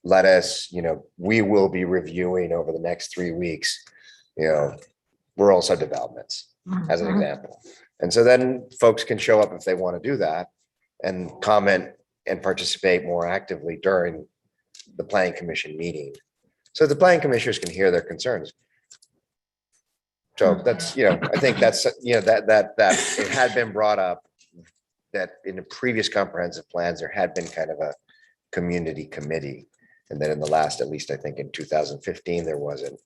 let us, you know, we will be reviewing over the next 3 weeks, you know, rural subdevelopments as an Mhm. example. And so then folks can show up if they want to do that and comment and participate more actively during the planning commission meeting. So the planning commissioners can hear their concerns. So that's, you know, I think that's, you know, that it had been brought up that in the previous comprehensive plans, there had been kind of a community committee. And then in the last, at least I think in 2015, there wasn't.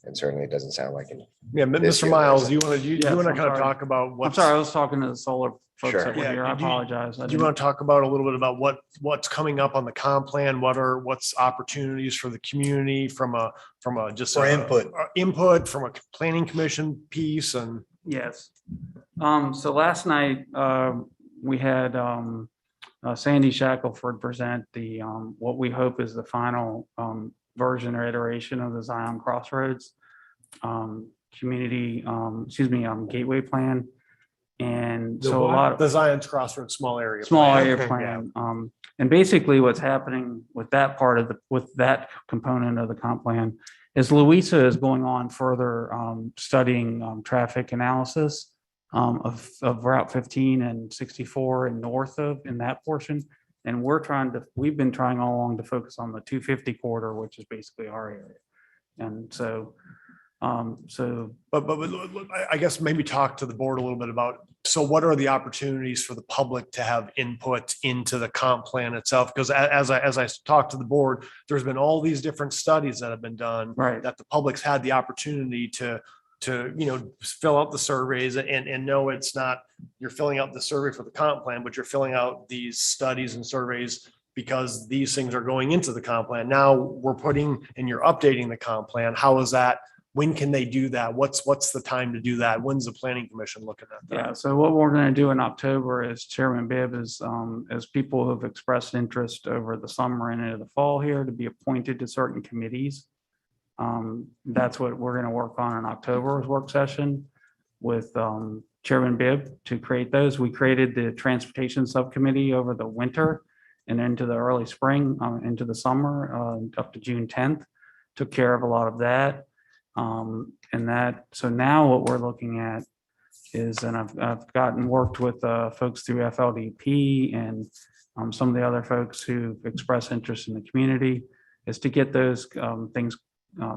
And certainly it doesn't sound like in. Yeah, This Mr. year, Miles, there's you want to Yes, kind I'm of sorry. talk about I'm what's. sorry, I was talking to the solar folks Sure. that were Yeah, here. I do you- apologize. I Do you didn't- want to talk about a little bit about what's coming up on the comp plan? What's opportunities for the community from a just For a- input. input from a planning commission piece and. Yes. So last night, we had Sandy Shackelford present the what we hope is the final version or iteration of the Zion Crossroads community, gateway plan. And so a lot of The Zion's Crossroads small area. small plan. area Okay. plan. And basically what's happening with that part of with that component of the comp plan is Louisa is going on further studying traffic analysis of Route 15 and 64 and north of in that portion. And we've been trying all along to focus on the 250 corridor, which is basically our area. And so, But I guess maybe talk to the board a little bit about, so what are the opportunities for the public to have input into the comp plan itself? Because as I talked to the board, there's been all these different studies that have been done. Right. That the public's had the opportunity to, fill out the surveys and know it's not, you're filling out the survey for the comp plan, but you're filling out these studies and surveys because these things are going into the comp plan. Now we're putting, and you're updating the comp plan. How is that? When can they do that? What's the time to do that? When's the planning commission looking at that? yeah, so what we're going to do in October, as Chairman Bibb is, as people who have expressed interest over the summer and into the fall here to be appointed to certain committees. That's what we're going to work on in October's work session with Chairman Bibb to create those. We created the transportation subcommittee over the winter and into the early spring, into the summer, up to June 10th. Took care of a lot of that. So now what we're looking at is, and I've worked with folks through FLDP and some of the other folks who've expressed interest in the community, is to get those things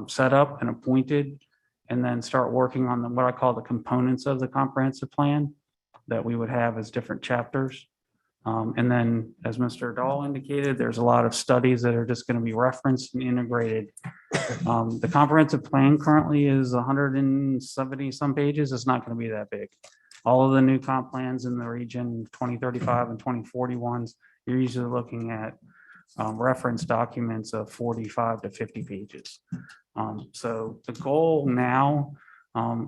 set up and appointed, and then start working on what I call the components of the comprehensive plan that we would have as different chapters. And then, as Mr. Dahl indicated, there's a lot of studies that are just going to be referenced and integrated. The comprehensive plan currently is 170 some pages. It's not going to be that big. All of the new comp plans in the region, 2035 and 2040 ones, you're usually looking at reference documents of 45 to 50 pages. So the goal now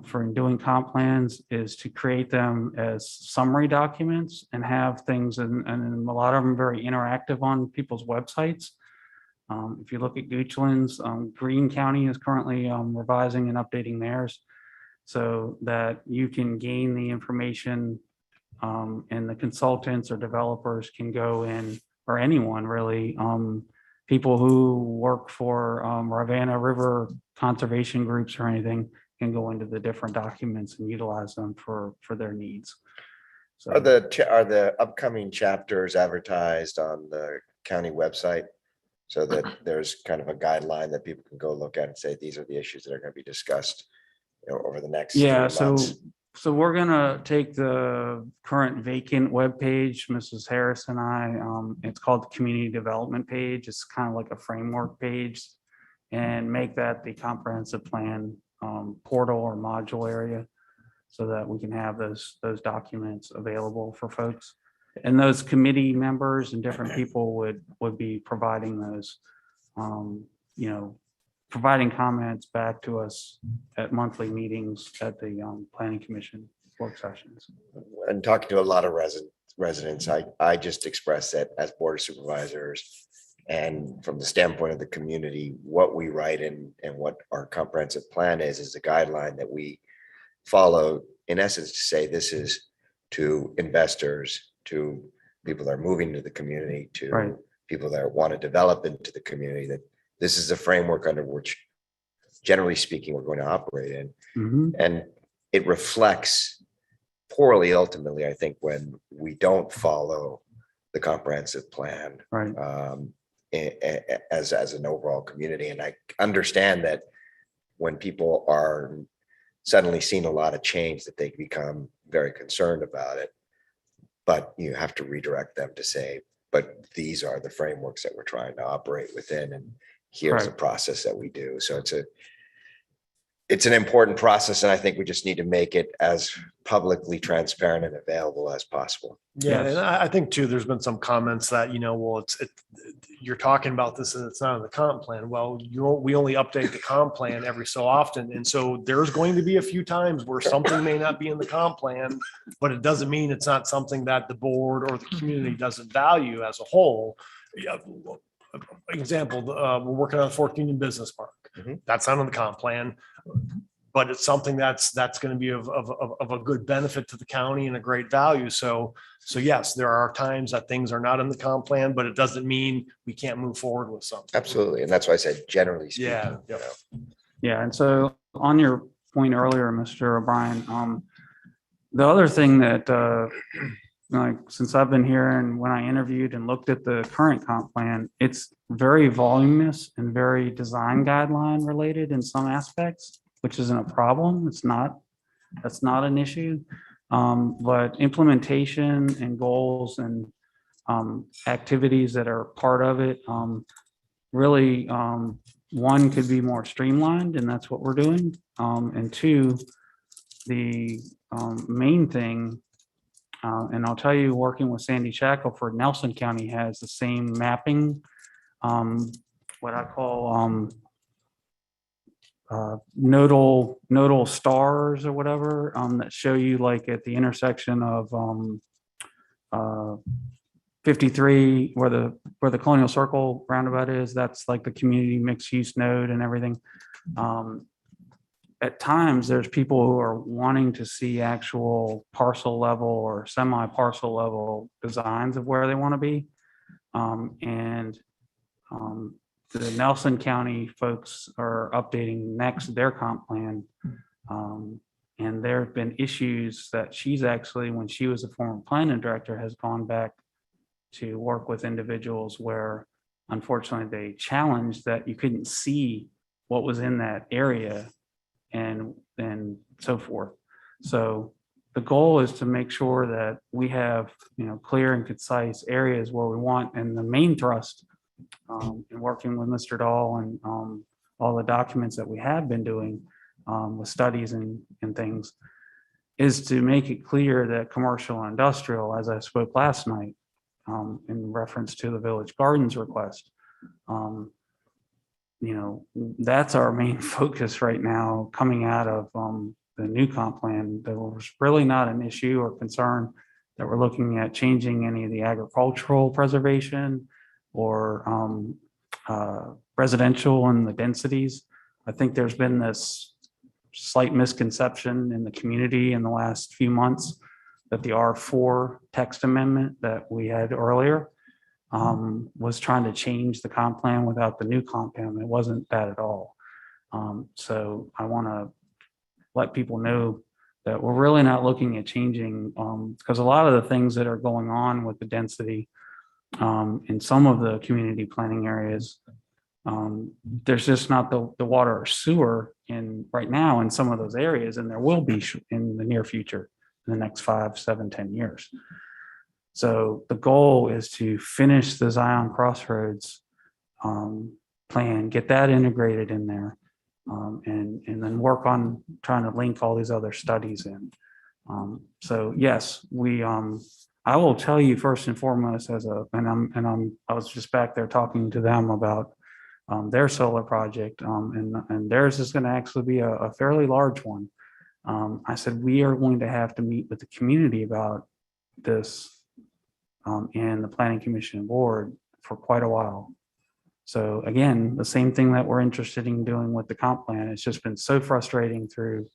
for doing comp plans is to create them as summary documents and have things, and a lot of them very interactive on people's websites. If you look at Goochland's, Greene County is currently revising and updating theirs so that you can gain the information and the consultants or developers can go in, or anyone really, people who work for Ravenna River conservation groups or anything can go into the different documents and utilize them for their needs. So Are the upcoming chapters advertised on the county website so that there's kind of a guideline that people can go look at and say, these are the issues that are going to be discussed, over the next 3 months? So we're gonna take the current vacant webpage, Mrs. Harris and I, it's called the community development page. It's kind of like a framework page, and make that the comprehensive plan portal or module area so that we can have those documents available for folks. And those committee members and different people would be providing those, providing comments back to us at monthly meetings at the planning commission work sessions. And talking to a lot of residents, I just express that as board of supervisors and from the standpoint of the community, what we write in and what our comprehensive plan is a guideline that we follow, in essence, to say this is to investors, to people that are moving to the community, to Right. people that want to develop into the community, that this is the framework under which, generally speaking, we're going to operate in. Mhm. And it reflects poorly, ultimately, I think, when we don't follow the comprehensive plan Right. As an overall community. And I understand that when people are suddenly seeing a lot of change, that they become very concerned about it. But you have to redirect them to say, but these are the frameworks that we're trying to operate within, and here's the Right. process that we do. So it's an important process, and I think we just need to make it as publicly transparent and available as possible. Yeah, Yes. and I think too, there's been some comments that, well, you're talking about this and it's not in the comp plan. Well, we only update the comp plan every so often. And so there's going to be a few times where something may not be in the comp plan, but it doesn't mean it's not something that the board or the community doesn't value as a whole. Yeah, example, we're working on Fourth Union Business Park. Mhm. That's not on the comp plan, but it's something that's going to be of a good benefit to the county and a great value. So yes, there are times that things are not in the comp plan, but it doesn't mean we can't move forward with something. Absolutely. And that's why I said, generally speaking. Yeah. you know. Yeah, and so on your point earlier, Mr. O'Brien, the other thing that like, since I've been here and when I interviewed and looked at the current comp plan, it's very voluminous and very design guideline related in some aspects, which isn't a problem. That's not an issue. But implementation and goals and activities that are part of it, really, one could be more streamlined, and that's what we're doing. And two, the main thing, and I'll tell you, working with Sandy Shackelford, Nelson County has the same mapping, what I call nodal stars or whatever, that show you like at the intersection of 53, where the Colonial Circle roundabout is. That's like the community mixed use node and everything. At times, there's people who are wanting to see actual parcel level or semi-parcel level designs of where they want to be. And the Nelson County folks are updating next their comp plan. And there have been issues that she's actually, when she was a former planning director, has gone back to work with individuals where unfortunately they challenged that you couldn't see what was in that area and so forth. So the goal is to make sure that we have, clear and concise areas where we want, and the main thrust in working with Mr. Dahl and all the documents that we have been doing with studies and things is to make it clear that commercial and industrial, as I spoke last night, in reference to the Village Gardens request, that's our main focus right now coming out of the new comp plan. There was really not an issue or concern that we're looking at changing any of the agricultural preservation or residential and the densities. I think there's been this slight misconception in the community in the last few months that the R4 text amendment that we had earlier was trying to change the comp plan without the new comp plan. It wasn't that at all. So I want to let people know that we're really not looking at changing, because a lot of the things that are going on with the density in some of the community planning areas, there's just not the water or sewer in right now in some of those areas, and there will be in the near future, in the next 5, 7, 10 years. So the goal is to finish the Zion Crossroads plan, get that integrated in there, and then work on trying to link all these other studies in. So yes, I will tell you first and foremost I was just back there talking to them about their solar project, and theirs is going to actually be a fairly large one. I said, we are going to have to meet with the community about this and the Planning Commission board for quite a while. So again, the same thing that we're interested in doing with the comp plan. It's just been so frustrating through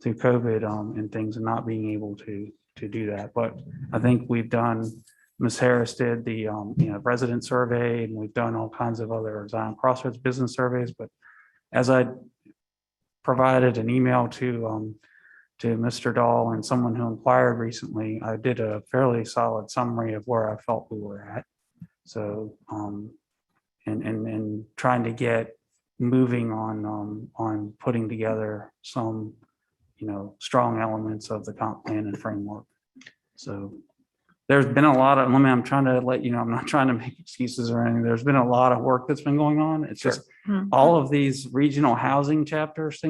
COVID and things, and not being able to do that. But I think we've done, Ms. Harris did the resident survey, and we've done all kinds of other Zion Crossroads business surveys. But as I provided an email to Mr. Dahl and someone who inquired recently, I did a fairly solid summary of where I felt we were at. So, and trying to get moving on putting together some, strong elements of the comp plan and framework. So there's been a lot of, I'm trying to let you know, I'm not trying to make excuses or anything. There's been a lot of work that's been going on. It's just all of these regional housing chapters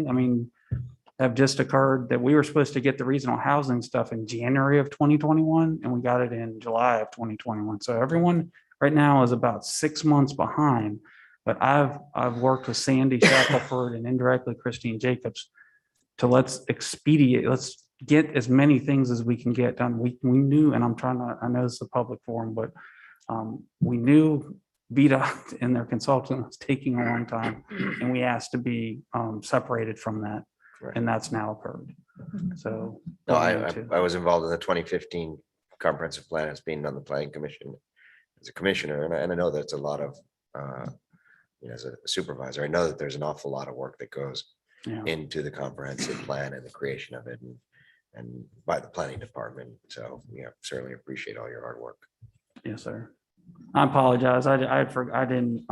have just occurred, that we were supposed to get the regional housing stuff in January of 2021, and we got it in July of 2021. So everyone right now is about 6 months behind, but I've worked with Sandy Shackelford and indirectly Christine Jacobs to let's get as many things as we can get done. We knew, and I know this is a public forum, but we knew VDOT and their consultant was taking a long time, and we asked to be separated from that. Right. And that's now occurred. So. No, I was involved in the 2015 comprehensive plan as being on the planning commission as a commissioner. And I know that's a lot of, as a supervisor, I know that there's an awful lot of work that goes into the comprehensive plan and the creation of it. and by the planning department. So, yeah, certainly appreciate all your hard work. Yes, sir. I apologize. I didn't,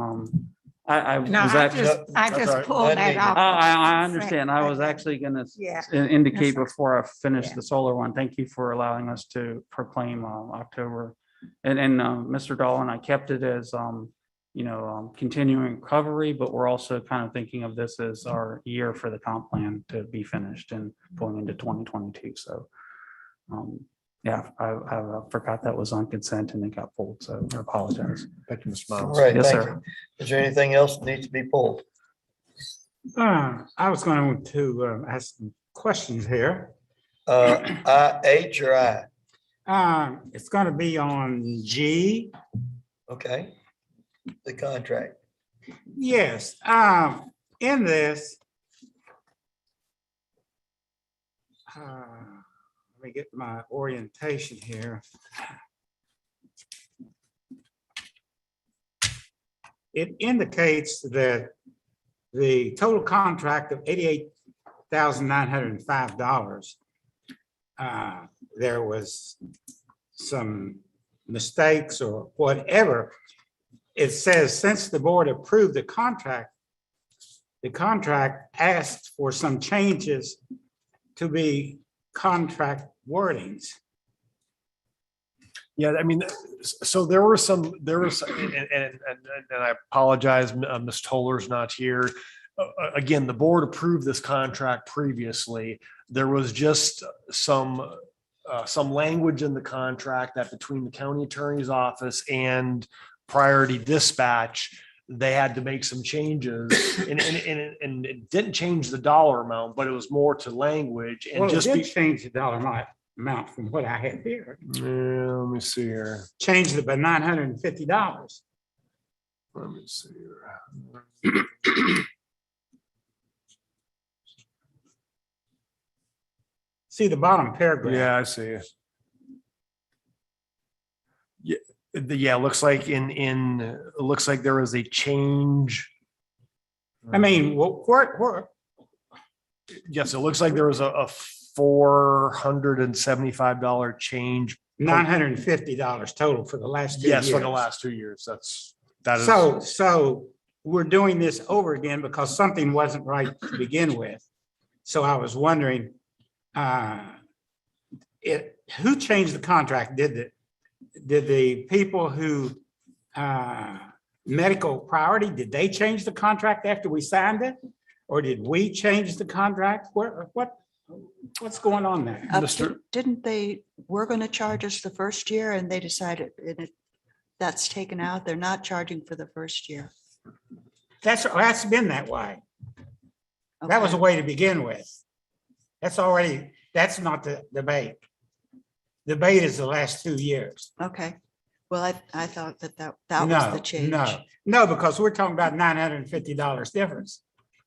I No, was I actually, just, I that's just all right. pulled that off. I understand. I was actually gonna Yeah. indicate That's before I finish Yeah. the solar one. Thank you for allowing us to proclaim October. And Mr. Dolan, I kept it as continuing recovery, but we're also kind of thinking of this as our year for the comp plan to be finished and going into 2022. So yeah, I forgot that was on consent and it got pulled. So I apologize. Thank you, Mr. All Miles. right, Yes, thank sir. you. Is there anything else that needs to be pulled? I was going to ask some questions here. H or I? It's going to be on G. Okay. The contract. Yes, in this. Let me get my orientation here. It indicates that the total contract of $88,905. There was some mistakes or whatever. It says since the board approved the contract asked for some changes to be contract wordings. Yeah, I mean, so there was, and I apologize, Ms. Toller's not here. Again, the board approved this contract previously. There was just some language in the contract that between the county attorney's office and Priority Dispatch, they had to make some changes, and it didn't change the dollar amount, but it was more to language and Well, it just did change the dollar amount from what I had here. Yeah, let me see here. Changed it by $950. Let me see here. See the bottom paragraph. Yeah, I see it. Yeah, it looks like it looks like there was a change. I mean, where, Yes, it looks like there was a $475 change. $950 total for the last 2 years. Yes, for the last 2 years. That is. So we're doing this over again because something wasn't right to begin with. So I was wondering, who changed the contract? Did the people who, medical priority, did they change the contract after we signed it? Or did we change the contract? What's going on there? Didn't they, we're going to charge us the first year and they decided that's taken out. They're not charging for the first year. That's been that way. That was a way to begin with. That's not the debate. Debate is the last 2 years. Okay. Well, I thought that was the change. No, because we're talking about $950 difference.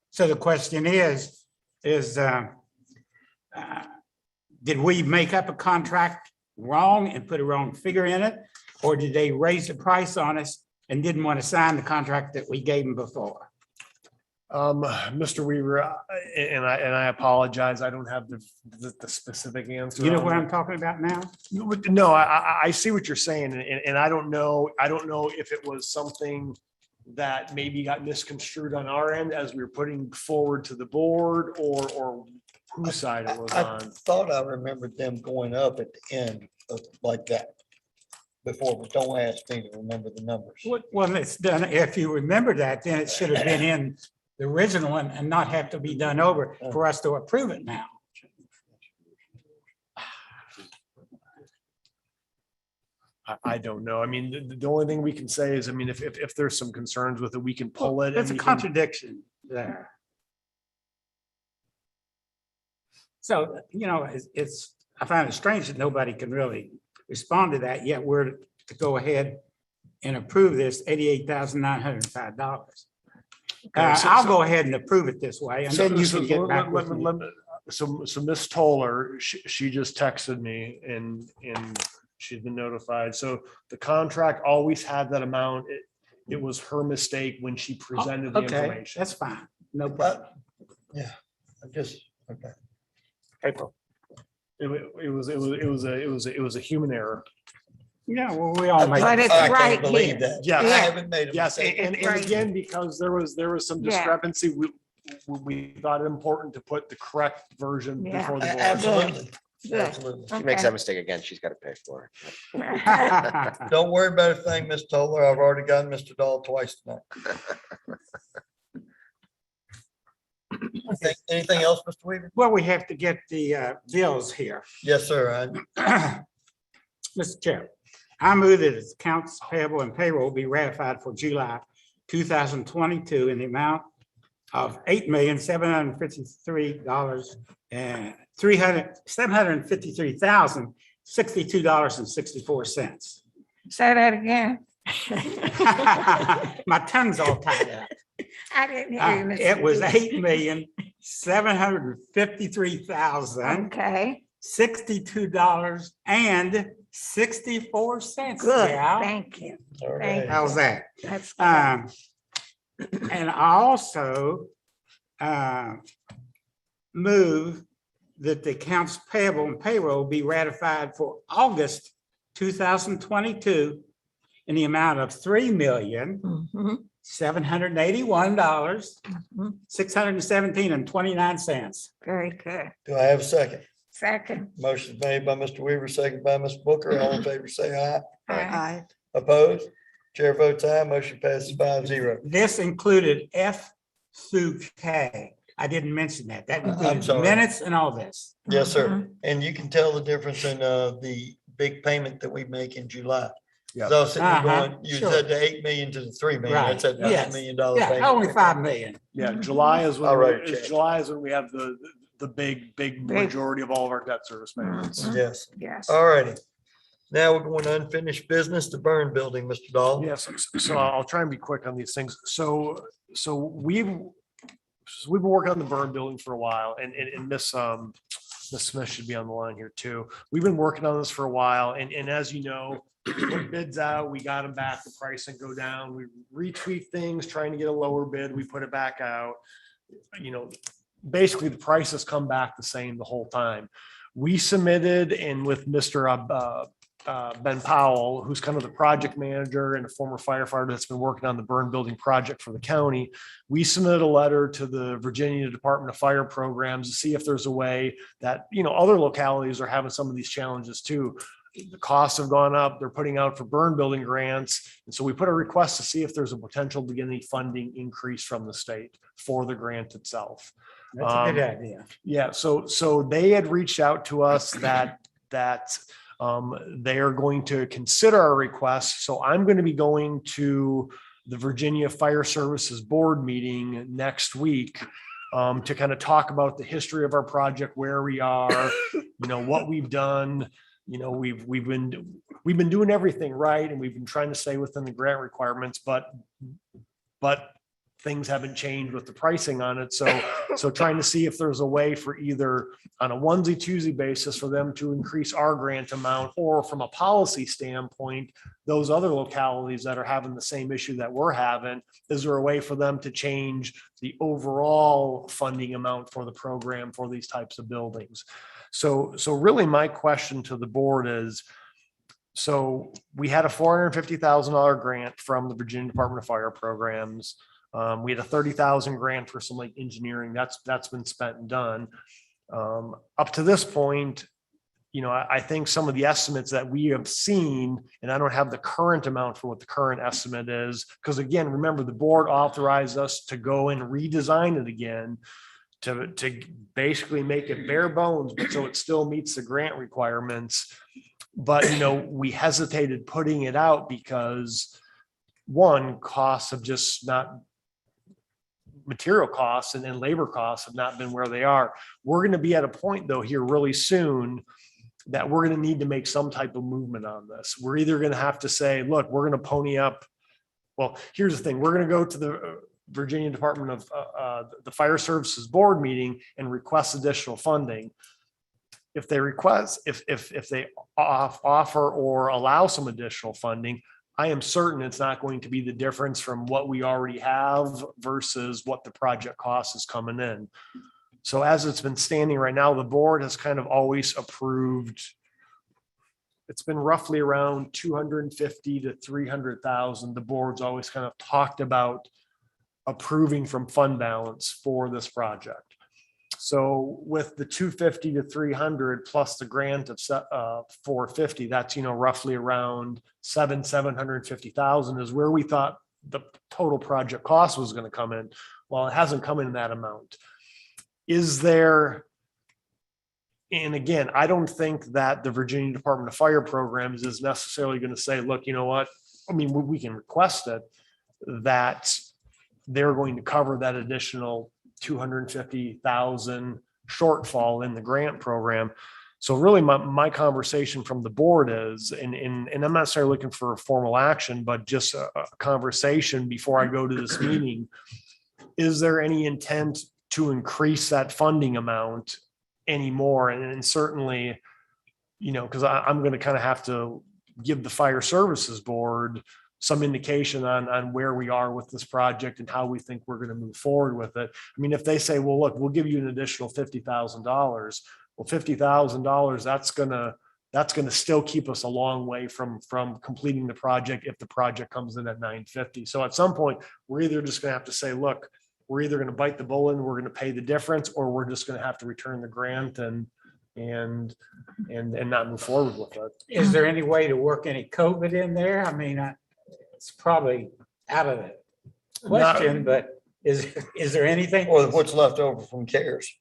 So the question is did we make up a contract wrong and put a wrong figure in it? Or did they raise the price on us and didn't want to sign the contract that we gave them before? Mr. Weaver, and I apologize. I don't have the specific answer. You know on what that. I'm talking about now? No, I see what you're saying, and I don't know if it was something that maybe got misconstrued on our end as we were putting forward to the board, or whose side it was I on. thought I remembered them going up at the end of like that before, but don't ask me to remember the numbers. Well, it's done. If you remember that, then it should have been in the original one and not have to be done over for us to approve it now. I don't know. I mean, the only thing we can say is, I mean, if there's some concerns with it, we can pull it. There's a and we can- contradiction there. So, I find it strange that nobody can really respond to that, yet we're to go ahead and approve this $88,905. I'll go ahead and approve it this way, and then you can get back with me. So Ms. Toller, she just texted me and she's been notified. So the contract always had that amount. It was her mistake when she presented the Okay, information. that's fine. No problem. Yeah, I just, okay. April. It was a human error. Yeah, well, we all make. But it's I can't right believe here. that. Yes. I Yeah. haven't made a Yes, mistake. and Right. again, because there was some Yeah. discrepancy, we thought it important to put the correct version Yeah. before the board. Absolutely. Good. Absolutely. She makes Okay. that mistake again, she's got to pay for it. Don't worry about a thing, Ms. Toller. I've already gotten Mr. Dahl twice tonight. Anything else, Mr. Weaver? Well, we have to get the bills here. Yes, sir. Mr. Chair, I move that its accounts payable and payroll be ratified for July 2022 in the amount of $8,753,000 and $753,062.64. Say that again. My tongue's all tied up. I didn't hear you. Mr. It was Weaver. $8,753,000. Okay, $62.64. good. Yeah. Thank you. All Thank right. How's that? That's good. And I also move that the accounts payable and payroll be ratified for August 2022 in the amount of $3,781,617.29. Very good. Do I have a second? Second. Motion made by Mr. Weaver, second by Ms. Booker. All in favor, say aye. Aye. Opposed? Chair votes aye. Motion passes 5-0. This included F through K. I didn't mention that. That included sorry. minutes and all this. Yes, sir. And you can tell the difference in the big payment that we make in July. Yeah. So I was sitting there Uh-huh, going, you sure. said the 8 million to the 3 million. Right. That's a Yes. $9 million Yeah, payment. only 5 million. Yeah, July is I'll write a when, check. July is when we have the big majority of all of our debt service payments. Mhm. Yes. Yes. All righty. Now we're going to unfinished business, the burn building, Mr. Dahl. Yes, so I'll try and be quick on these things. So we've been working on the burn building for a while, and Miss Smith should be on the line here too. We've been working on this for a while, and as you know, we put bids out, we got them back, the pricing go down, we retweak things, trying to get a lower bid, we put it back out. You know, basically the price has come back the same the whole time. We submitted, and with Mr. Ben Powell, who's kind of the project manager and a former firefighter that's been working on the burn building project for the county, we submitted a letter to the Virginia Department of Fire Programs to see if there's a way that, you know, other localities are having some of these challenges too. The costs have gone up, they're putting out for burn building grants. And so we put a request to see if there's a potential to get any funding increase from the state for the grant itself. That's a good idea. Yeah, so they had reached out to us that they are going to consider our request. So I'm going to be going to the Virginia Fire Services Board meeting next week to kind of talk about the history of our project, where we are, you know, what we've done. You know, we've been doing everything right, and we've been trying to stay within the grant requirements, but things haven't changed with the pricing on it. So trying to see if there's a way for either on a onesie twosie basis for them to increase our grant amount, or from a policy standpoint, those other localities that are having the same issue that we're having, is there a way for them to change the overall funding amount for the program for these types of buildings? So really my question to the board is, so we had a $450,000 grant from the Virginia Department of Fire Programs. We had a $30,000 grant for some like engineering that's been spent and done. Up to this point, you know, I think some of the estimates that we have seen, and I don't have the current amount for what the current estimate is, because again, remember the board authorized us to go and redesign it again to basically make it bare bones, but so it still meets the grant requirements. But, you know, we hesitated putting it out because one, costs have just not, material costs and labor costs have not been where they are. We're going to be at a point though here really soon that we're going to need to make some type of movement on this. We're either going to have to say, look, we're going to pony up. Well, here's the thing. We're going to go to the Virginia Department of the Fire Services Board meeting and request additional funding. If they request, if they offer or allow some additional funding, I am certain it's not going to be the difference from what we already have versus what the project cost is coming in. So as it's been standing right now, the board has kind of always approved. It's been roughly around 250 to 300,000. The board's always kind of talked about approving from fund balance for this project. So with the 250 to 300 plus the grant of 450, that's, roughly around 750,000 is where we thought the total project cost was going to come in. Well, it hasn't come in that amount. Is there, and again, I don't think that the Virginia Department of Fire Programs is necessarily going to say, look, you know what? I mean, we can request it, that they're going to cover that additional 250,000 shortfall in the grant program. So really my conversation from the board is, and I'm not necessarily looking for a formal action, but just a conversation before I go to this meeting. Is there any intent to increase that funding amount anymore? And certainly, because I'm going to kind of have to give the Fire Services Board some indication on where we are with this project and how we think we're going to move forward with it. I mean, if they say, well, look, we'll give you an additional $50,000. Well, $50,000, that's going to still keep us a long way from completing the project if the project comes in at 950. So at some point, we're either just going to have to say, look, we're either going to bite the bullet and we're going to pay the difference, or we're just going to have to return the grant and not move forward with it. Is there any way to work any COVID in there? I mean, it's probably out of the question, but is there anything? Or what's left over from CARES?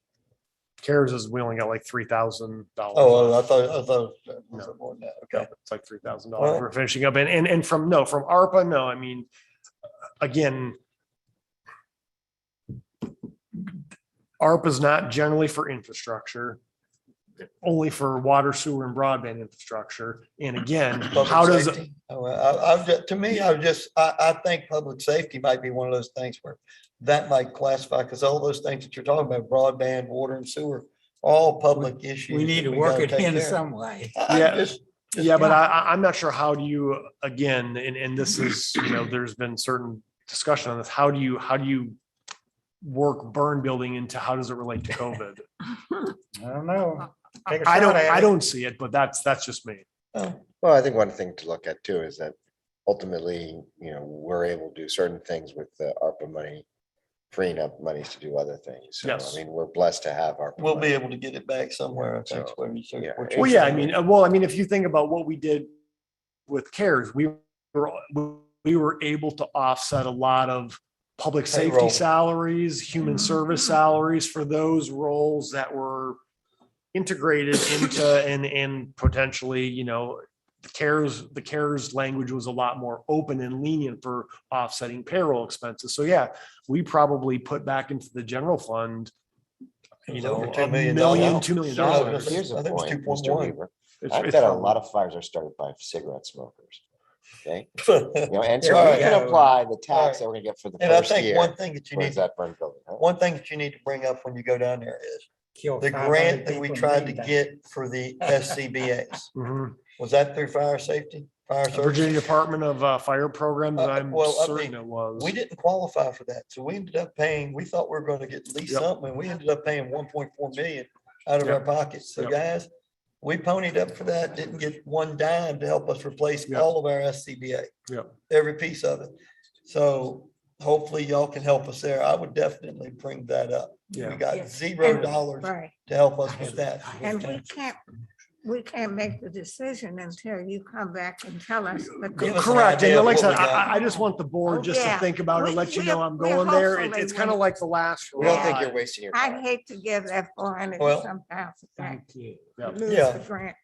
CARES is, we only got like $3,000. Oh, I thought it was more than that. Okay. It's like $3,000 for finishing up. And from ARPA, no, I mean, again, ARPA is not generally for infrastructure, only for water, sewer, and broadband infrastructure. And again, how does it? I think public safety might be one of those things where that might classify, because all those things that you're talking about, broadband, water, and sewer, all public issues. We need to work it in some way. Yeah, but I'm not sure how do you, again, and this is, there's been certain discussion on this. How do you work burn building into, how does it relate to COVID? I don't know. I don't see it, but that's just me. Well, I think one thing to look at too is that ultimately, we're able to do certain things with the ARPA money, freeing up monies to do other things. So, Yes. I mean, we're blessed to have ARPA. We'll be money. able to get it back somewhere. I think. So, what you said. yeah. What you're Well, yeah, I saying. mean, if you think about what we did with CARES, we were able to offset a lot of public safety Payroll. salaries, human service salaries for those roles that were integrated into and potentially, the CARES language was a lot more open and lenient for offsetting payroll expenses. So yeah, we probably put back into the general fund, It was over $2 $1 million. million, $2 million. Yeah, Here's the I think it was point, 2.1. Mr. Weaver. It's I bet a probably- lot of fires are started by cigarette smokers. Okay, And and so All we right. can apply the tax All right. that we're gonna get for the I first think year one thing that you towards need, that burn building. huh? one thing that you need to bring up when you go down there is Kill the 500 grant that we people tried to in get for the SCBA's. Mhm. Was that through fire safety, fire Virginia services? Department of Fire Programs, I'm well, I certain mean, it was. We didn't qualify for that. So we ended up paying, we thought we were going to get at least Yep. something, and we ended up paying 1.4 million out of our Yep. pockets. So Yep. guys, we ponied up for that, didn't get one dime to help us replace Yep. all of our SCBA, Yep. every piece of it. So hopefully y'all can help us there. I would definitely bring that up. Yeah. We got Yes. $0 Right. to help us with that. And we can't make the decision until you come back and tell us. what the- Give us an Correct. idea And of like I what said, we got. I just want the board Oh, just to yeah. think about it, We- let you we- know I'm we going there. hopefully It's kind of will. like the last. We don't think ride. you're wasting your I'd time. hate to give that 400 Well, and some thousand back. Thank you. Yeah. Lose Yeah. the grant.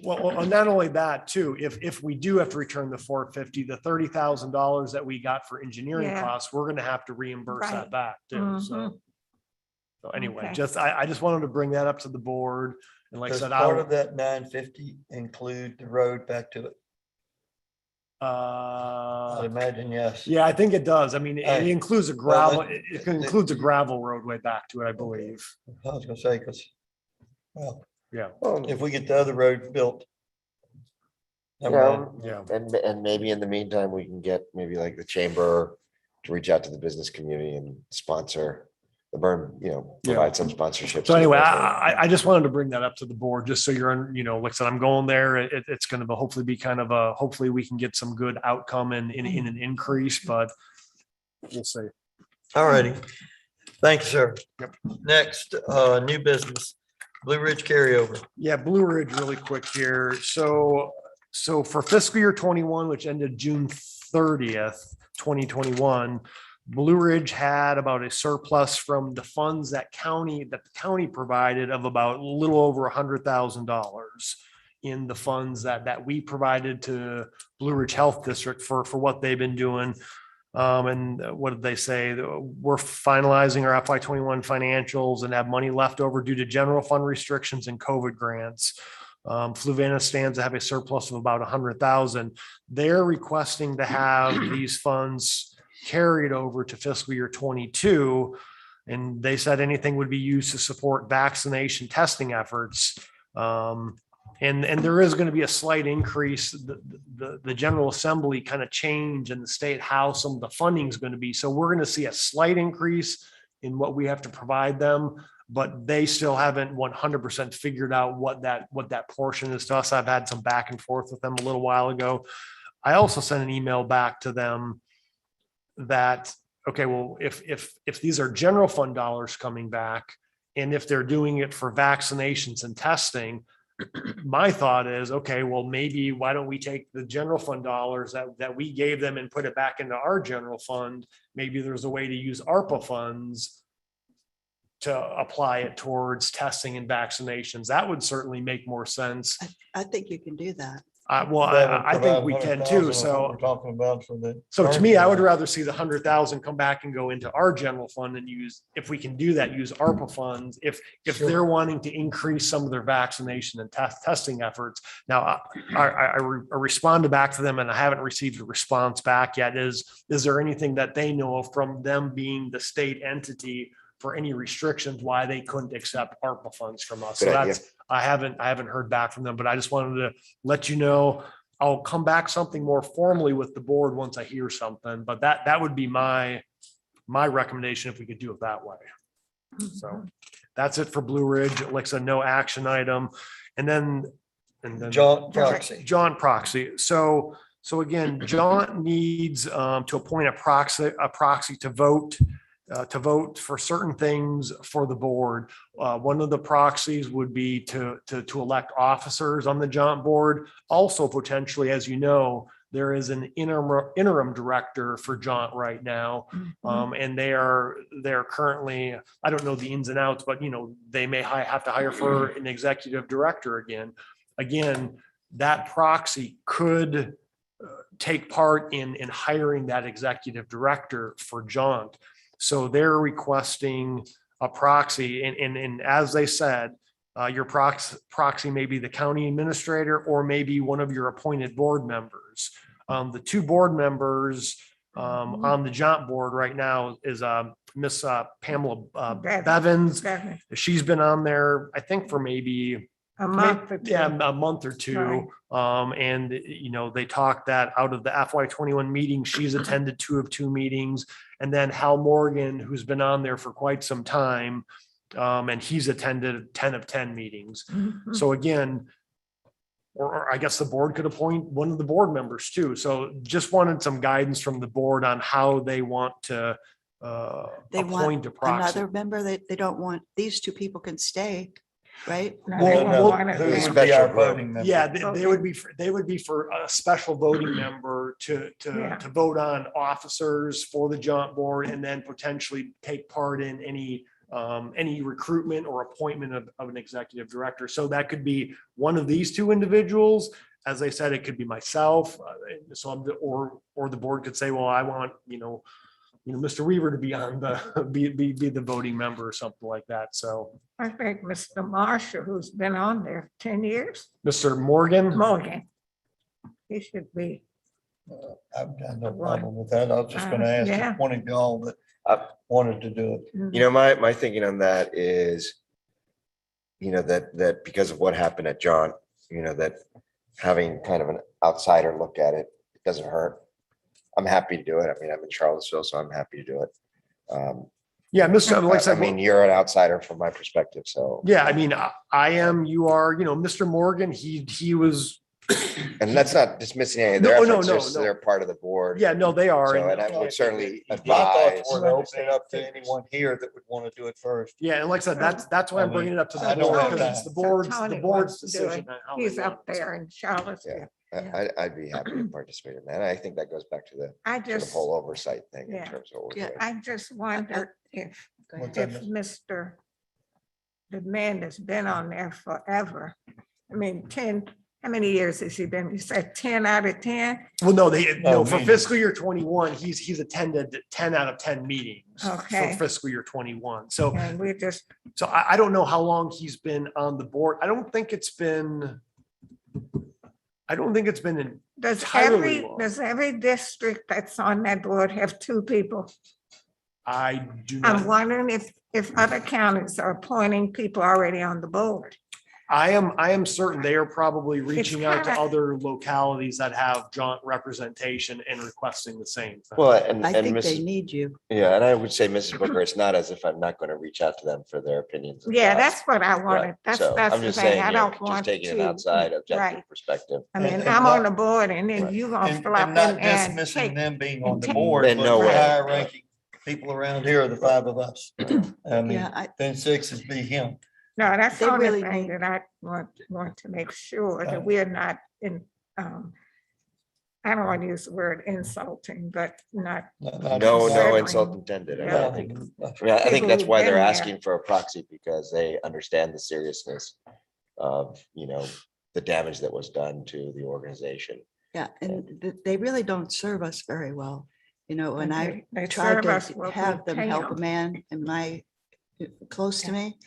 Well, and not only that too, if we do have to return the 450, the $30,000 that we got for engineering Yeah. costs, we're gonna have to reimburse that Right. back too, so. Mhm. So anyway, Okay. I just wanted to bring that up to the board, and like I Does said, part of I'll, that 950 include the road back to it? I'd imagine, yes. yeah, I think it does. I mean, it Hey, includes a well, gravel, that- it includes a gravel roadway back to it, I believe. I was gonna say, because, well, Yeah, if we get the other road built. never Yeah, mind. yeah. and maybe in the meantime, we can get maybe like the chamber to reach out to the business community and sponsor the burn, you know, Yeah. provide some sponsorship. So anyway, I just wanted to bring that up to the board, just so you're, you know, like I said, I'm going there. It's going to hopefully be kind of a, hopefully we can get some good outcome in an increase, but we'll see. All righty. Thank you, sir. Next, new business, Blue Ridge carryover. Yeah, Blue Ridge really quick here. So for fiscal year 21, which ended June 30th, 2021, Blue Ridge had about a surplus from the funds that the county provided of about a little over $100,000 in the funds that we provided to Blue Ridge Health District for what they've been doing. And what did they say? We're finalizing our FY21 financials and have money left over due to general fund restrictions and COVID grants. Fluvana stands to have a surplus of about 100,000. They're requesting to have these funds carried over to fiscal year 22. And they said anything would be used to support vaccination testing efforts. And there is going to be a slight increase. The General Assembly kind of change in the state how some of the funding is going to be. So we're going to see a slight increase in what we have to provide them, but they still haven't 100% figured out what that portion is to us. I've had some back and forth with them a little while ago. I also sent an email back to them that, okay, well, if these are general fund dollars coming back, and if they're doing it for vaccinations and testing, my thought is, okay, well, maybe why don't we take the general fund dollars that we gave them and put it back into our general fund? Maybe there's a way to use ARPA funds to apply it towards testing and vaccinations. That would certainly make more sense. I think you can do that. Well, I think we can too. So We're talking about for the. So to me, I would rather see the 100,000 come back and go into our general fund and use, if we can do that, use ARPA funds. If they're wanting to increase some of their vaccination and testing efforts. Now, I responded back to them and I haven't received a response back yet. Is there anything that they know of from them being the state entity for any restrictions why they couldn't accept ARPA funds from us? So Good idea. that's, I haven't heard back from them, but I just wanted to let you know. I'll come back something more formally with the board once I hear something, but that would be my recommendation if we could do it that way. So that's it for Blue Ridge. Like I said, no action item. And then John Proxy. John Proxy. So again, John needs to appoint a proxy to vote for certain things for the board. One of the proxies would be to elect officers on the Jaunt board. Also, potentially, as you know, there is an interim director for Jaunt right now. And they're currently, I don't know the ins and outs, but they may have to hire for an executive director again. Again, that proxy could take part in hiring that executive director for Jaunt. So they're requesting a proxy, and as they said, your proxy may be the county administrator or maybe one of your appointed board members. The two board members on the Jaunt board right now is Miss Pamela Bevins. She's been on there, I think, for maybe a month or two. Yeah, a month or two. Right. And they talked that out of the FY21 meetings, she's attended 2 of 2 meetings. And then Hal Morgan, who's been on there for quite some time, and he's attended 10 of 10 meetings. So again, or I guess the board could appoint one of the board members too. So just wanted some guidance from the board on how they want to appoint a proxy. Another member. They don't want, these two people can stay, right? Yeah, they would be for a special voting member to vote on officers for the Jaunt board and then potentially take part in any recruitment or appointment of an executive director. So that could be one of these two individuals. As I said, it could be myself. Or the board could say, well, I want, Mr. Weaver to be on be the voting member or something like that. So I think Mr. Marshall, who's been on there 10 years. Mr. Morgan. He should be. I've got no problem with that. I was just gonna ask one of y'all that I wanted to do it. My thinking on that is, that because of what happened at Jaunt, that having kind of an outsider look at it doesn't hurt. I'm happy to do it. I mean, I'm in Charlottesville, so I'm happy to do it. Yeah, Mr. Like I I said, mean, you're an outsider from my perspective, so. yeah, I mean, I am, you are, Mr. Morgan, he was, And that's not dismissing any of their No, no, efforts, no, just no. they're part of the board. yeah, no, they are. So, and I would certainly My advise. thoughts were to open it up to anyone here that would want to do it first. Yeah, and like I said, that's why I'm bringing it up to I the don't board, have because it's time. the board's, Tony the board's wants to do it. decision. on how they He's want up it, so. there in Charlottesville. I'd be happy to participate in that. I think that goes back to the I sort of just, whole oversight thing in yeah. terms of what we're Yeah, doing. I just wonder if, Go ahead. What's that, if Mr. the man that's been on there forever, I mean, 10, how many years has he been? You said 10 out of 10? Well, no, Oh, for meetings. fiscal year 21, he's attended 10 out of 10 meetings for Okay. fiscal year 21. So, And we just, so I don't know how long he's been on the board. I don't think it's been entirely long. does every district that's on that board have 2 people? I do I'm not, wondering if other counties are appointing people already on the board. I am certain they are probably reaching out to kinda- other localities that have joint representation and requesting the same thing. Well, and I think they Mrs. need you. Yeah, and I would say, Mrs. Booker, it's not as if I'm not going to reach out to them for their opinions. and Yeah, thoughts. that's what I Right. wanted. That's So the I'm just thing. saying, I you know, don't just want taking an to. outside objective Right. perspective. I mean, And I'm not- on the board and then Right. you gonna And flop and not in and dismissing take. them being on the take- board, In but no the way. higher ranking people around here are the 5 of us. I mean, Yeah, then 6 is be him. No, that's They the only really thing need- that I want to make sure that Right. we're not in, I don't want to use the word insulting, but not. No considering- insult intended. I Yeah. don't think. I mean, I think People that's who've why they're been there. asking for a proxy, because they understand the seriousness of, the damage that was done to the organization. Yeah, and they really don't serve us very well. When And I they tried serve us to what we have them pay help a 'em. man in my, close to me,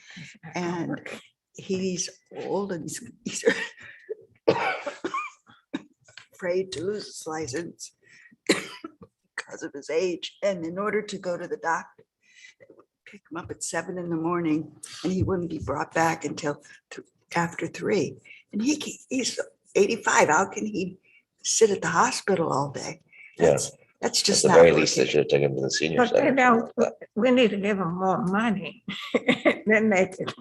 and he's old and he's afraid to lose his license because of his age. And in order to go to the doctor, they would pick him up at 7 a.m. and he wouldn't be brought back until after 3. And he's 85. How can he sit at the hospital all day? Yes. That's At just the not very least, they working. should have taken him to the senior But they center. don't, we need to give them more money. Then they could.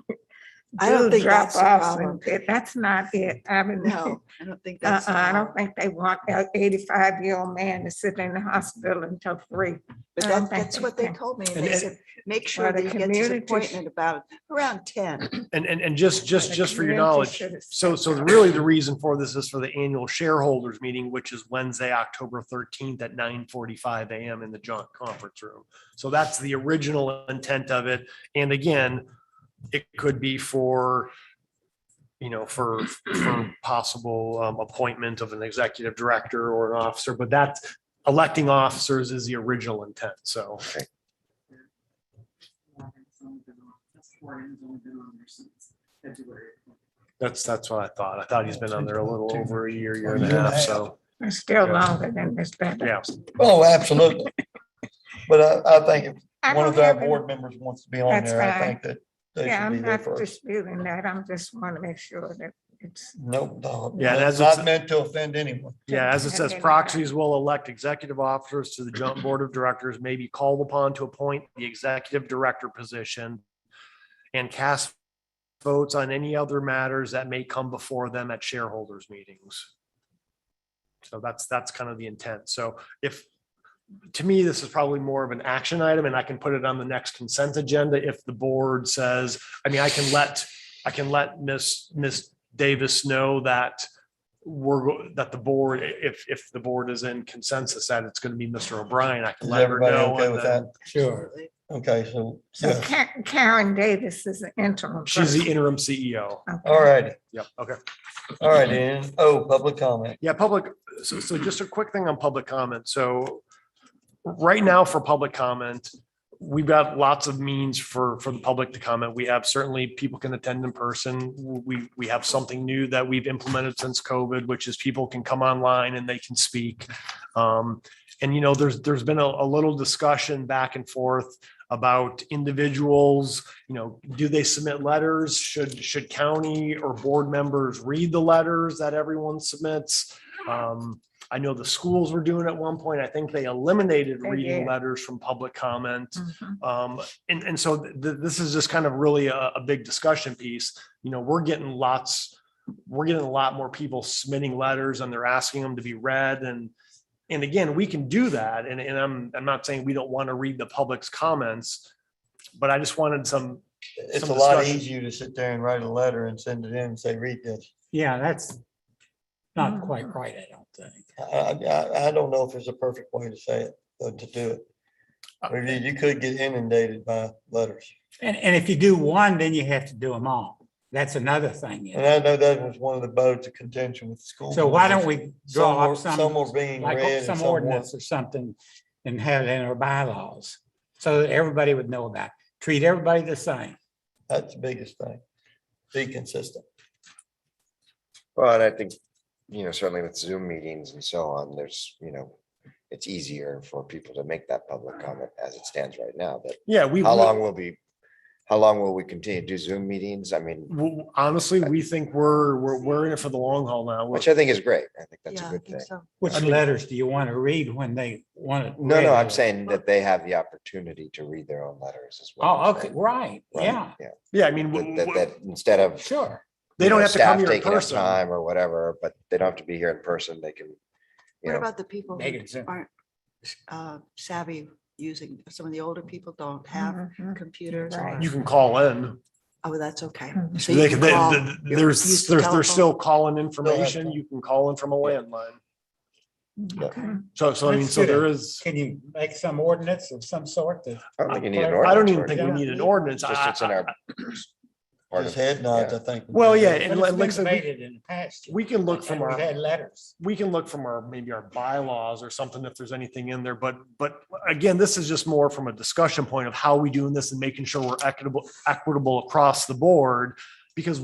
I don't do think that's the drop-offs problem. and that's not it. I mean. No, I don't think that's. the I problem. don't think they want an 85-year-old man to sit in the hospital until 3. But I don't think that's what they told me. And And- they said, make sure Well, that the he gets his community appointment about around 10. And just for your community knowledge, should have so really the reason for this is for the annual shareholders meeting, which is Wednesday, October 13th at 9:45 a.m. in the joint conference room. So that's the original intent of it. And again, it could be for possible appointment of an executive director or an officer, but that's electing officers is the original intent. So that's what I thought. I thought he's been on there a little over a year and a half. So It's still longer than this. yeah. Oh, absolutely. But I think if I one don't of our have any- board members wants to be on That's there, I fine. think that they Yeah, should be I'm there not first. disputing that. I'm just want to make sure that it's. Nope. No, Yeah, and it's as it's- not meant to offend anyone. Yeah, as it Have says, any- proxies will elect executive officers to the joint board of directors, may be called upon to appoint the executive director position and cast votes on any other matters that may come before them at shareholders meetings. So that's kind of the intent. So to me, this is probably more of an action item, and I can put it on the next consent agenda if the board says, I mean, I can let Miss Davis know that that the board, if the board is in consensus that it's going to be Mr. O'Brien, I can Is let her everybody know. okay and with then- that? Sure. Okay, so, So yeah. Karen Davis is an interim. She's the person. interim CEO. Okay. All righty. Yep. Okay. All right, then. Oh, public comment. Yeah, so just a quick thing on public comment. So right now for public comment, we've got lots of means for the public to comment. We have certainly people can attend in person. We have something new that we've implemented since COVID, which is people can come online and they can speak. And there's been a little discussion back and forth about individuals, do they submit letters? Should county or board members read the letters that everyone submits? I know the schools were doing at one point. I think they eliminated They reading did. letters from public comment. Mhm. And so this is just kind of really a big discussion piece. You know, we're getting a lot more people submitting letters and they're asking them to be read. And again, we can do that. And I'm not saying we don't want to read the public's comments, but I just wanted some. It's some a lot discussion. easier to sit there and write a letter and send it in and say, read this. Yeah, that's not quite right, I don't think. I don't know if there's a perfect way to say it, to do it. Or you could get inundated by letters. And if you do one, then you have to do them all. That's another thing. you And know. I know that was one of the bones of contention with the school. So why don't boards. we draw up Some are being like read and some some ordinance weren't. or something and have it in our bylaws so that everybody would know about it. Treat everybody the same. That's the biggest thing. Be consistent. Well, and I think, certainly with Zoom meetings and so on, there's, it's easier for people to make that public comment as it stands right now, but Yeah, how long will we continue to do Zoom meetings? I mean, honestly, we think we're in it for the long haul now. which I think is great. I think that's a Yeah, I good think thing. so. Which letters do you want to read when they want it? No, read? I'm saying that they have the opportunity to read their own letters as well. Oh, okay, right, yeah, Yeah. Yeah, I mean, That instead of. sure. they don't have to come staff here in taking up person. time or whatever, but they don't have to be here in person. They can, What about the people Make who it Zoom. aren't savvy using, some of the older people don't have Mhm. computers? or- Right. You can call in. Oh, that's okay. Mhm. So you They can can- call- There's use the there's telephone? still calling information. phone. You can call in from a landline. Okay. So I mean, That's so good. there is, Can you make some ordinance of some sort? I don't think you need an I don't ordinance even for think it. we need an ordinance. Just it's in our. part Just of- head nods, yeah. I think. Well, yeah, But and it's like I been said, debated in the past. we can look from And we've our, had letters. we can look from our, maybe our bylaws or something if there's anything in there, but again, this is just more from a discussion point of how we doing this and making sure we're equitable across the board. Because,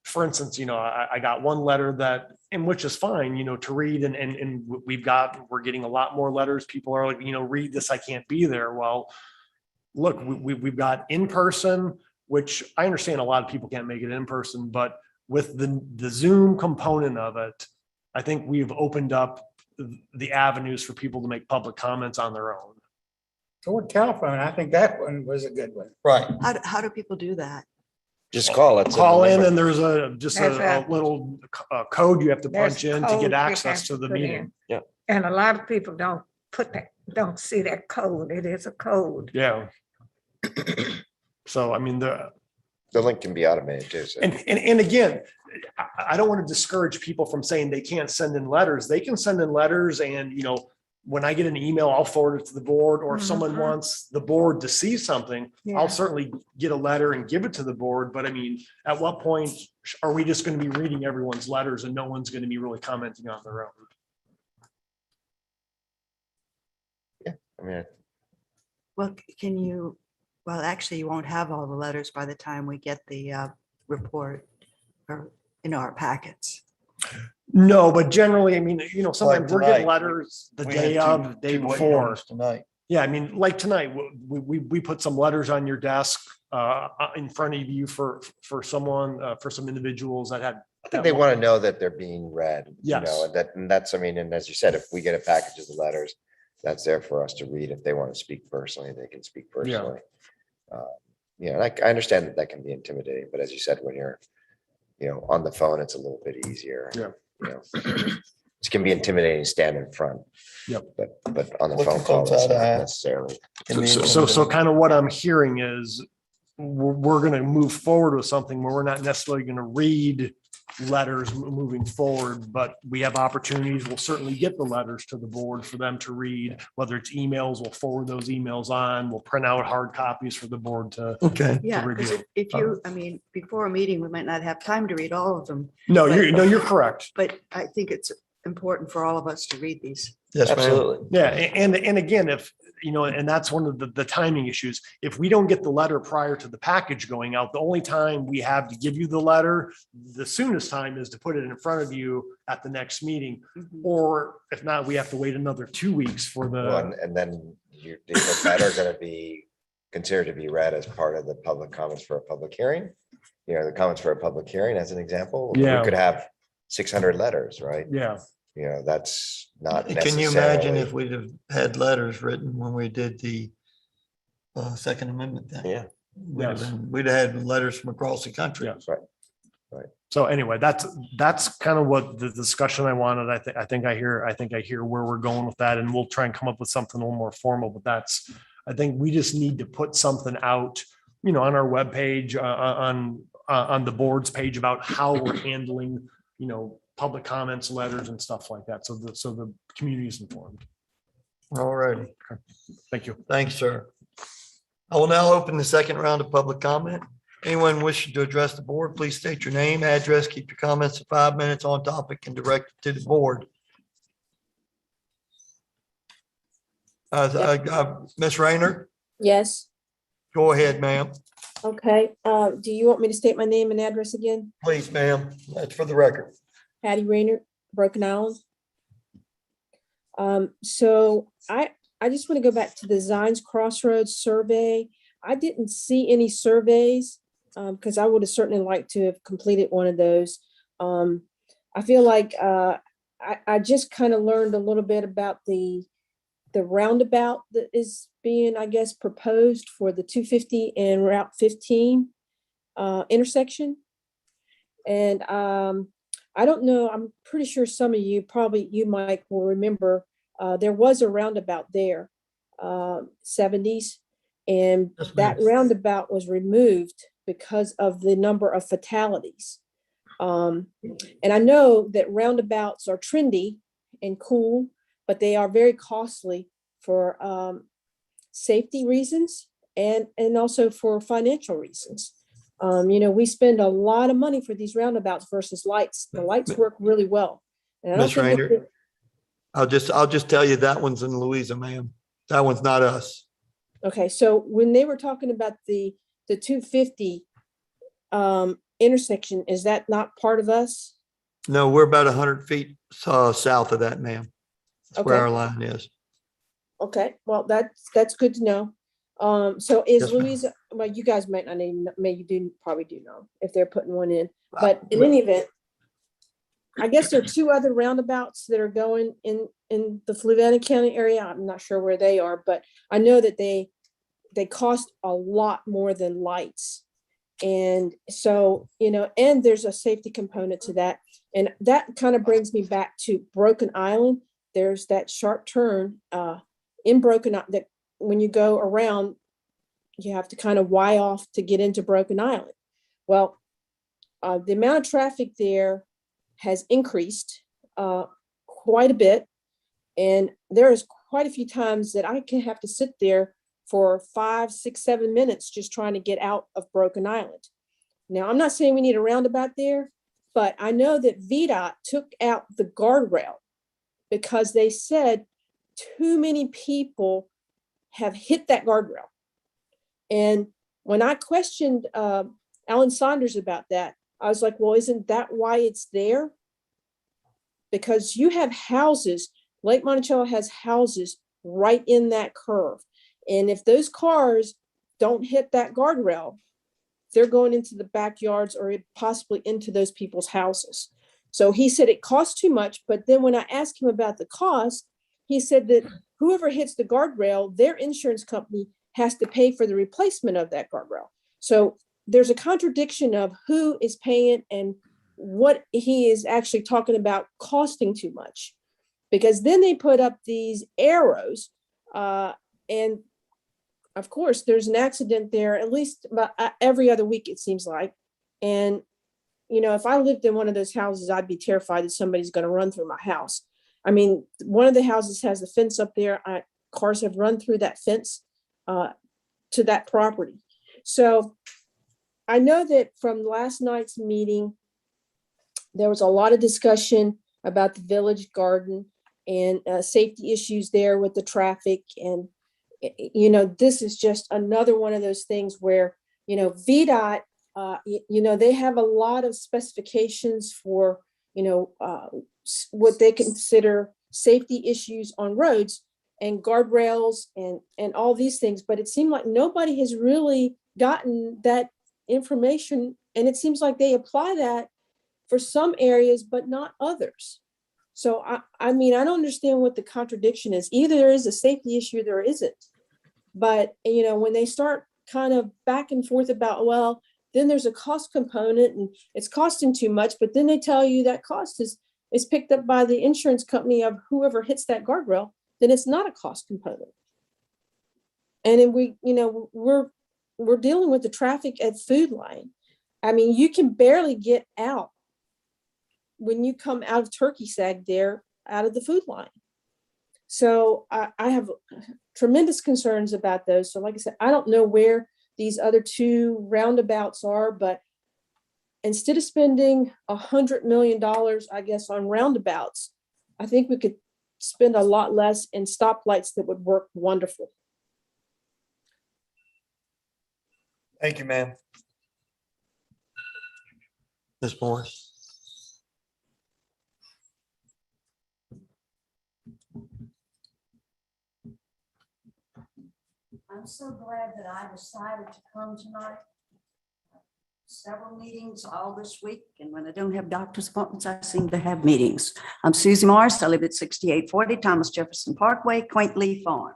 for instance, I got one letter that, and which is fine, to read and we're getting a lot more letters. People are like, read this, I can't be there. Well, look, we've got in person, which I understand a lot of people can't make it in person, but with the Zoom component of it, I think we've opened up the avenues for people to make public comments on their own. Or telephone, I think that one was a good one. Right. How do people do that? Just call it. Call in and there's just There's a little code you have to There's punch in to code get you access have to the put in. meeting. Yeah. And a lot of people don't see that code. It is a code. Yeah. So, I mean, The link can be automated too. So. and again, I don't want to discourage people from saying they can't send in letters. They can send in letters and, when I get an email, I'll forward it to the board, or if someone Mhm. wants the board to see something, Yeah. I'll certainly get a letter and give it to the board. But I mean, at what point are we just going to be reading everyone's letters and no one's going to be really commenting on their own? I mean, Well, well, actually, you won't have all the letters by the time we get the report or, our packets. No, but generally, I mean, sometimes we're getting tonight, letters the We day had of, the day two waiting before. rooms Tonight. Yeah, I mean, like tonight, we put some letters on your desk in front of you for someone, for some individuals that had. I think they want to know that they're being read. Yes. And that's, I mean, and as you said, if we get a package of the letters, that's there for us to read. If they want to speak personally, they can speak personally. And I understand that can be intimidating, but as you said, when you're, on the phone, it's a little bit easier. Yeah. It can be intimidating to stand in front. Yep. But on the Look phone at call, folks it's eye to not eye. necessarily. Can be So intimidating. kind of what I'm hearing is we're going to move forward with something where we're not necessarily going to read letters moving forward, but we have opportunities. We'll certainly get the letters to the board for them to read, whether it's emails, we'll forward those emails on, we'll print out hard copies for the board to. Okay. Yeah, because review. if you, before a meeting, we might not have time to read all of them, No, you're correct. but I think it's important for all of us to read these. Yes, ma'am. Absolutely. Yeah, and again, if, and that's one of the timing issues. If we don't get the letter prior to the package going out, the only time we have to give you the letter, the soonest time is to put it in front of you at the next meeting. Mhm. Or if not, we have to wait another 2 weeks for Well, the, and then the letter going to be considered to be read as part of the public comments for a public hearing. The comments for a public hearing, as an example. Yeah. We could have 600 letters, right? yeah. that's not Can you imagine necessarily. if we'd have had letters written when we did the Second Amendment thing? Yeah, We'd have had letters from across the country. Yes. right. So anyway, that's kind of what the discussion I wanted. I think I hear where we're going with that, and we'll try and come up with something a little more formal, but I think we just need to put something out, on our webpage, on the board's page about how we're handling, public comments, letters and stuff like that. So the community is informed. All righty. Thank you. Thanks, sir. I will now open the second round of public comment. Anyone wishing to address the board, please state your name, address, keep your comments to 5 minutes on topic and direct it to the board. Ms. Rayner, Yes. go ahead, ma'am. Okay. Do you want me to state my name and address again? Please, ma'am. That's for the record. Patty Rayner, Broken Island. So I just want to go back to the Zines Crossroads survey. I didn't see any surveys because I would have certainly liked to have completed one of those. I feel like I just kind of learned a little bit about the roundabout that is being, I guess, proposed for the 250 and Route 15 intersection. And I don't know, I'm pretty sure some of you, probably you, Mike, will remember there was a roundabout there, 70s. And that roundabout was removed because of the number of fatalities. And I know that roundabouts are trendy and cool, but they are very costly for safety reasons and also for financial reasons. We spend a lot of money for these roundabouts versus lights. The lights work really well. And I don't Ms. think Rayner, I'll just tell you that one's in Louisa, ma'am. That one's not us. Okay, so when they were talking about the 250 intersection, is that not part of us? No, we're about 100 feet south of that, ma'am. That's where Okay. our line is. Okay, well, that's good to know. So is Yes, ma'am. Louisa, well, you guys might not even, probably do know if they're putting one in, but in any event, I guess there are two other roundabouts that are going in the Fluvanna County area. I'm not sure where they are, but I know that they cost a lot more than lights. And so, and there's a safety component to that. And that kind of brings me back to Broken Island. There's that sharp turn in Broken Island that when you go around, you have to kind of Y off to get into Broken Island. Well, the amount of traffic there has increased quite a bit. And there is quite a few times that I can have to sit there for 5, 6, 7 minutes just trying to get out of Broken Island. Now, I'm not saying we need a roundabout there, but I know that VDOT took out the guardrail because they said too many people have hit that guardrail. And when I questioned Alan Saunders about that, I was like, well, isn't that why it's there? Because you have houses, Lake Monticello has houses right in that curve. And if those cars don't hit that guardrail, they're going into the backyards or possibly into those people's houses. So he said it costs too much. But then when I asked him about the cost, he said that whoever hits the guardrail, their insurance company has to pay for the replacement of that guardrail. So there's a contradiction of who is paying and what he is actually talking about costing too much. Because then they put up these arrows and of course, there's an accident there at least about every other week, it seems like. And, if I lived in one of those houses, I'd be terrified that somebody's going to run through my house. I mean, one of the houses has a fence up there. Cars have run through that fence to that property. So I know that from last night's meeting, there was a lot of discussion about the village garden and safety issues there with the traffic. And this is just another one of those things where, VDOT, they have a lot of specifications for, what they consider safety issues on roads and guardrails and all these things. But it seemed like nobody has really gotten that information. And it seems like they apply that for some areas, but not others. So I mean, I don't understand what the contradiction is. Either there is a safety issue, or there isn't. But, you know, when they start kind of back and forth about, well, then there's a cost component and it's costing too much, but then they tell you that cost is picked up by the insurance company of whoever hits that guardrail, then it's not a cost component. And then we, you know, we're dealing with the traffic at Food Line. I mean, you can barely get out when you come out of Turkey Sag there, out of the Food Line. So I have tremendous concerns about those. So like I said, I don't know where these other two roundabouts are, but instead of spending $100 million, I guess, on roundabouts, I think we could spend a lot less in stoplights that would work wonderful. Thank you, ma'am. Ms. Morris. I'm so glad that I decided to come tonight. Several meetings all this week, and when I don't have doctor's appointments, I seem to have meetings. I'm Susie Morris. I live at 6840 Thomas Jefferson Parkway, Quaint Lee Farm.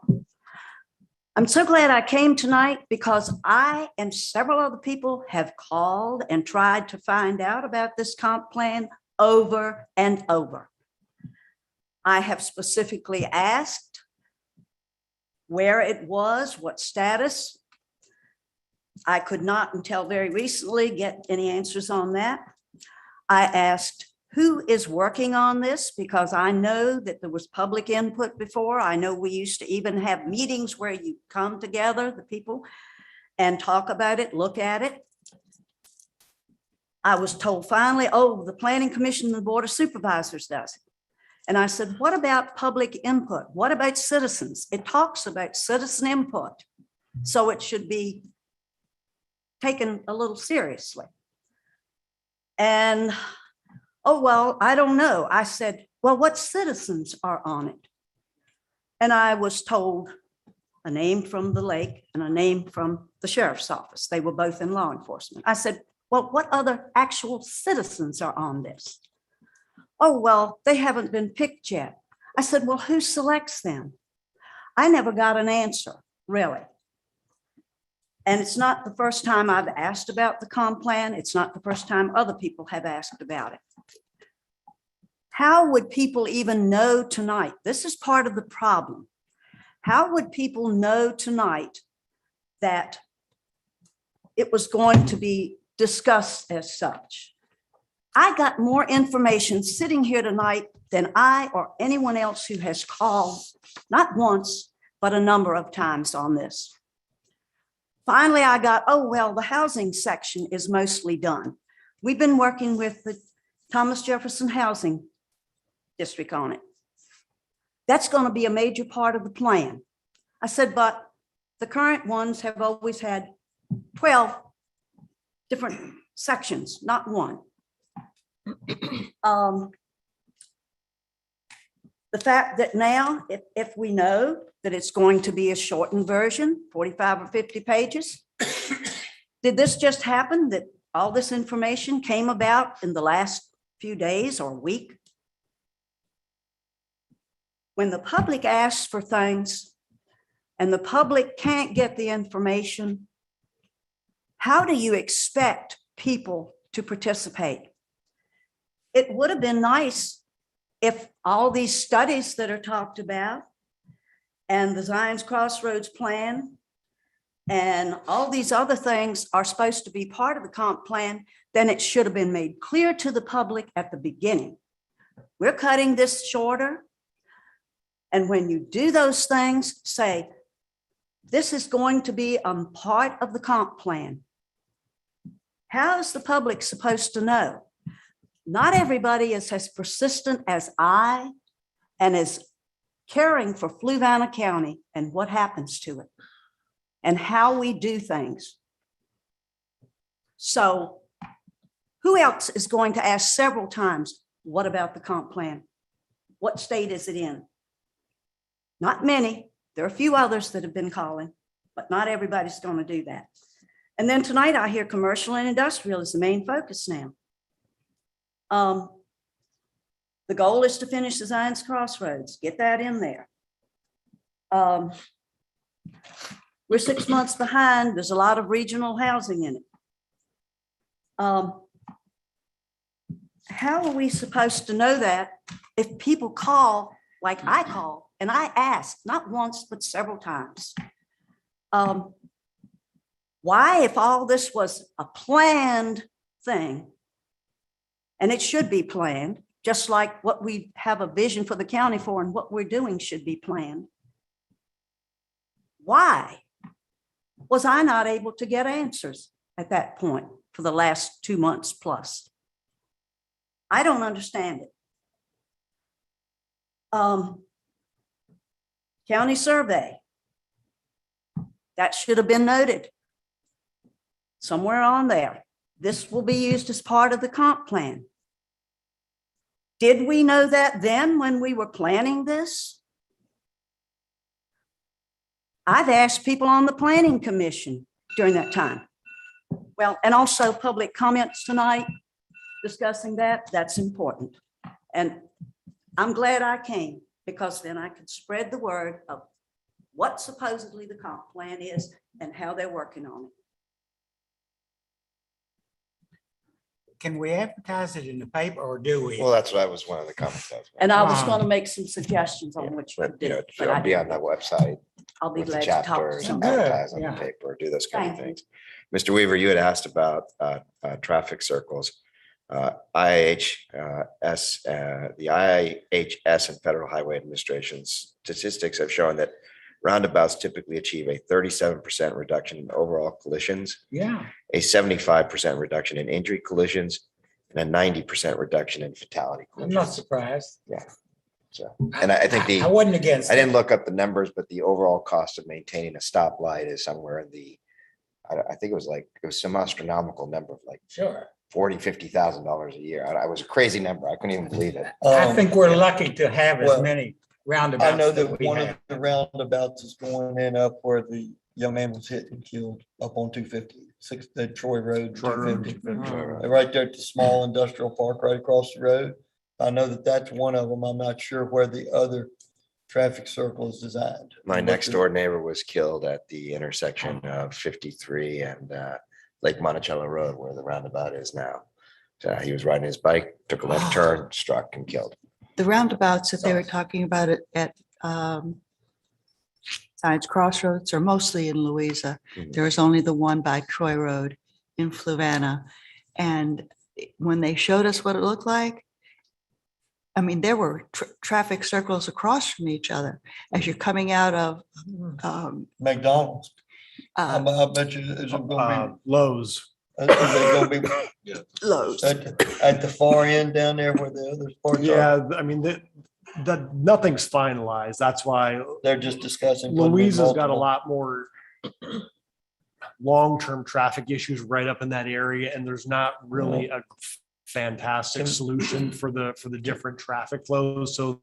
I'm so glad I came tonight because I and several other people have called and tried to find out about this comp plan over and over. I have specifically asked where it was, what status. I could not until very recently get any answers on that. I asked who is working on this because I know that there was public input before. I know we used to even have meetings where you come together, the people, and talk about it, look at it. I was told finally, oh, the Planning Commission and the Board of Supervisors does it. And I said, what about public input? What about citizens? It talks about citizen input. So it should be taken a little seriously. And, oh, well, I don't know. I said, well, what citizens are on it? And I was told a name from the lake and a name from the sheriff's office. They were both in law enforcement. I said, well, what other actual citizens are on this? Oh, well, they haven't been picked yet. I said, well, who selects them? I never got an answer, really. And it's not the first time I've asked about the comp plan. It's not the first time other people have asked about it. How would people even know tonight? This is part of the problem. How would people know tonight that it was going to be discussed as such? I got more information sitting here tonight than I or anyone else who has called, not once, but a number of times on this. Finally, I got, oh, well, the housing section is mostly done. We've been working with the Thomas Jefferson Housing District on it. That's going to be a major part of the plan. I said, but the current ones have always had 12 different sections, not one. The fact that now, if we know that it's going to be a shortened version, 45 or 50 pages, did this just happen that all this information came about in the last few days or week? When the public asks for things and the public can't get the information, how do you expect people to participate? It would have been nice if all these studies that are talked about and the Zions Crossroads plan and all these other things are supposed to be part of the comp plan, then it should have been made clear to the public at the beginning. We're cutting this shorter. And when you do those things, say, this is going to be a part of the comp plan. How is the public supposed to know? Not everybody is as persistent as I and is caring for Fluvanna County and what happens to it and how we do things. So who else is going to ask several times, what about the comp plan? What state is it in? Not many. There are a few others that have been calling, but not everybody's going to do that. And then tonight I hear commercial and industrial is the main focus now. The goal is to finish the Zions Crossroads. Get that in there. We're 6 months behind. There's a lot of regional housing in it. How are we supposed to know that if people call, like I call, and I ask, not once, but several times? Why, if all this was a planned thing, and it should be planned, just like what we have a vision for the county for and what we're doing should be planned, why was I not able to get answers at that point for the last 2 months plus? I don't understand it. County survey. That should have been noted somewhere on there. This will be used as part of the comp plan. Did we know that then when we were planning this? I've asked people on the planning commission during that time. Well, and also public comments tonight discussing that. That's important. And I'm glad I came, because then I could spread the word of what supposedly the comp plan is and how they're working on it. Can we advertise it in the paper or do we? Well, that's what I was, one of the comments. And I was going to make some suggestions on what you But, could you do. know, but I it'll be on didn't. the website I'll be with the glad to talk chapter, to and somebody. advertise on the Yeah. paper, do those kind of Thank you. things. Mr. Weaver, you had asked about traffic circles. The IIHS and Federal Highway Administration statistics have shown that roundabouts typically achieve a 37% reduction in overall collisions, Yeah. a 75% reduction in injury collisions, and a 90% reduction in fatality I'm not collisions. surprised. So, and I think I wasn't against I didn't it. look up the numbers, but the overall cost of maintaining a stoplight is somewhere in the, I think it was some astronomical number of like Sure. $40,000-$50,000 a year. I was a crazy number. I couldn't even believe it. I think we're lucky to have as well, many I roundabouts know that that we one have. of the roundabouts is going in up where the young man was hit and killed up on 256, the Troy Road, Troy Road, 250. 250. Right there at the small industrial park right across the road. I know that that's one of them. I'm not sure where the other traffic circle is designed. My next door neighbor was killed at the intersection of 53 and Lake Monticello Road, where the roundabout is now. So he was riding his bike, took a left turn, struck and killed. The roundabouts that they were talking about at Science Crossroads are mostly in Louisa. Mhm. There is only the one by Troy Road in Fluvanna. And when they showed us what it looked like, I mean, there were traffic circles across from each other as you're coming out of McDonald's. uh, I bet you, is it gonna Lowe's. be, is it gonna be Lowe's. at the far end down there where the other parts are? Yeah, I mean, that nothing's finalized. That's why They're just discussing. putting in Louisa's got a multiple. lot more long-term traffic issues right up in that area, and there's not really a fantastic solution for the different traffic flows. So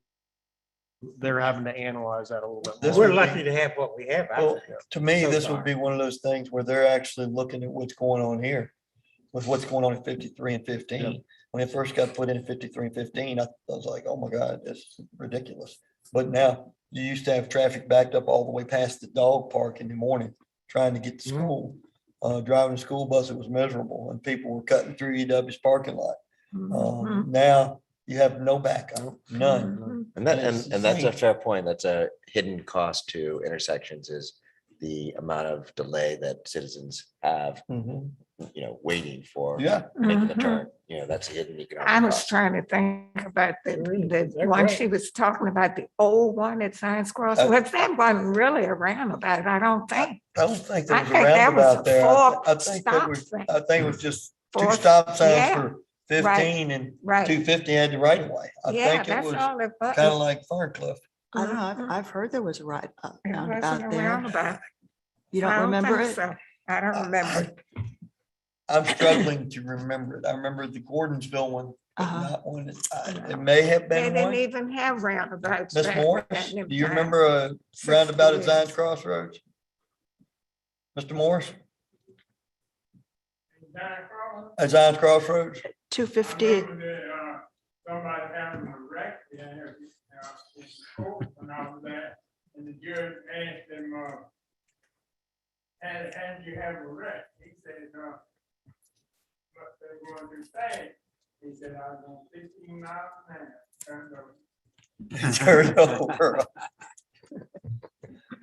they're having to analyze that a little bit This more. We're would be- lucky to have what we have. I Well, think. to me, So this far. would be one of those things where they're actually looking at what's going on here with what's going on in 53 and 15. When it first got put in 53 and 15, I was like, oh my God, this is ridiculous. But now you used to have traffic backed up all the way past the dog park in the morning, trying to get to school. Driving a school bus, it was miserable and people were cutting through EW's parking lot. Mhm. Now you have no backup, none. And that, It's and that's a insane. fair point. That's a hidden cost to intersections, is the amount of delay that citizens have, Mhm. waiting for Yeah. making a Mhm. turn. That's a hidden I economic was cost. trying to think about the They're one great. she was talking about, the old one at Science Crossroads. That wasn't really a roundabout, I don't think. I don't think there I was a think that was roundabout a there. fourth I think that stop was, thing. I think it was just two Fourth- stop signs yeah, for 15 and Right. 250 had the right of way. I Yeah, think it that's was all it was. kind of like Ferncliff. I don't know, Mhm. I've heard there was a It roundabout wasn't a there. roundabout. You I don't remember think it? so. I don't remember. I'm struggling to remember it. I remember the Gordonsville one, but Uh-huh. not one. It may have They been didn't one. even have roundabouts. Miss back Morris, then in do you time. remember a 60 roundabout at years. Zions Crossroads? Mr. Morris? At Zions Crossroads? 250, Somebody having a wreck court when I was there, and the judge asked him, how did you have a wreck? He said, what they were going to say. He said, I was on 15 miles an hour, turned over. Turn over.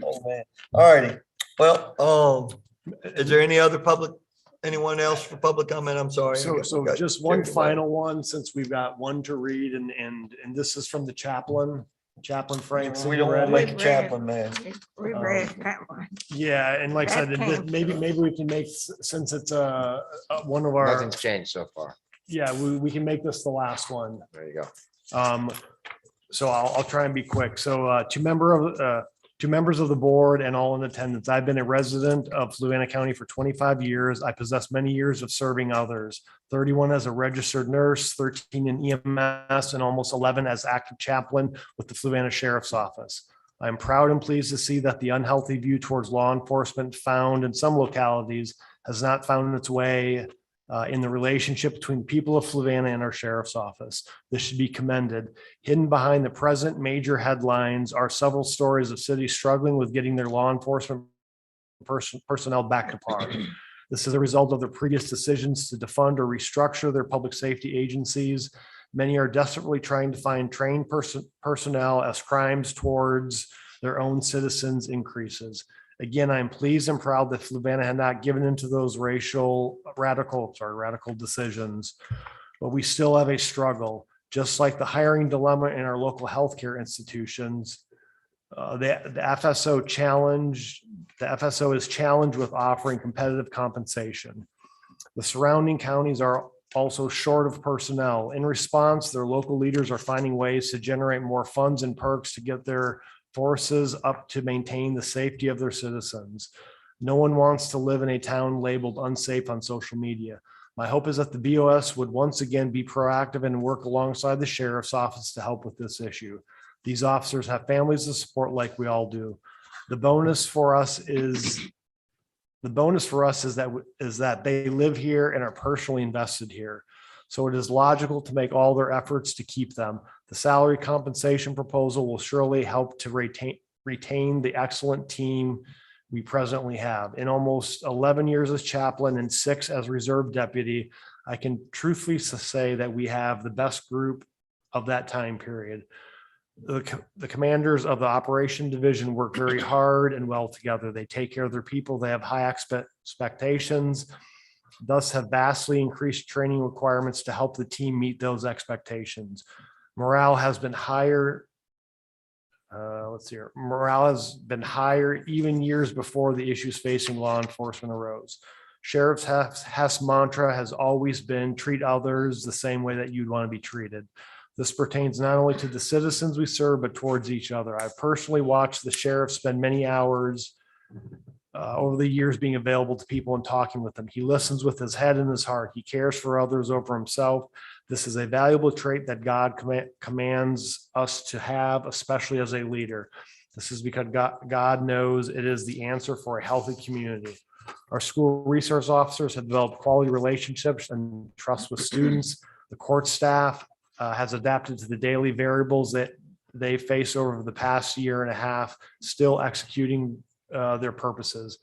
Oh, man. All righty. Well, is there any other anyone else for public comment? I'm sorry. So Got just one carried away. final one, since we've got one to read, and this is from the chaplain, Frank. We don't want to ready? make a chaplain mad. We read that one. Yeah, and like I That said, came maybe we can make, since it's one of our, Nothing's changed so far. yeah, we can make this the last one. There you go. So I'll try and be quick. So two members of the board and all in attendance. I've been a resident of Fluvanna County for 25 years. I possess many years of serving others, 31 as a registered nurse, 13 in EMS, and almost 11 as active chaplain with the Fluvanna Sheriff's Office. I'm proud and pleased to see that the unhealthy view towards law enforcement found in some localities has not found its way in the relationship between people of Fluvanna and our sheriff's office. This should be commended. Hidden behind the present major headlines are several stories of cities struggling with getting their law enforcement personnel back to par. This is a result of their previous decisions to defund or restructure their public safety agencies. Many are desperately trying to find trained personnel as crimes towards their own citizens increases. Again, I'm pleased and proud that Fluvanna had not given into those radical decisions, but we still have a struggle. Just like the hiring dilemma in our local healthcare institutions, the FSO is challenged with offering competitive compensation. The surrounding counties are also short of personnel. In response, their local leaders are finding ways to generate more funds and perks to get their forces up to maintain the safety of their citizens. No one wants to live in a town labeled unsafe on social media. My hope is that the BOS would once again be proactive and work alongside the sheriff's office to help with this issue. These officers have families to support like we all do. The bonus for us is that they live here and are personally invested here. So it is logical to make all their efforts to keep them. The salary compensation proposal will surely help to retain the excellent team we presently have. In almost 11 years as chaplain and 6 as reserve deputy, I can truthfully say that we have the best group of that time period. The commanders of the operation division work very hard and well together. They take care of their people. They have high expectations, thus have vastly increased training requirements to help the team meet those expectations. Morale has been higher. Morale has been higher even years before the issues facing law enforcement arose. Sheriff's Hess mantra has always been treat others the same way that you'd want to be treated. This pertains not only to the citizens we serve, but towards each other. I've personally watched the sheriff spend many hours over the years being available to people and talking with them. He listens with his head and his heart. He cares for others over himself. This is a valuable trait that God commands us to have, especially as a leader. This is because God knows it is the answer for a healthy community. Our school resource officers have developed quality relationships and trust with students. The court staff has adapted to the daily variables that they face over the past year and a half, still executing their purposes.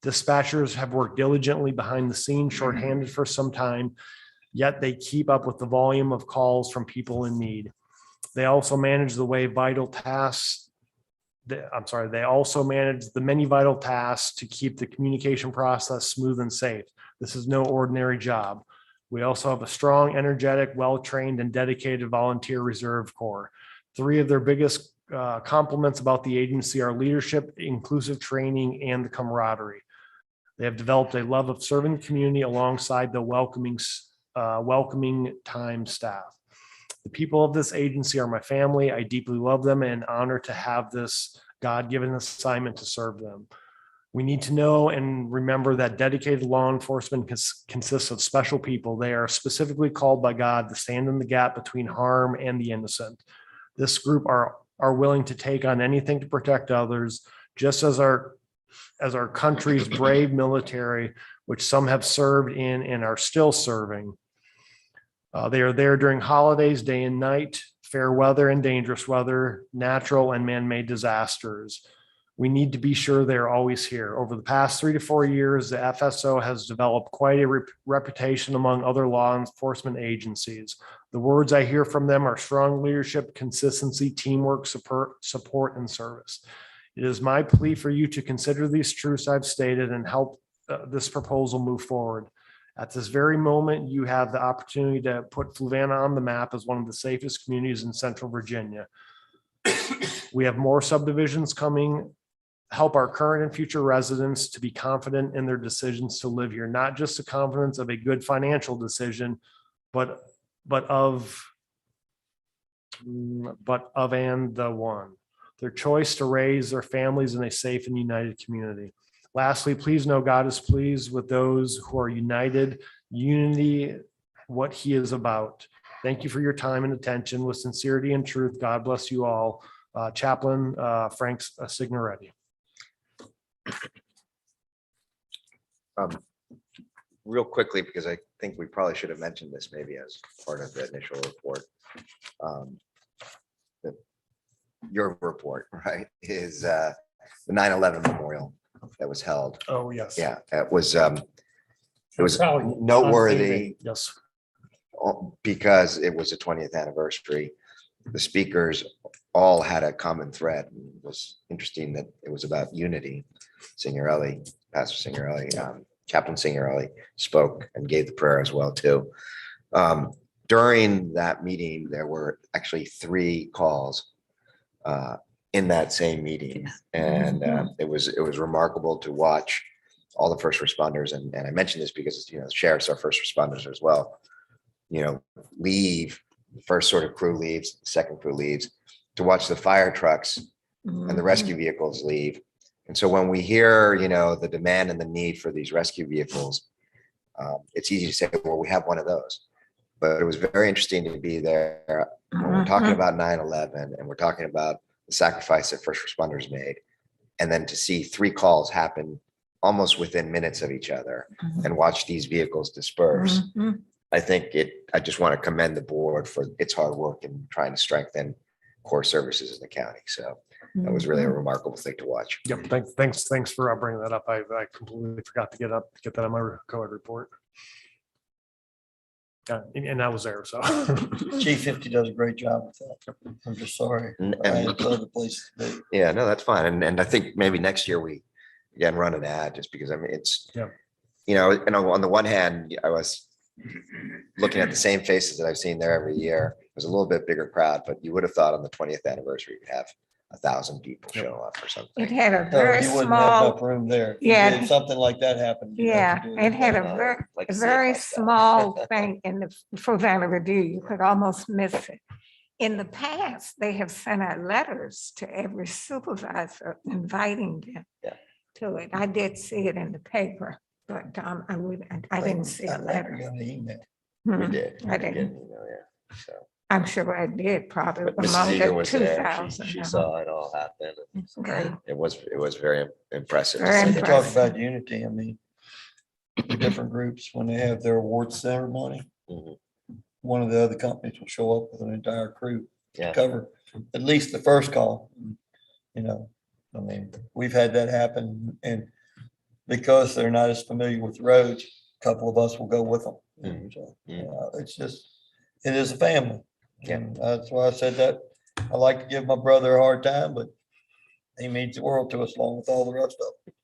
Dispatchers have worked diligently behind the scenes, shorthanded for some time, yet they keep up with the volume of calls from people in need. They also manage the many vital tasks to keep the communication process smooth and safe. This is no ordinary job. We also have a strong, energetic, well-trained, and dedicated volunteer reserve corps. 3 of their biggest compliments about the agency are leadership, inclusive training, and the camaraderie. They have developed a love of serving the community alongside the welcoming time staff. The people of this agency are my family. I deeply love them and honored to have this God-given assignment to serve them. We need to know and remember that dedicated law enforcement consists of special people. They are specifically called by God to stand in the gap between harm and the innocent. This group are willing to take on anything to protect others, just as our country's brave military, which some have served in and are still serving. They are there during holidays, day and night, fair weather and dangerous weather, natural and man-made disasters. We need to be sure they're always here. Over the past 3 to 4 years, the FSO has developed quite a reputation among other law enforcement agencies. The words I hear from them are strong leadership, consistency, teamwork, support, and service. It is my plea for you to consider these truths I've stated and help this proposal move forward. At this very moment, you have the opportunity to put Fluvanna on the map as one of the safest communities in Central Virginia. We have more subdivisions coming. Help our current and future residents to be confident in their decisions to live here, not just the confidence of a good financial decision, but of and the one, their choice to raise their families in a safe and united community. Lastly, please know God is pleased with those who are united. Unity, what He is about. Thank you for your time and attention. With sincerity and truth, God bless you all. Chaplain Frank Signoretti. Real quickly, because I think we probably should have mentioned this maybe as part of the initial report. Your report, right, is the 9/11 memorial that was held. Oh, yes. Yeah, it was noteworthy. Yes. Because it was the 20th anniversary. The speakers all had a common thread. It was interesting that it was about unity. Signorelli, Pastor Signorelli, Chaplain Signorelli spoke and gave the prayer as well too. During that meeting, there were actually 3 calls in that same meeting, and it was remarkable to watch all the first responders. And I mentioned this because the sheriffs are first responders as well. Leave. The first sort of crew leaves, the second crew leaves, to watch the fire trucks and the rescue vehicles leave. And so when we hear, the demand and the need for these rescue vehicles, it's easy to say, well, we have one of those. But it was very interesting to be there when we're talking about 9/11 and we're talking about the sacrifice that first responders made. And then to see 3 calls happen almost within minutes of each other and watch these vehicles disperse. I just want to commend the board for its hard work in trying to strengthen core services in the county. So that was really a remarkable thing to watch. Yep. Thanks for bringing that up. I completely forgot to get that on my COVID report. And I was there, so. Chief 50 does a great job with that. I'm just sorry. I had other places to be. Yeah, no, that's fine. And I think maybe next year we again run an ad, just because it's, and on the one hand, I was looking at the same faces that I've seen there every year. It was a little bit bigger crowd, but you would have thought on the 20th anniversary, you'd have 1,000 people show up or something. It had a No, very you wouldn't have small, enough room there. Yeah. If something like that happened. you'd have to do it had a like to see it very like that. small thing in the Fluvanna Review. You could almost miss it. In the past, they have sent out letters to every supervisor inviting them to it. I did see it in the paper, but I didn't see a letter. We got an email. We did. I didn't. So I'm sure I did, probably but Mrs. among Eager the was there. 2,000. She saw it all happen. Great. It was very impressive. to Very see You that. talk impressive. about unity. I mean, the different groups, when they have their awards ceremony, Mhm. one of the other companies will show up with an entire crew to Yeah. cover at least the first call. I mean, we've had that happen, and because they're not as familiar with the roads, a couple of us will go with them. Mhm. So, Mhm. it's just, it is a family. Yeah. And that's why I said that. I like to give my brother a hard time, but he means the world to us along with all the rest of them.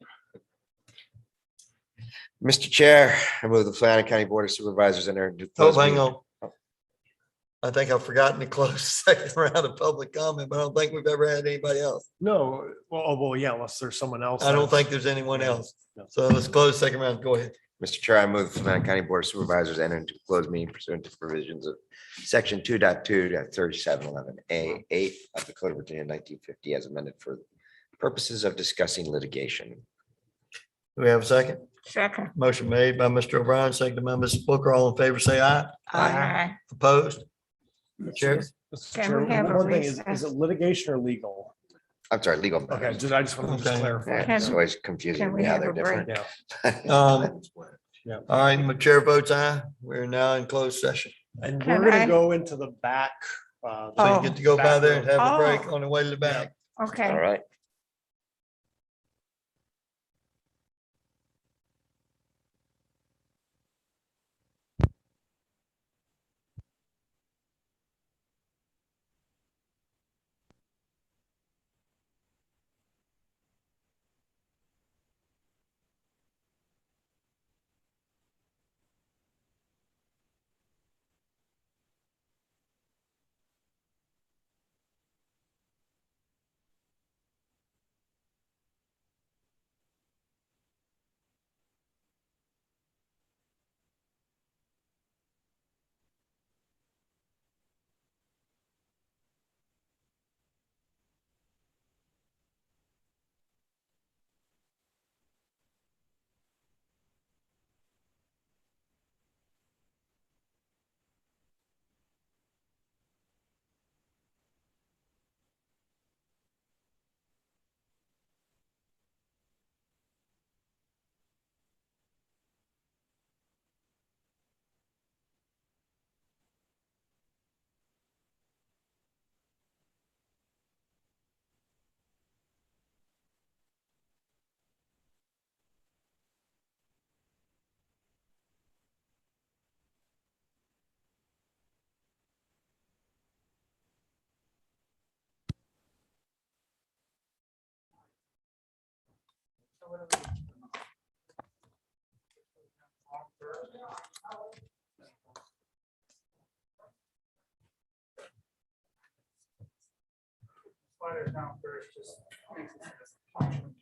Mr. Chair, I move the Fluvanna County Board of Supervisors enter into. Oh, closed hang meeting. on. I think I've forgotten to close the second round of public comment, but I don't think we've ever had anybody else. No, well, yeah, unless there's someone else. I don't think there's anyone else. No. So let's close the second round. Go ahead. Mr. Chair, I move the Fluvanna County Board of Supervisors enter into closed meeting pursuant to provisions of section 2.2.3711A8 of the Code of Virginia 1950 as amended for purposes of discussing litigation. Do we have a second? Second. Motion made by Mr. O'Brien, seconded by Mrs. Booker. All in favor, say aye. Aye. Opposed? Chair? Mr. Can Chair, we have a one thing recess? is it litigation or legal? I'm sorry, legal. Okay, matters. I just want to Okay. clarify. Yeah, It's always confusing Can me we how have they're a different. Yeah. All right, my chair votes aye. We're now in closed session. And Can we're gonna I- go into the back So you get to go by there and have a break Oh. on the way to the back. Okay. All right. Slide it down first, just makes it function.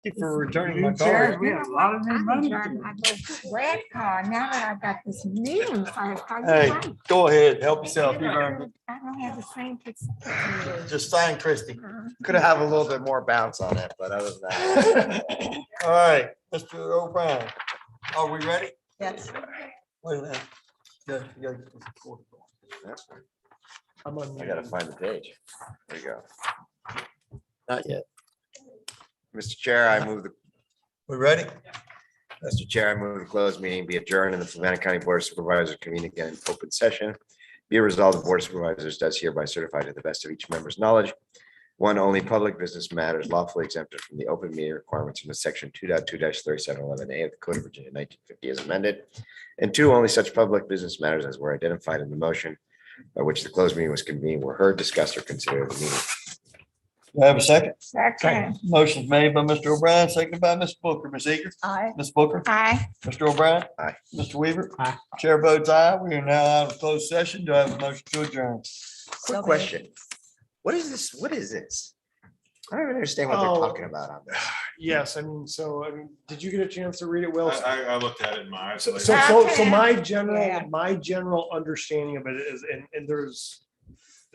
Thank you for returning my Sure. call. We have a lot of new I'm money. enjoying my little red car now that I got this new one. Hey, go ahead, help yourself. You earned it. I don't have the same. Just sign, Christie. Could have a little bit more bounce on it, but other than that. All right, Mr. O'Brien, are we ready? Yes. Wait a minute. You gotta get this recorded. That's fine. I'm on. I gotta find the page. There you go. Not yet. Mr. Chair, I move the, We ready? Mr. Chair, I move the closed meeting be adjourned and the Fluvanna County Board of Supervisors convene again in open session. Be it resolved, the Board of Supervisors does hereby certify to the best of each member's knowledge. One, only public business matters lawfully exempted from the open meeting requirements in the section 2.2-3711A of the Code of Virginia 1950 as amended. And two, only such public business matters as were identified in the motion by which the closed meeting was convened were heard, discussed, or considered at the meeting. Do I have a second? Second. Motion made by Mr. O'Brien, seconded by Ms. Booker. Ms. Eager? Aye. Ms. Booker? Aye. Mr. O'Brien? Aye. Mr. Weaver? Aye. Chair votes aye. We are now out of closed session. Do I have a motion to adjourn? Quick question. What is this? What is this? I don't even understand what they're Oh. talking about on this. Yes, did you get a chance to read it, Will? I looked at it in my eyes. So my Yeah. general understanding of it is, and there's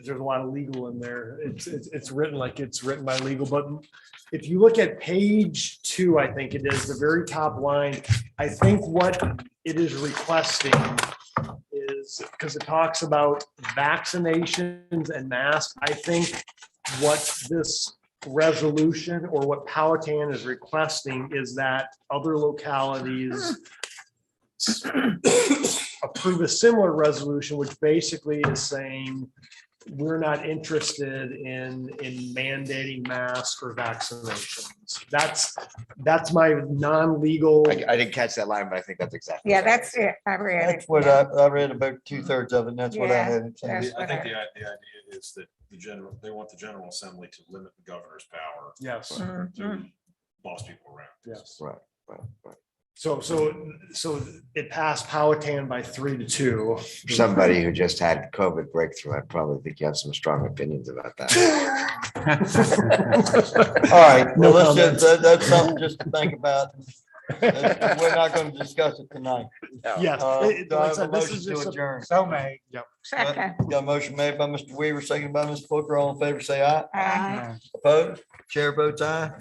a lot of legal in there. It's written like it's written by legal, but if you look at page 2, I think it is the very top line. I think what it is requesting is, because it talks about vaccinations and masks, I think what this resolution or what Powhatan is requesting is that other localities approve a similar resolution, which basically is saying we're not interested in mandating masks or vaccinations. That's my non-legal. I didn't catch that line, but I think that's exactly. Yeah, what it that's is. it. I read it. That's what I read about 2/3 of it. And that's what I Yeah, had. it that's said. I think the idea is that they want the General Assembly to limit the governor's power Yes, to boss people around. yes. Right. So it passed Powhatan by 3-2. For somebody who just had COVID breakthrough, I probably think you have some strong opinions about that. All right, No well, comments. that's something just to think about. We're not going to discuss it tonight. Yes. Do I have a This motion is to just a- adjourn? So made. Second. Got a motion made by Mr. Weaver, seconded by Ms. Booker. All in favor, say aye. Aye. Opposed? Chair votes aye.